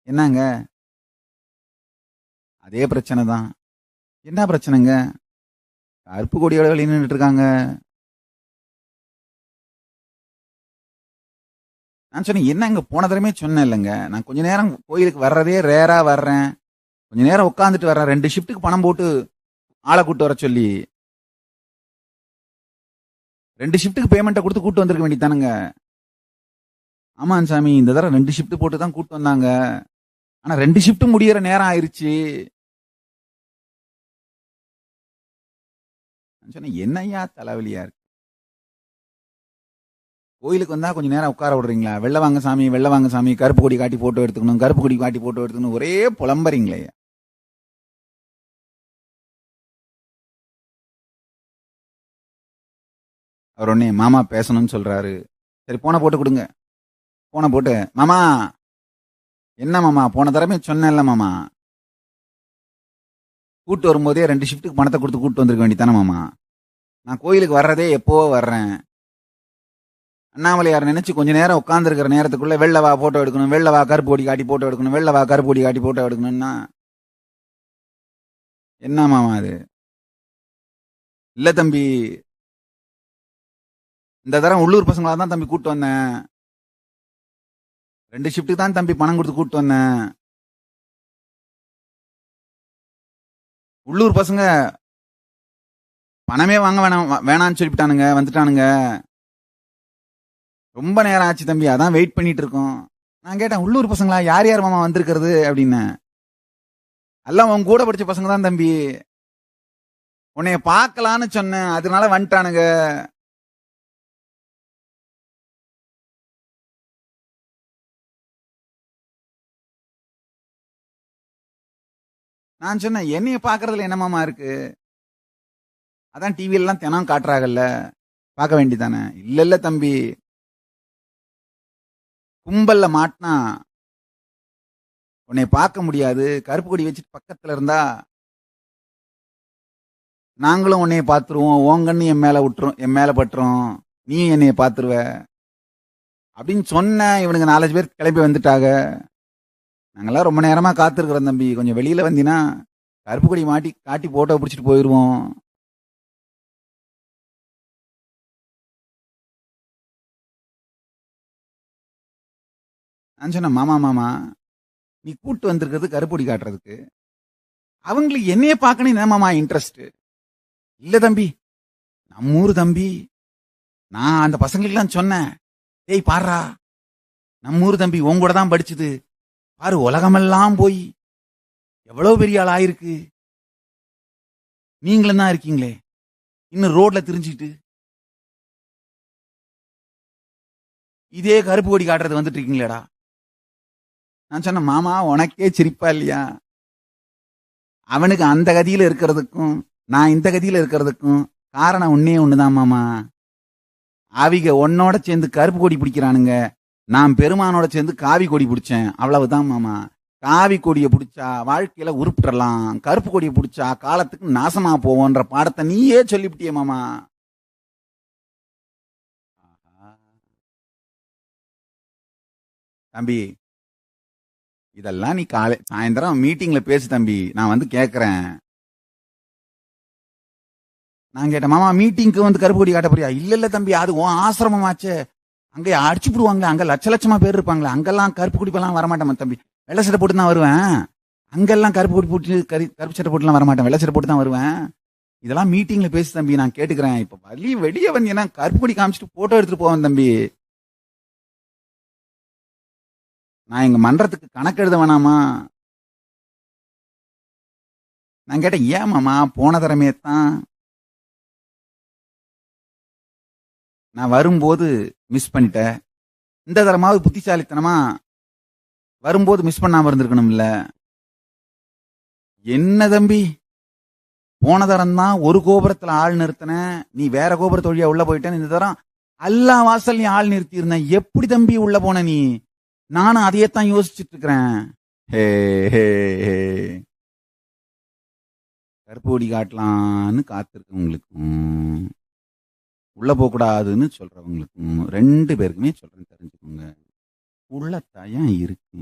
என்னங்க அதே பிரச்சனை தான். என்ன பிரச்சனைங்க? கருப்பு கொடியோட வெளியே நின்றுட்டு இருக்காங்க. நான் சொன்னேன், என்னங்க போன தடவை சொன்னேன் இல்லைங்க, நான் கொஞ்ச நேரம் கோயிலுக்கு வர்றதே ரேரா வர்றேன், கொஞ்ச நேரம் உட்காந்துட்டு வர்றேன், 2 ஷிஃப்ட்டுக்கு பணம் போட்டு ஆளை கூட்டு வர சொல்லி 2 ஷிஃப்ட்டுக்கு பேமெண்ட்டை கொடுத்து கூட்டு வந்திருக்க வேண்டியதானுங்க. ஆமாம் சாமி, இந்த தடவை 2 ஷிஃப்ட் போட்டு தான் கூட்டு வந்தாங்க, ஆனா 2 ஷிஃப்ட் முடியிற நேரம் ஆயிருச்சு. நான் சொன்னேன், என்னையா தலைவலியா இருக்கு, கோயிலுக்கு வந்தா கொஞ்சம் நேரம் உட்கார விடுறீங்களா? வெளில வாங்க சாமி, வெளில வாங்க சாமி, கருப்பு கொடி காட்டி போட்டோ எடுத்துக்கணும், கருப்பு கொடி காட்டி போட்டோ எடுத்துக்கணும், ஒரே புலம்புறீங்களே. அவர் உடனே மாமா பேசணும்னு சொல்றாரு. சரி போனை போட்டு கொடுங்க. போனை போட்டு, மாமா என்ன மாமா போன தடவை சொன்னேன்ல மாமா, கூட்டு வரும்போதே 2 ஷிஃப்ட்டுக்கு பணத்தை கொடுத்து கூட்டு வந்திருக்க வேண்டியதானே மாமா, நான் கோயிலுக்கு வர்றதே எப்போ வர்றேன், அண்ணாமலையார் நினைச்சு கொஞ்ச நேரம் உட்கார்ந்துருக்கிற நேரத்துக்குள்ள வெள்ள வா போட்டோ எடுக்கணும், வெள்ள வா கருப்பு கொடி காட்டி போட்டோ எடுக்கணும், வெள்ள வா கருப்பு கொடி காட்டி போட்டோ எடுக்கணும்னா என்ன மாமா அது? இல்ல தம்பி, இந்த தரம் உள்ளூர் பசங்களா தான் தம்பி கூட்டு வந்தேன், 2 ஷிஃப்ட்டுக்கு தான் தம்பி பணம் கொடுத்து கூட்டு வந்தேன். உள்ளூர் பசங்க பணமே வாங்க வேணான்னு சொல்லிவிட்டானுங்க, வந்துட்டானுங்க. ரொம்ப நேரம் ஆச்சு தம்பி, அதான் வெயிட் பண்ணிட்டு இருக்கோம். நான் கேட்டேன், உள்ளூர் பசங்களா? யார் யார் மாமா வந்திருக்கிறது அப்படின்னு. எல்லாம் உன் கூட படிச்ச பசங்க தான் தம்பி, உன்னைய பார்க்கலான்னு சொன்னேன், அதனால வந்துட்டானுங்க. நான் சொன்னேன், என்னைய பார்க்கறதுல என்ன மாமா இருக்கு, அதான் டிவி எல்லாம் தினம் காட்டுறாங்கல்ல, பார்க்க வேண்டியதானே. இல்ல இல்ல தம்பி, கும்பல்ல மாட்டினா உன்னை பார்க்க முடியாது, கருப்பு கொடி வச்சுட்டு பக்கத்துல இருந்தா நாங்களும் உன்னைய பார்த்துருவோம், உங்கன்னு என் மேல விட்டுரும், என் மேல பட்டுரும், நீ என்னைய பார்த்துருவ அப்படின்னு சொன்ன. இவனுங்க 4 பேர் கிளம்பி வந்துட்டாங்க. நாங்கெல்லாம் ரொம்ப நேரமா காத்திருக்கிறோம் தம்பி, கொஞ்சம் வெளியில வந்தீங்கன்னா கருப்பு கொடி மாட்டி காட்டி போட்டோ பிடிச்சிட்டு போயிடுவோம். நான் சொன்னேன், மாமா மாமா நீ கூட்டு வந்திருக்கிறது கருப்பொடி காட்டுறதுக்கு, அவங்களுக்கு என்னைய பார்க்கணும் என்ன மாமா இன்ட்ரெஸ்ட்? இல்ல தம்பி, நம்ம ஊரு தம்பி, நான் அந்த பசங்களுக்கெல்லாம் சொன்னேன், ஏய் பாருடா நம்ம ஊரு தம்பி உன் கூட தான் படிச்சுது பாரு, உலகமெல்லாம் போய் எவ்வளவு பெரிய ஆள் ஆயிருக்கு, நீங்களும் தான் இருக்கீங்களே இன்னும் ரோட்ல திரிஞ்சுக்கிட்டு இதே கருப்பு கொடி காட்டுறது வந்துட்டு இருக்கீங்களேடா. நான் சொன்னேன், மாமா உனக்கே சிரிப்பா இல்லையா? அவனுக்கு அந்த கதியில இருக்கிறதுக்கும் நான் இந்த கதியில இருக்கிறதுக்கும் காரணம் ஒன்னே ஒண்ணுதான் மாமா, அவிக உன்னோட சேர்ந்து கருப்பு கொடி பிடிக்கிறானுங்க, நான் பெருமானோட சேர்ந்து காவி கொடி பிடிச்சேன், அவ்வளவுதான் மாமா. காவி கொடியை பிடிச்சா வாழ்க்கையில உருப்பிடலாம், கருப்பு கொடியை பிடிச்சா காலத்துக்கு நாசமா போவோன்ற பாடத்தை நீயே சொல்லிவிட்டியே மாமா. தம்பி இதெல்லாம் நீ சாயந்தரம் மீட்டிங்ல பேசு தம்பி, நான் வந்து கேட்கறேன். நான் கேட்டேன், மாமா மீட்டிங்க்கு வந்து கருப்பு கொடி காட்ட போறியா? இல்ல இல்ல தம்பி, அது உன் ஆசிரமமாச்சே, அங்கே அடிச்சு போடுவாங்களே, அங்க லட்சமா பேர் இருப்பாங்களே, அங்கெல்லாம் கருப்பு கொடிப்பெல்லாம் வரமாட்டேன் தம்பி, வெள்ளை சட்டை போட்டு தான் வருவேன், அங்கெல்லாம் கருப்பு கொடி போட்டு கருப்பு சட்டை போட்டுலாம் வரமாட்டேன், வெள்ளை சட்டை போட்டு தான் வருவேன். இதெல்லாம் மீட்டிங்ல பேசு தம்பி, நான் கேட்டுக்கிறேன். இப்ப வெளியே வந்தீங்கன்னா கருப்பு கொடி காமிச்சிட்டு போட்டோ எடுத்துட்டு போவேன் தம்பி, நான் எங்க மன்றத்துக்கு கணக்கு எழுத வேணாமா? நான் கேட்டேன், ஏன் மாமா போன தரமே தான் நான் வரும்போது மிஸ் பண்ணிட்டேன். இந்த தரமாவது புத்திசாலித்தனமா வரும்போது மிஸ் பண்ணாம இருந்திருக்கணும்ல. என்ன தம்பி, போன தரம் தான் ஒரு கோபுரத்துல ஆள் நிறுத்தின, நீ வேற கோபுரத்து வழியா உள்ள போயிட்டேன்னு. இந்த தரம் எல்லா வாசல்லையும் ஆள் நிறுத்தி இருந்தேன். எப்படி தம்பி உள்ள போன நீ? நானும் அதையத்தான் யோசிச்சுட்டு இருக்கிறேன். ஹே ஹே ஹே, கருப்பு கொடி காட்டலான்னு காத்திருக்கவங்களுக்கும் உள்ள போக கூடாதுன்னு சொல்றவங்களுக்கும் 2 பேருக்குமே சொல்றேன், தெரிஞ்சுக்கோங்க. உள்ள தயம் இருக்கு.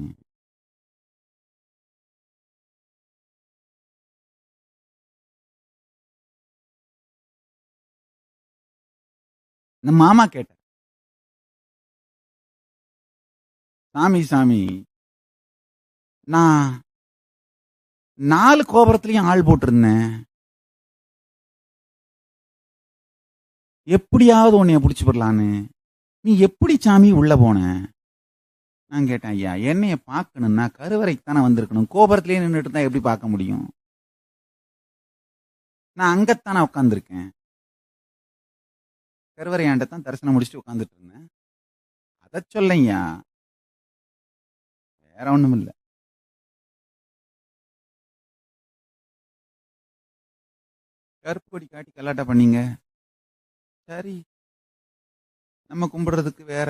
இந்த மாமா கேட்ட, சாமி நான் 4 கோபுரத்துலயும் ஆள் போட்டிருந்தேன், எப்படியாவது உன்னைய பிடிச்சு போடலான்னு, நீ எப்படி சாமி உள்ள போன? நான் கேட்டேன், ஐயா என்னைய பார்க்கணும்னா கருவறைக்கு தானே வந்திருக்கணும், கோபுரத்திலேயே நின்றுட்டு இருந்தா எப்படி பார்க்க முடியும்? நான் அங்கத்தானே உட்காந்துருக்கேன், கருவறையாண்ட தான் தரிசனம் முடிச்சுட்டு உட்காந்துட்டு இருந்தேன். அதை சொல்லையா, வேற ஒண்ணும் இல்லை. கருப்பு கொடி காட்டி கலாட்டா பண்ணீங்க, சரி நம்ம கும்பிடுறதுக்கு வேற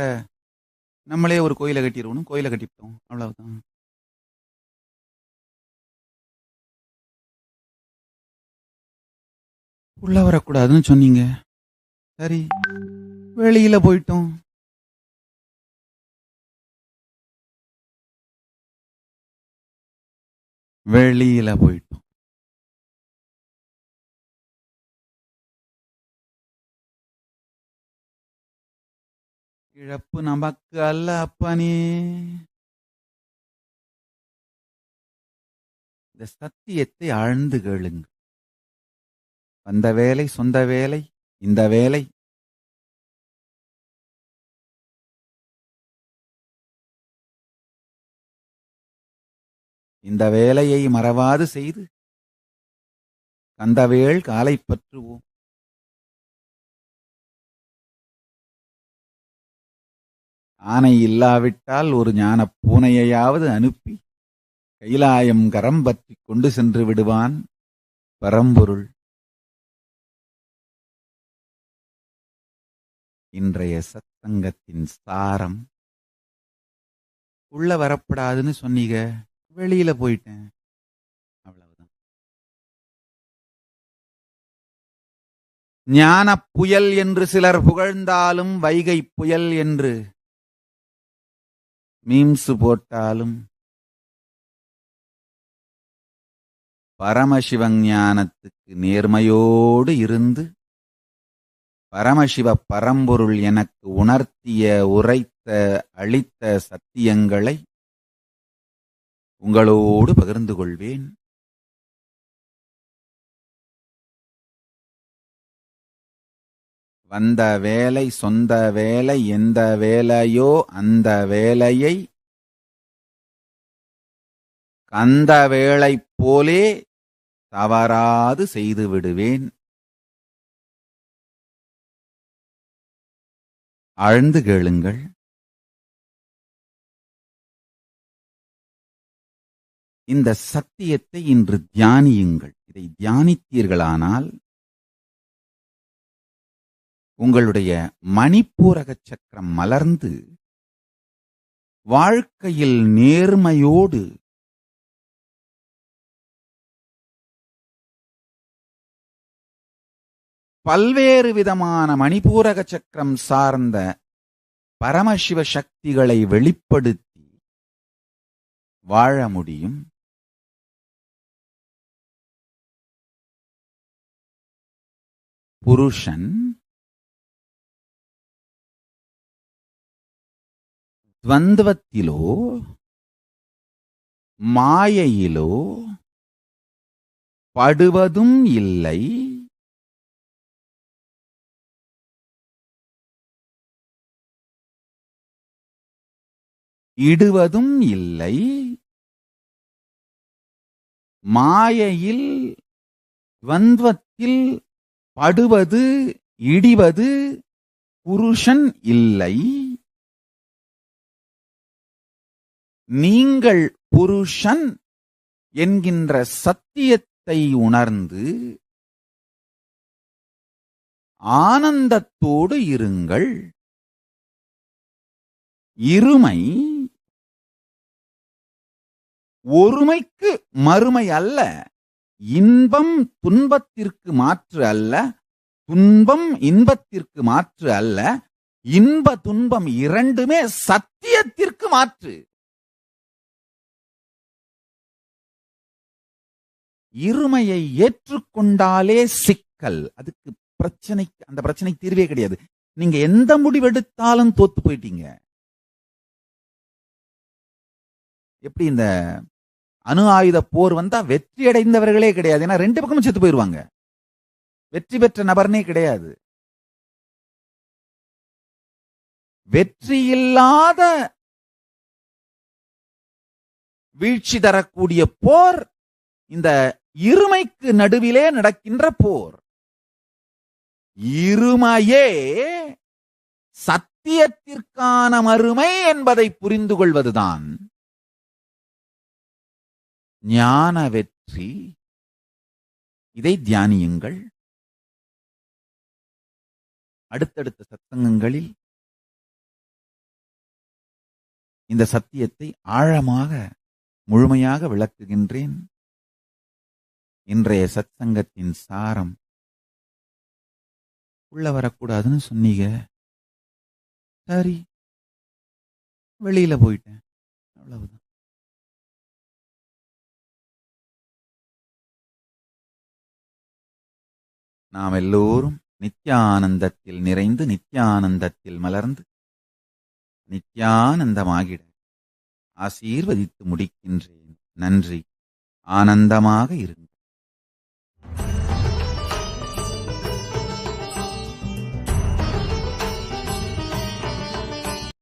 நம்மளே ஒரு கோயிலை கட்டிடுவோம், கோயிலை கட்டிவிட்டோம், அவ்வளவுதான். உள்ள வரக்கூடாதுன்னு சொன்னீங்க, சரி வெளியில போயிட்டோம். வெளியில போயிட்டோம். இழப்பு நமக்கு அல்ல அப்பனே. இந்த சத்தியத்தை ஆழ்ந்து கேளுங்க. வந்த வேலை சொந்த வேலை, இந்த வேலை இந்த வேலையை மறவாது செய்து கந்தவேள் காலை பற்றுவோம். ஆனை இல்லாவிட்டால் ஒரு ஞான பூனையையாவது அனுப்பி கைலாயம் கரம் பற்றி கொண்டு சென்று விடுவான் பரம்பொருள். இன்றைய சத்சங்கத்தின் சாரம், உள்ள வரப்படாதுன்னு சொன்னீங்க, வெளியில போயிட்டேன், அவ்வளவுதான். ஞான புயல் என்று சிலர் புகழ்ந்தாலும், வைகை புயல் என்று மீம்ஸ் போட்டாலும், பரமசிவஞானத்துக்கு நேர்மையோடு இருந்து பரமசிவ பரம்பொருள் எனக்கு உணர்த்திய, உரைத்த, அளித்த சத்தியங்களை உங்களோடு பகிர்ந்து கொள்வேன். வந்த வேலை சொந்த வேலை, எந்த வேலையோ அந்த வேலையை கந்த வேளை போலே தவறாது செய்து விடுவேன். ஆழ்ந்து கேளுங்கள். இந்த சத்தியத்தை இன்று தியானியுங்கள். இதை தியானித்தீர்களானால் உங்களுடைய மணிப்பூரக சக்கரம் மலர்ந்து வாழ்க்கையில் நேர்மையோடு பல்வேறு விதமான மணிப்பூரக சக்கரம் சார்ந்த பரமசிவ சக்திகளை வெளிப்படுத்தி வாழ முடியும். புருஷன் துவந்தவத்திலோ மாயையிலோ படுவதும் இல்லை, இடுவதும் இல்லை. மாயையில் துவந்தத்தில் படுவது, இடிவது புருஷன் இல்லை, நீங்கள் புருஷன் என்கின்ற சத்தியத்தை உணர்ந்து ஆனந்தத்தோடு இருங்கள். இருமை ஒருமைக்கு மறுமை அல்ல, இன்பம் துன்பத்திற்கு மாற்று அல்ல, துன்பம் இன்பத்திற்கு மாற்று அல்ல, இன்ப துன்பம் இரண்டுமே சத்தியத்திற்கு மாற்று. இருமையை ஏற்றுக்கொண்டாலே சிக்கல். அதுக்கு அந்த பிரச்சனை தீர்வே கிடையாது. நீங்க எந்த முடிவெடுத்தாலும் தோத்து போயிட்டீங்க. எப்படி இந்த அணு ஆயுத போர் வந்தா வெற்றி அடைந்தவர்களே கிடையாது. ஏன்னா ரெண்டு பக்கமும் செத்து போயிருவாங்க. வெற்றி பெற்ற நபர்னே கிடையாது. வெற்றி இல்லாத வீழ்ச்சி தரக்கூடிய போர் இந்த இருமைக்கு நடுவிலே நடக்கின்ற போர். இருமையே சத்தியத்திற்கான மறுமை என்பதை புரிந்து கொள்வதுதான் ஞான வெற்றி. இதை தியானியுங்கள். அடுத்தடுத்த சத்சங்கங்களில் இந்த சத்தியத்தை ஆழமாக முழுமையாக விளக்குகின்றேன். இன்றைய சத்சங்கத்தின் சாரம் உள்ள வரக்கூடாதுன்னு சொன்னீங்க. சரி, வெளியில போயிட்டேன், அவ்வளவுதான். நாம் எல்லோரும் நித்யானந்தத்தில் நிறைந்து நித்யானந்தத்தில் மலர்ந்து நித்யானந்தமாகிட ஆசீர்வதித்து முடிக்கின்றேன். நன்றி. ஆனந்தமாக இருங்கள்.